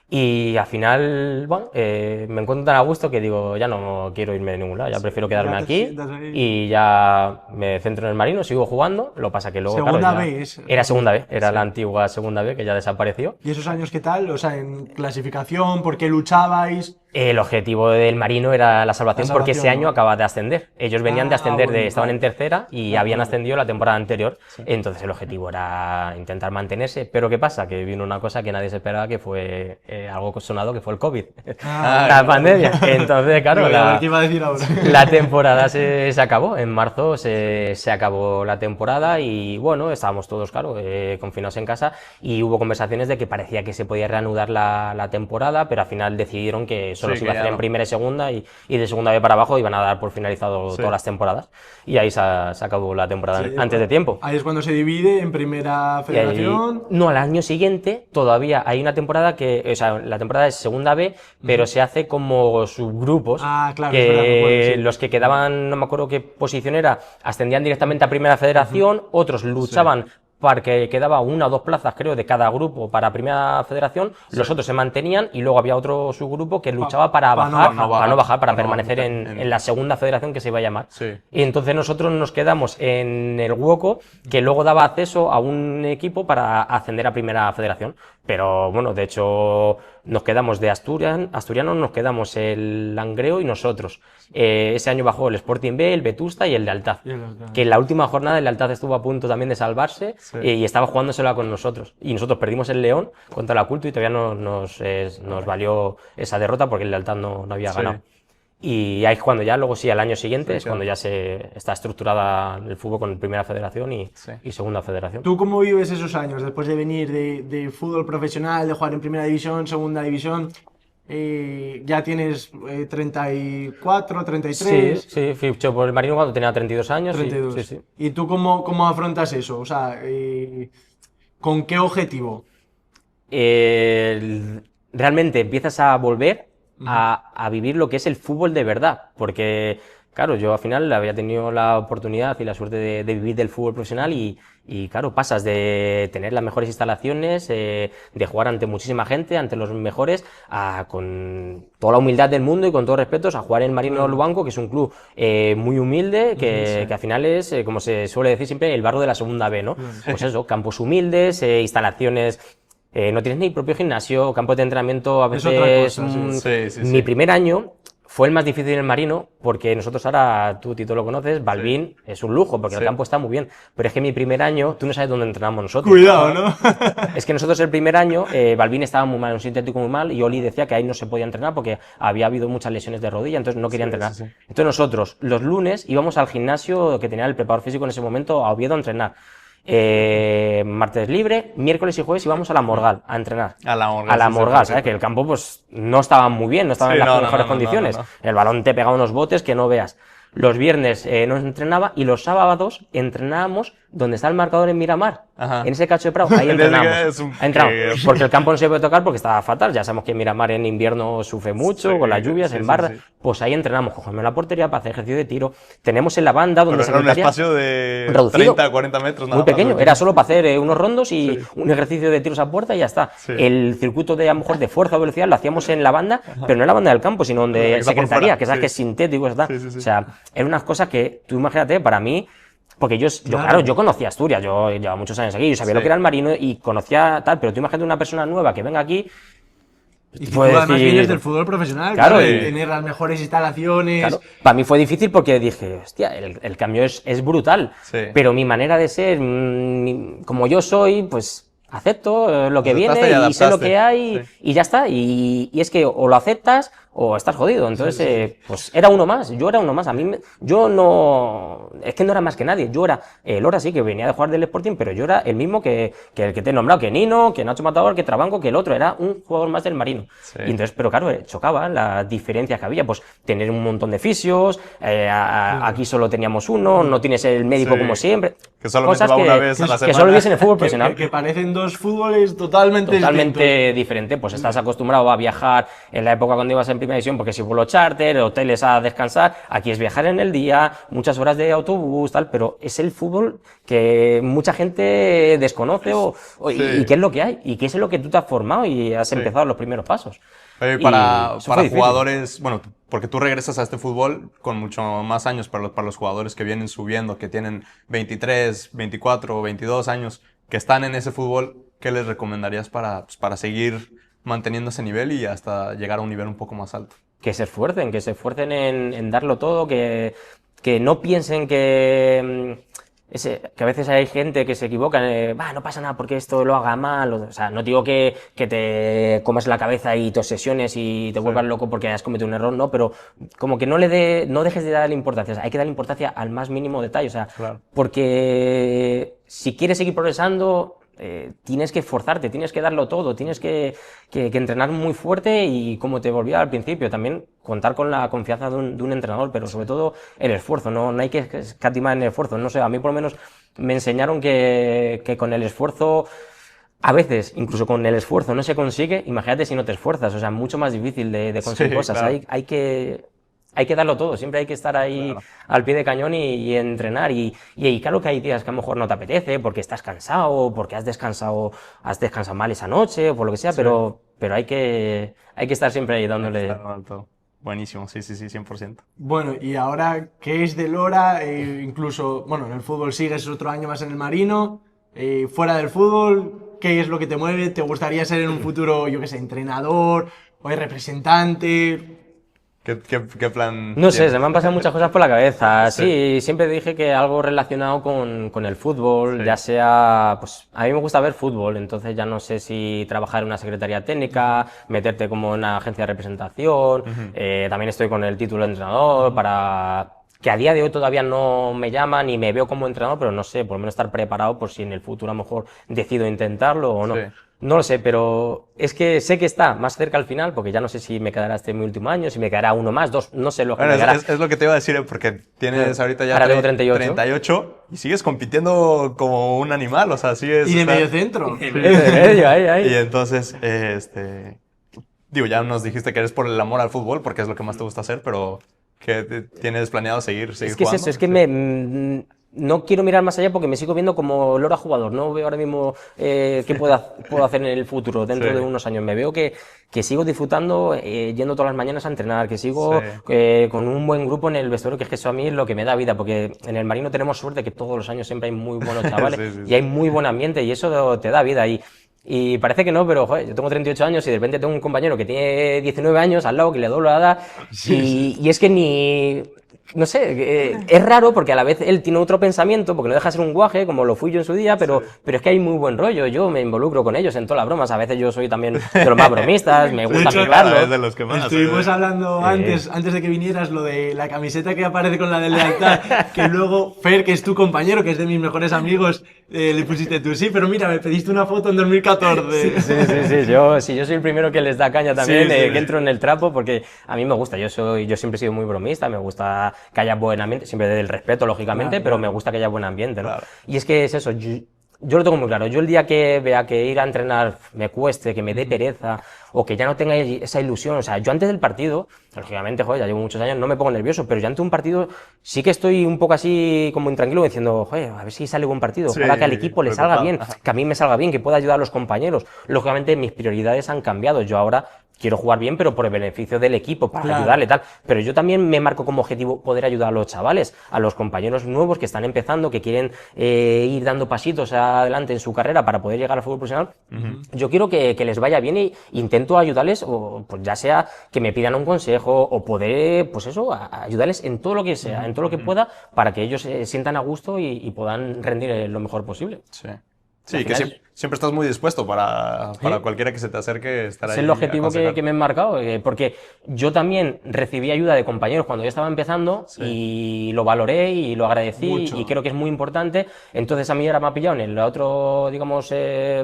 Y al final, bueno, me encuentro tan a gusto que digo, ya no quiero irme de ningún lado, ya prefiero quedarme Ya te aquí sientas ahí. y ya me centro en el Marino, sigo jugando, lo pasa que luego, Segunda claro, ya- B es- era segunda B, era la antigua segunda B que ya desapareció. ¿Y esos años qué tal? O sea, en clasificación, ¿por qué luchabais? El objetivo del Marino era la salvación, La porque ese salvación, año ¿no? acaba de ascender. Ellos venían de ascender, Bueno, estaban vale. en tercera y habían ascendido la temporada anterior. Entonces el objetivo era intentar mantenerse. Pero ¿qué pasa? Que vino una cosa que nadie se esperaba, que fue algo sonado, que fue el COVID, la pandemia. Entonces, claro, Digo, a ver qué iba a decir ahora. la temporada se acabó. En marzo se acabó la temporada y bueno, estábamos todos, claro, confinados en casa y hubo conversaciones de que parecía que se podía reanudar la temporada, pero al final decidieron que solo Sí, se iba a que hacer ya en no. primera y segunda y de segunda B para abajo iban a dar por finalizado Sí. todas las temporadas y ahí se acabó la temporada Sí, antes de tiempo. Ahí es cuando se divide en primera Y ahí- federación. no, al año siguiente todavía hay una temporada que, o sea, la temporada es segunda B, pero se hace como subgrupos, Ah, claro, que es verdad, me acuerdo, sí. los que quedaban, no me acuerdo qué posición era, ascendían directamente a primera federación, otros luchaban para que quedaba una o dos plazas, creo, de cada grupo para primera federación, los otros se mantenían y luego había otro subgrupo que luchaba para pa no bajar, bajar. para no bajar, para Para no permanecer bajar en la segunda federación que se iba a llamar. Sí. Y entonces nosotros nos quedamos en el hueco que luego daba acceso a un equipo para ascender a primera federación. Pero bueno, de hecho nos quedamos de Asturianos, nos quedamos el Langreo y nosotros. Ese año bajó el Sporting B, el Vetusta y el Lealtad. Y el Lealtad. Que en la última jornada el Lealtad estuvo a punto también de salvarse y estaba jugándosela con nosotros. Y nosotros perdimos el León contra la Culto y todavía nos valió esa derrota porque el Lealtad no había Sí. ganado. Y ahí es cuando ya, luego sí, al año siguiente Sí, es claro. cuando ya se está estructurada el fútbol con primera federación Sí. y segunda federación. ¿Tú cómo vives esos años después de venir de fútbol profesional, de jugar en primera división, segunda división? Ya tienes 34, Sí, 33, sí, fichó por el Marino cuando tenía 32 años. sí, 32. Sí, sí. ¿Y tú cómo afrontas eso? O sea, ¿con qué objetivo? Realmente empiezas a volver a vivir lo que es el fútbol de verdad, porque claro, yo al final había tenido la oportunidad y la suerte de vivir del fútbol profesional y claro, pasas de tener las mejores instalaciones, de jugar ante muchísima gente, ante los mejores, con toda la humildad del mundo y con todos respetos, a jugar en Marino Lubanco, que es un club muy humilde, que al final es, como se suele decir siempre, el barro de la segunda B, ¿no? Pues eso, campos humildes, instalaciones. No tienes ni propio gimnasio, campo de entrenamiento a Es otra veces. cosa, sí. Sí, sí, Mi sí. primer año fue el más difícil en el Marino, porque nosotros ahora, tú Tito lo conoces, Balbín es un lujo, porque el Sí. campo está muy bien. Pero es que mi primer año, tú no sabes dónde entrenamos nosotros. Cuidado, ¿no? Es que nosotros el primer año, Balbín estaba muy mal, en un sintético muy mal, y Oli decía que ahí no se podía entrenar porque había habido muchas lesiones de rodilla, entonces no quería entrenar. sí, sí. Entonces nosotros, los lunes, íbamos al gimnasio que tenía el preparador físico en ese momento, a Oviedo, a entrenar. Martes libre, miércoles y jueves íbamos a la Morgal a entrenar. A la Morgal, A la sí, sí, Morgal, sí, ¿sabes? sí. Que el campo pues no estaba muy bien, no estaba Sí, en las no, no, mejores no, no, condiciones. no, no. El balón te pegaba unos botes que no veas. Los viernes no entrenaba y los sábados entrenábamos donde está el marcador en Miramar. Ajá. En ese cacho de Prado, ahí Desde que entrenamos. es un Ahí entrenamos. que- Porque el campo no se puede tocar porque estaba fatal. Ya sabemos que Miramar en invierno sufre mucho, Sí, con las lluvias, sí, en sí, barra. sí. Pues ahí entrenamos, cogemos la portería para hacer ejercicio de tiro. Tenemos en la banda donde Pero era un secretaría- espacio de reducido. 30, 40 metros, nada muy pequeño, más. era solo para hacer unos rondos y un ejercicio de tiros a puerta y ya está. Sí. El circuito de a lo mejor de fuerza o velocidad lo hacíamos en la banda, pero no en la banda del campo, sino donde Que está por secretaría, fuera, que sabes sí. que es sintético, está. Sí, sí, sí. O sea, eran unas cosas que tú imagínate, para mí, porque claro, yo conocía Asturias, yo llevaba muchos años aquí, yo sabía Sí. lo que era el Marino y conocía tal, pero tú imagínate una persona nueva que venga aquí. Y tú Puedes además decir- vienes del fútbol profesional, Claro, de y- tener las mejores instalaciones. Claro, para mí fue difícil porque dije, hostia, el cambio es brutal, Sí. pero mi manera de ser, como yo soy, pues acepto lo que Aceptaste viene y y sé lo adaptaste. que hay Sí. y ya está. Y es que o lo aceptas o estás jodido. Entonces, pues era uno más, yo era uno más. Yo no, es que no era más que nadie. Yo era el Lora, sí, que venía de jugar del Sporting, pero yo era el mismo que el que te he nombrado, que Nino, que Nacho Matador, que Trabanco, que el otro. Era un jugador más del Marino. Sí. Y entonces, pero claro, chocaba las diferencias que había. Pues tener un montón de fisios, aquí solo teníamos uno, no tienes el médico Sí. como siempre. Que solamente Cosas va una vez a la que semana. solo vives en el fútbol Que, profesional. que parecen dos fútboles totalmente distintos. Totalmente diferente, pues estás acostumbrado a viajar en la época cuando ibas en primera división, porque si vuelo charter, hoteles a descansar, aquí es viajar en el día, muchas horas de autobús, tal, pero es el fútbol que mucha gente desconoce Sí. y qué es lo que hay, y qué es lo que tú te has formado y has empezado los primeros pasos. Oye, Y para eso fue difícil. jugadores, bueno, porque tú regresas a este fútbol con mucho más años para los jugadores que vienen subiendo, que tienen 23, 24, 22 años, que están en ese fútbol, ¿qué les recomendarías para seguir manteniendo ese nivel y hasta llegar a un nivel un poco más alto? Que se esfuercen en darlo todo, que no piensen que que a veces hay gente que se equivoca, no pasa nada porque esto lo haga mal, o sea, no digo que te comas la cabeza y te obsesiones y te vuelvas loco porque has cometido un error, no, pero como que no dejes de darle importancia, o sea, hay que darle importancia al más mínimo detalle, o sea, Claro. porque si quieres seguir progresando, tienes que esforzarte, tienes que darlo todo, tienes que entrenar muy fuerte y, como te volvía al principio, también contar con la confianza de un entrenador, pero sobre todo el esfuerzo, no hay que escatimar en el esfuerzo. No sé, a mí por lo menos me enseñaron que con el esfuerzo, a veces, incluso con el esfuerzo no se consigue, imagínate si no te esfuerzas, o sea, mucho más difícil de conseguir Sí, cosas. claro. Hay que darlo todo, siempre hay que estar ahí Claro. al pie de cañón y entrenar. Y claro que hay días que a lo mejor no te apetece, porque estás cansado, porque has descansado mal esa noche, o por lo que sea, pero hay que estar siempre ahí dándole. Claro, alto. Buenísimo, sí, 100%. Bueno, y ahora, ¿qué es de Lora? Incluso, bueno, en el fútbol sigues otro año más en el Marino. Fuera del fútbol, ¿qué es lo que te mueve? ¿Te gustaría ser en un futuro, yo qué sé, entrenador o representante? ¿Qué plan No sé, tienes? se me han pasado muchas cosas por la cabeza. Sí. Sí, siempre dije que algo relacionado con el fútbol, Sí. ya sea, pues a mí me gusta ver fútbol, entonces ya no sé si trabajar en una secretaría técnica, meterte como en una agencia de representación, también estoy con el título de entrenador para que a día de hoy todavía no me llaman ni me veo como entrenador, pero no sé, por lo menos estar preparado por si en el futuro a lo mejor decido intentarlo o no. Sí. No lo sé, pero es que sé que está más cerca al final, porque ya no sé si me quedará este mi último año, si me quedará uno más, dos, no sé lo que Bueno, me quedará. es lo que te iba a decir, porque tienes ahorita ya Ahora tengo 38. 38 y sigues compitiendo como un animal, o sea, sigues... Y de o sea, medio centro. Ahí. Y entonces, digo, ya nos dijiste que eres por el amor al fútbol, porque es lo que más te gusta hacer, pero ¿qué tienes planeado seguir Es que es jugando? eso, es que no quiero mirar más allá porque me sigo viendo como Lora jugador. No veo ahora mismo qué puedo hacer en el futuro, dentro Sí. de unos años. Me veo que sigo disfrutando yendo todas las mañanas a entrenar, que sigo Sí. con un buen grupo en el vestuario, que es que eso a mí es lo que me da vida, porque en el Marino tenemos suerte que todos los años siempre hay muy buenos chavales Sí. y hay muy buen ambiente y eso te da vida. Y parece que no, pero joder, yo tengo 38 años y de repente tengo un compañero que tiene 19 años al lado, que le doblo la edad, y es que ni... No sé, es raro porque a la vez él tiene otro pensamiento, porque no deja de ser un guaje, como lo fui yo en su día, pero es que hay muy buen rollo, yo me involucro con ellos en todas las bromas, a veces yo soy también de los más bromistas, me gusta hecho, picarlo. Es de los que más. Estuvimos hablando antes de que vinieras, lo de la camiseta que aparece con la de lealtad, que luego Fer, que es tu compañero, que es de mis mejores amigos, le pusiste tú, sí, pero mira, me pediste una foto en 2014. Sí, yo soy el primero que les da caña también, Sí, sí. que entro en el trapo, porque a mí me gusta, yo siempre he sido muy bromista, me gusta que haya buen ambiente, siempre desde el respeto, lógicamente, Claro, pero claro. me gusta que haya buen ambiente, ¿no? Claro. Y es que es eso, yo lo tengo muy claro, yo el día que vea que ir a entrenar me cueste, que me dé pereza, o que ya no tenga esa ilusión, o sea, yo antes del partido, lógicamente, joder, ya llevo muchos años, no me pongo nervioso, pero yo ante un partido sí que estoy un poco así como intranquilo, diciendo, joder, a ver si sale buen partido, Sí, ojalá que al equipo le salga preocupado. bien, que a mí me salga bien, que pueda ayudar a los compañeros. Lógicamente mis prioridades han cambiado, yo ahora quiero jugar bien, pero por el beneficio del equipo, para Claro. ayudarle, tal. Pero yo también me marco como objetivo poder ayudar a los chavales, a los compañeros nuevos que están empezando, que quieren ir dando pasitos adelante en su carrera para poder llegar al fútbol profesional. Yo quiero que les vaya bien e intento ayudarles, o pues ya sea que me pidan un consejo o poder, pues eso, ayudarles en todo lo que sea, en todo lo que pueda, para que ellos se sientan a gusto y puedan rendir lo mejor posible. Sí. Sí, Al que final siempre estás muy dispuesto para cualquiera que se te acerque estar ahí. Es el objetivo aconsejar. que me he marcado, porque yo también recibí ayuda de compañeros cuando yo estaba empezando y lo valoré y lo agradecí Mucho. y creo que es muy importante. Entonces a mí ahora me ha pillado en el otro, digamos,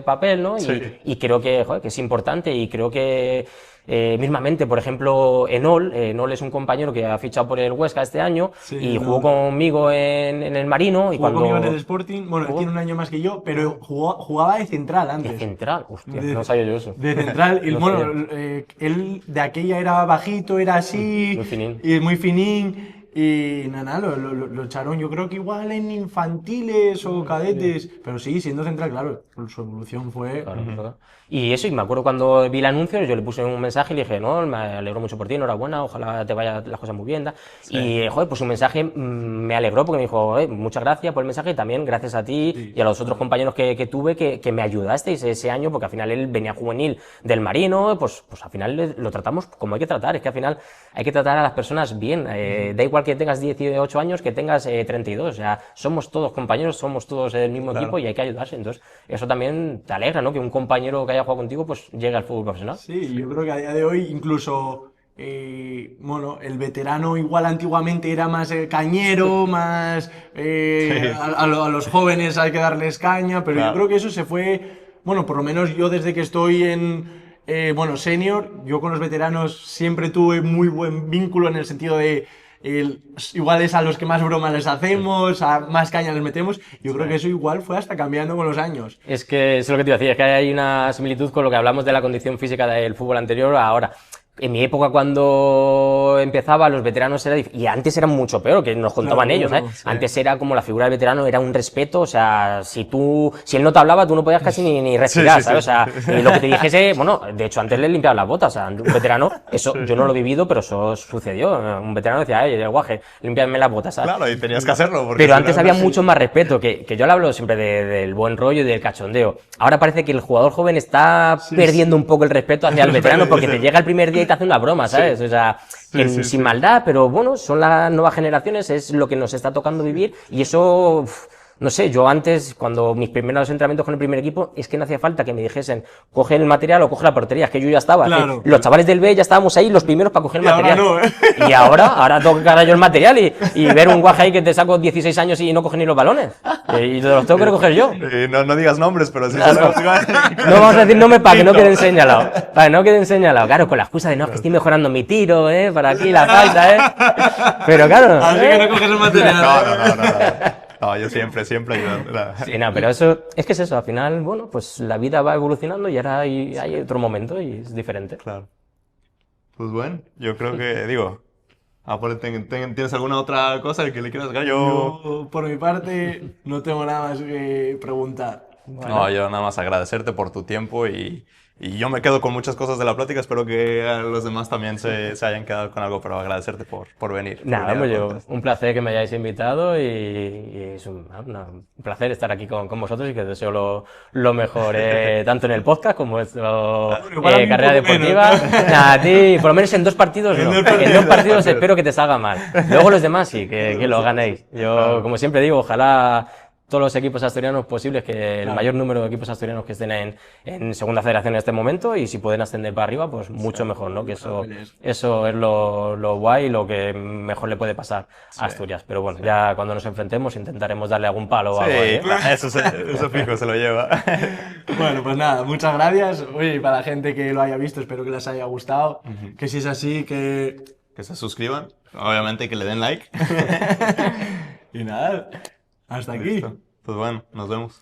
papel, ¿no? Sí. Y creo que, joder, que es importante y creo que mismamente, por ejemplo, Enol es un compañero que ha fichado por el Huesca este año Sí, y Enol. jugó conmigo en el Marino. Y Jugó cuando conmigo en el Sporting, bueno, él jugó tiene un año más que yo, pero jugaba de central de antes. central, hostia, De- no sabía yo eso. De central, y No bueno, sabía. él de aquella era bajito, era así, Muy finín. y muy finín, y nada, lo echaron yo creo que igual en infantiles o cadetes, pero sí, siendo central, claro, su evolución fue... Claro, claro. Y eso, y me acuerdo cuando vi el anuncio, yo le puse un mensaje y le dije, no, me alegro mucho por ti, enhorabuena, ojalá te vayan las cosas muy bien. Da. Y, joder, pues un mensaje me alegró porque me dijo, muchas gracias por el mensaje y también gracias a ti y a los otros compañeros que tuve que me ayudasteis ese año, porque al final él venía juvenil del Marino, pues al final lo tratamos como hay que tratar, es que al final hay que tratar a las personas bien, da igual que tengas 18 años que tengas 32, o sea, somos todos compañeros, somos todos del mismo equipo y hay que ayudarse, entonces eso también te alegra, ¿no? Que un compañero que haya jugado contigo pues llegue al fútbol profesional. Sí, yo creo que a día de hoy incluso, bueno, el veterano igual antiguamente era más cañero, más a los jóvenes hay que darles caña, pero Claro. yo creo que eso se fue, bueno, por lo menos yo desde que estoy bueno, senior, yo con los veteranos siempre tuve muy buen vínculo en el sentido de igual es a los que más bromas les hacemos, a más caña les metemos. Yo creo que eso igual fue hasta cambiando con los años. Es que eso es lo que te iba a decir, es que hay una similitud con lo que hablamos de la condición física del fútbol anterior a ahora. En mi época cuando empezaba los veteranos era y antes era mucho peor, que nos contaban Claro, ellos, claro, ¿eh? sí. Antes era como la figura del veterano, era un respeto, o sea, si él no te hablaba, tú no podías casi ni respirar, Sí, sí, ¿sabes? sí. O sea, lo que te dijese, bueno, de hecho antes le limpiaban las botas, o sea, un veterano, eso yo no lo he vivido, pero eso sucedió. Un veterano decía, el guaje, límpiame las botas, ¿sabes? Claro, y tenías que hacerlo. Porque Pero si antes no, había no- mucho más respeto, que yo le hablo siempre del buen rollo y del cachondeo. Ahora parece que el jugador joven está perdiendo un poco el respeto hacia el veterano porque te llega el primer día y te hace una broma, ¿sabes? O sea, sin maldad, pero bueno, son las nuevas generaciones, es lo que nos está tocando vivir y eso... No sé, yo antes, cuando mis primeros entrenamientos con el primer equipo, es que no hacía falta que me dijesen, coge el material o coge la portería, es que yo ya estaba. Claro. Los chavales del B ya estábamos ahí, los primeros para coger el Y ahora material. no, ¿eh? Y ahora tengo que cargar yo el material y ver un guaje ahí que te saco 16 años y no coge ni los balones. Y te los tengo que recoger yo. No digas nombres, pero sí Claro. sabemos. No vamos a decir nombres para que no queden señalados. Para que no queden señalados. Claro, con la excusa de no, es que estoy mejorando mi tiro, para aquí la falta, Pero claro. Así que no coges el material. No. No, yo siempre ayudando. Sí, no, pero eso, es que es eso, al final, bueno, pues la vida va evolucionando y ahora hay otro momento y es diferente. Claro. Pues bueno, yo creo que, digo, ¿tienes alguna otra cosa que le quieras sacar? Yo, por mi parte, no tengo nada más que preguntar. No, yo nada más agradecerte por tu tiempo y yo me quedo con muchas cosas de la plática. Espero que a los demás también se hayan quedado con algo, pero agradecerte por venir. Nada, por venir pues al yo, podcast. un placer que me hayáis invitado y es un placer estar aquí con vosotros y que os deseo lo mejor, tanto en el podcast como en igual a mí un carrera poco menos, deportiva. ¿no? Nada, a ti, por lo menos en 2 partidos no. En 2 En 2 partidos espero que te salga mal. Luego los demás sí, que lo ganéis. Yo, como siempre digo, ojalá todos los equipos asturianos posibles, que el mayor número de equipos asturianos que estén en segunda federación en este momento y si pueden ascender para arriba, pues mucho mejor, ¿no? Que eso es lo guay y lo que mejor le puede pasar a Asturias. Pero bueno, ya cuando nos enfrentemos intentaremos darle algún palo o algo ahí, ¿eh? Sí, eso fijo se lo lleva. Bueno, pues nada, muchas gracias. Oye, y para la gente que lo haya visto, espero que les haya gustado. Que si es así, que... Que se suscriban, obviamente que le den like. Y nada, hasta aquí. Listo. Pues bueno, nos vemos.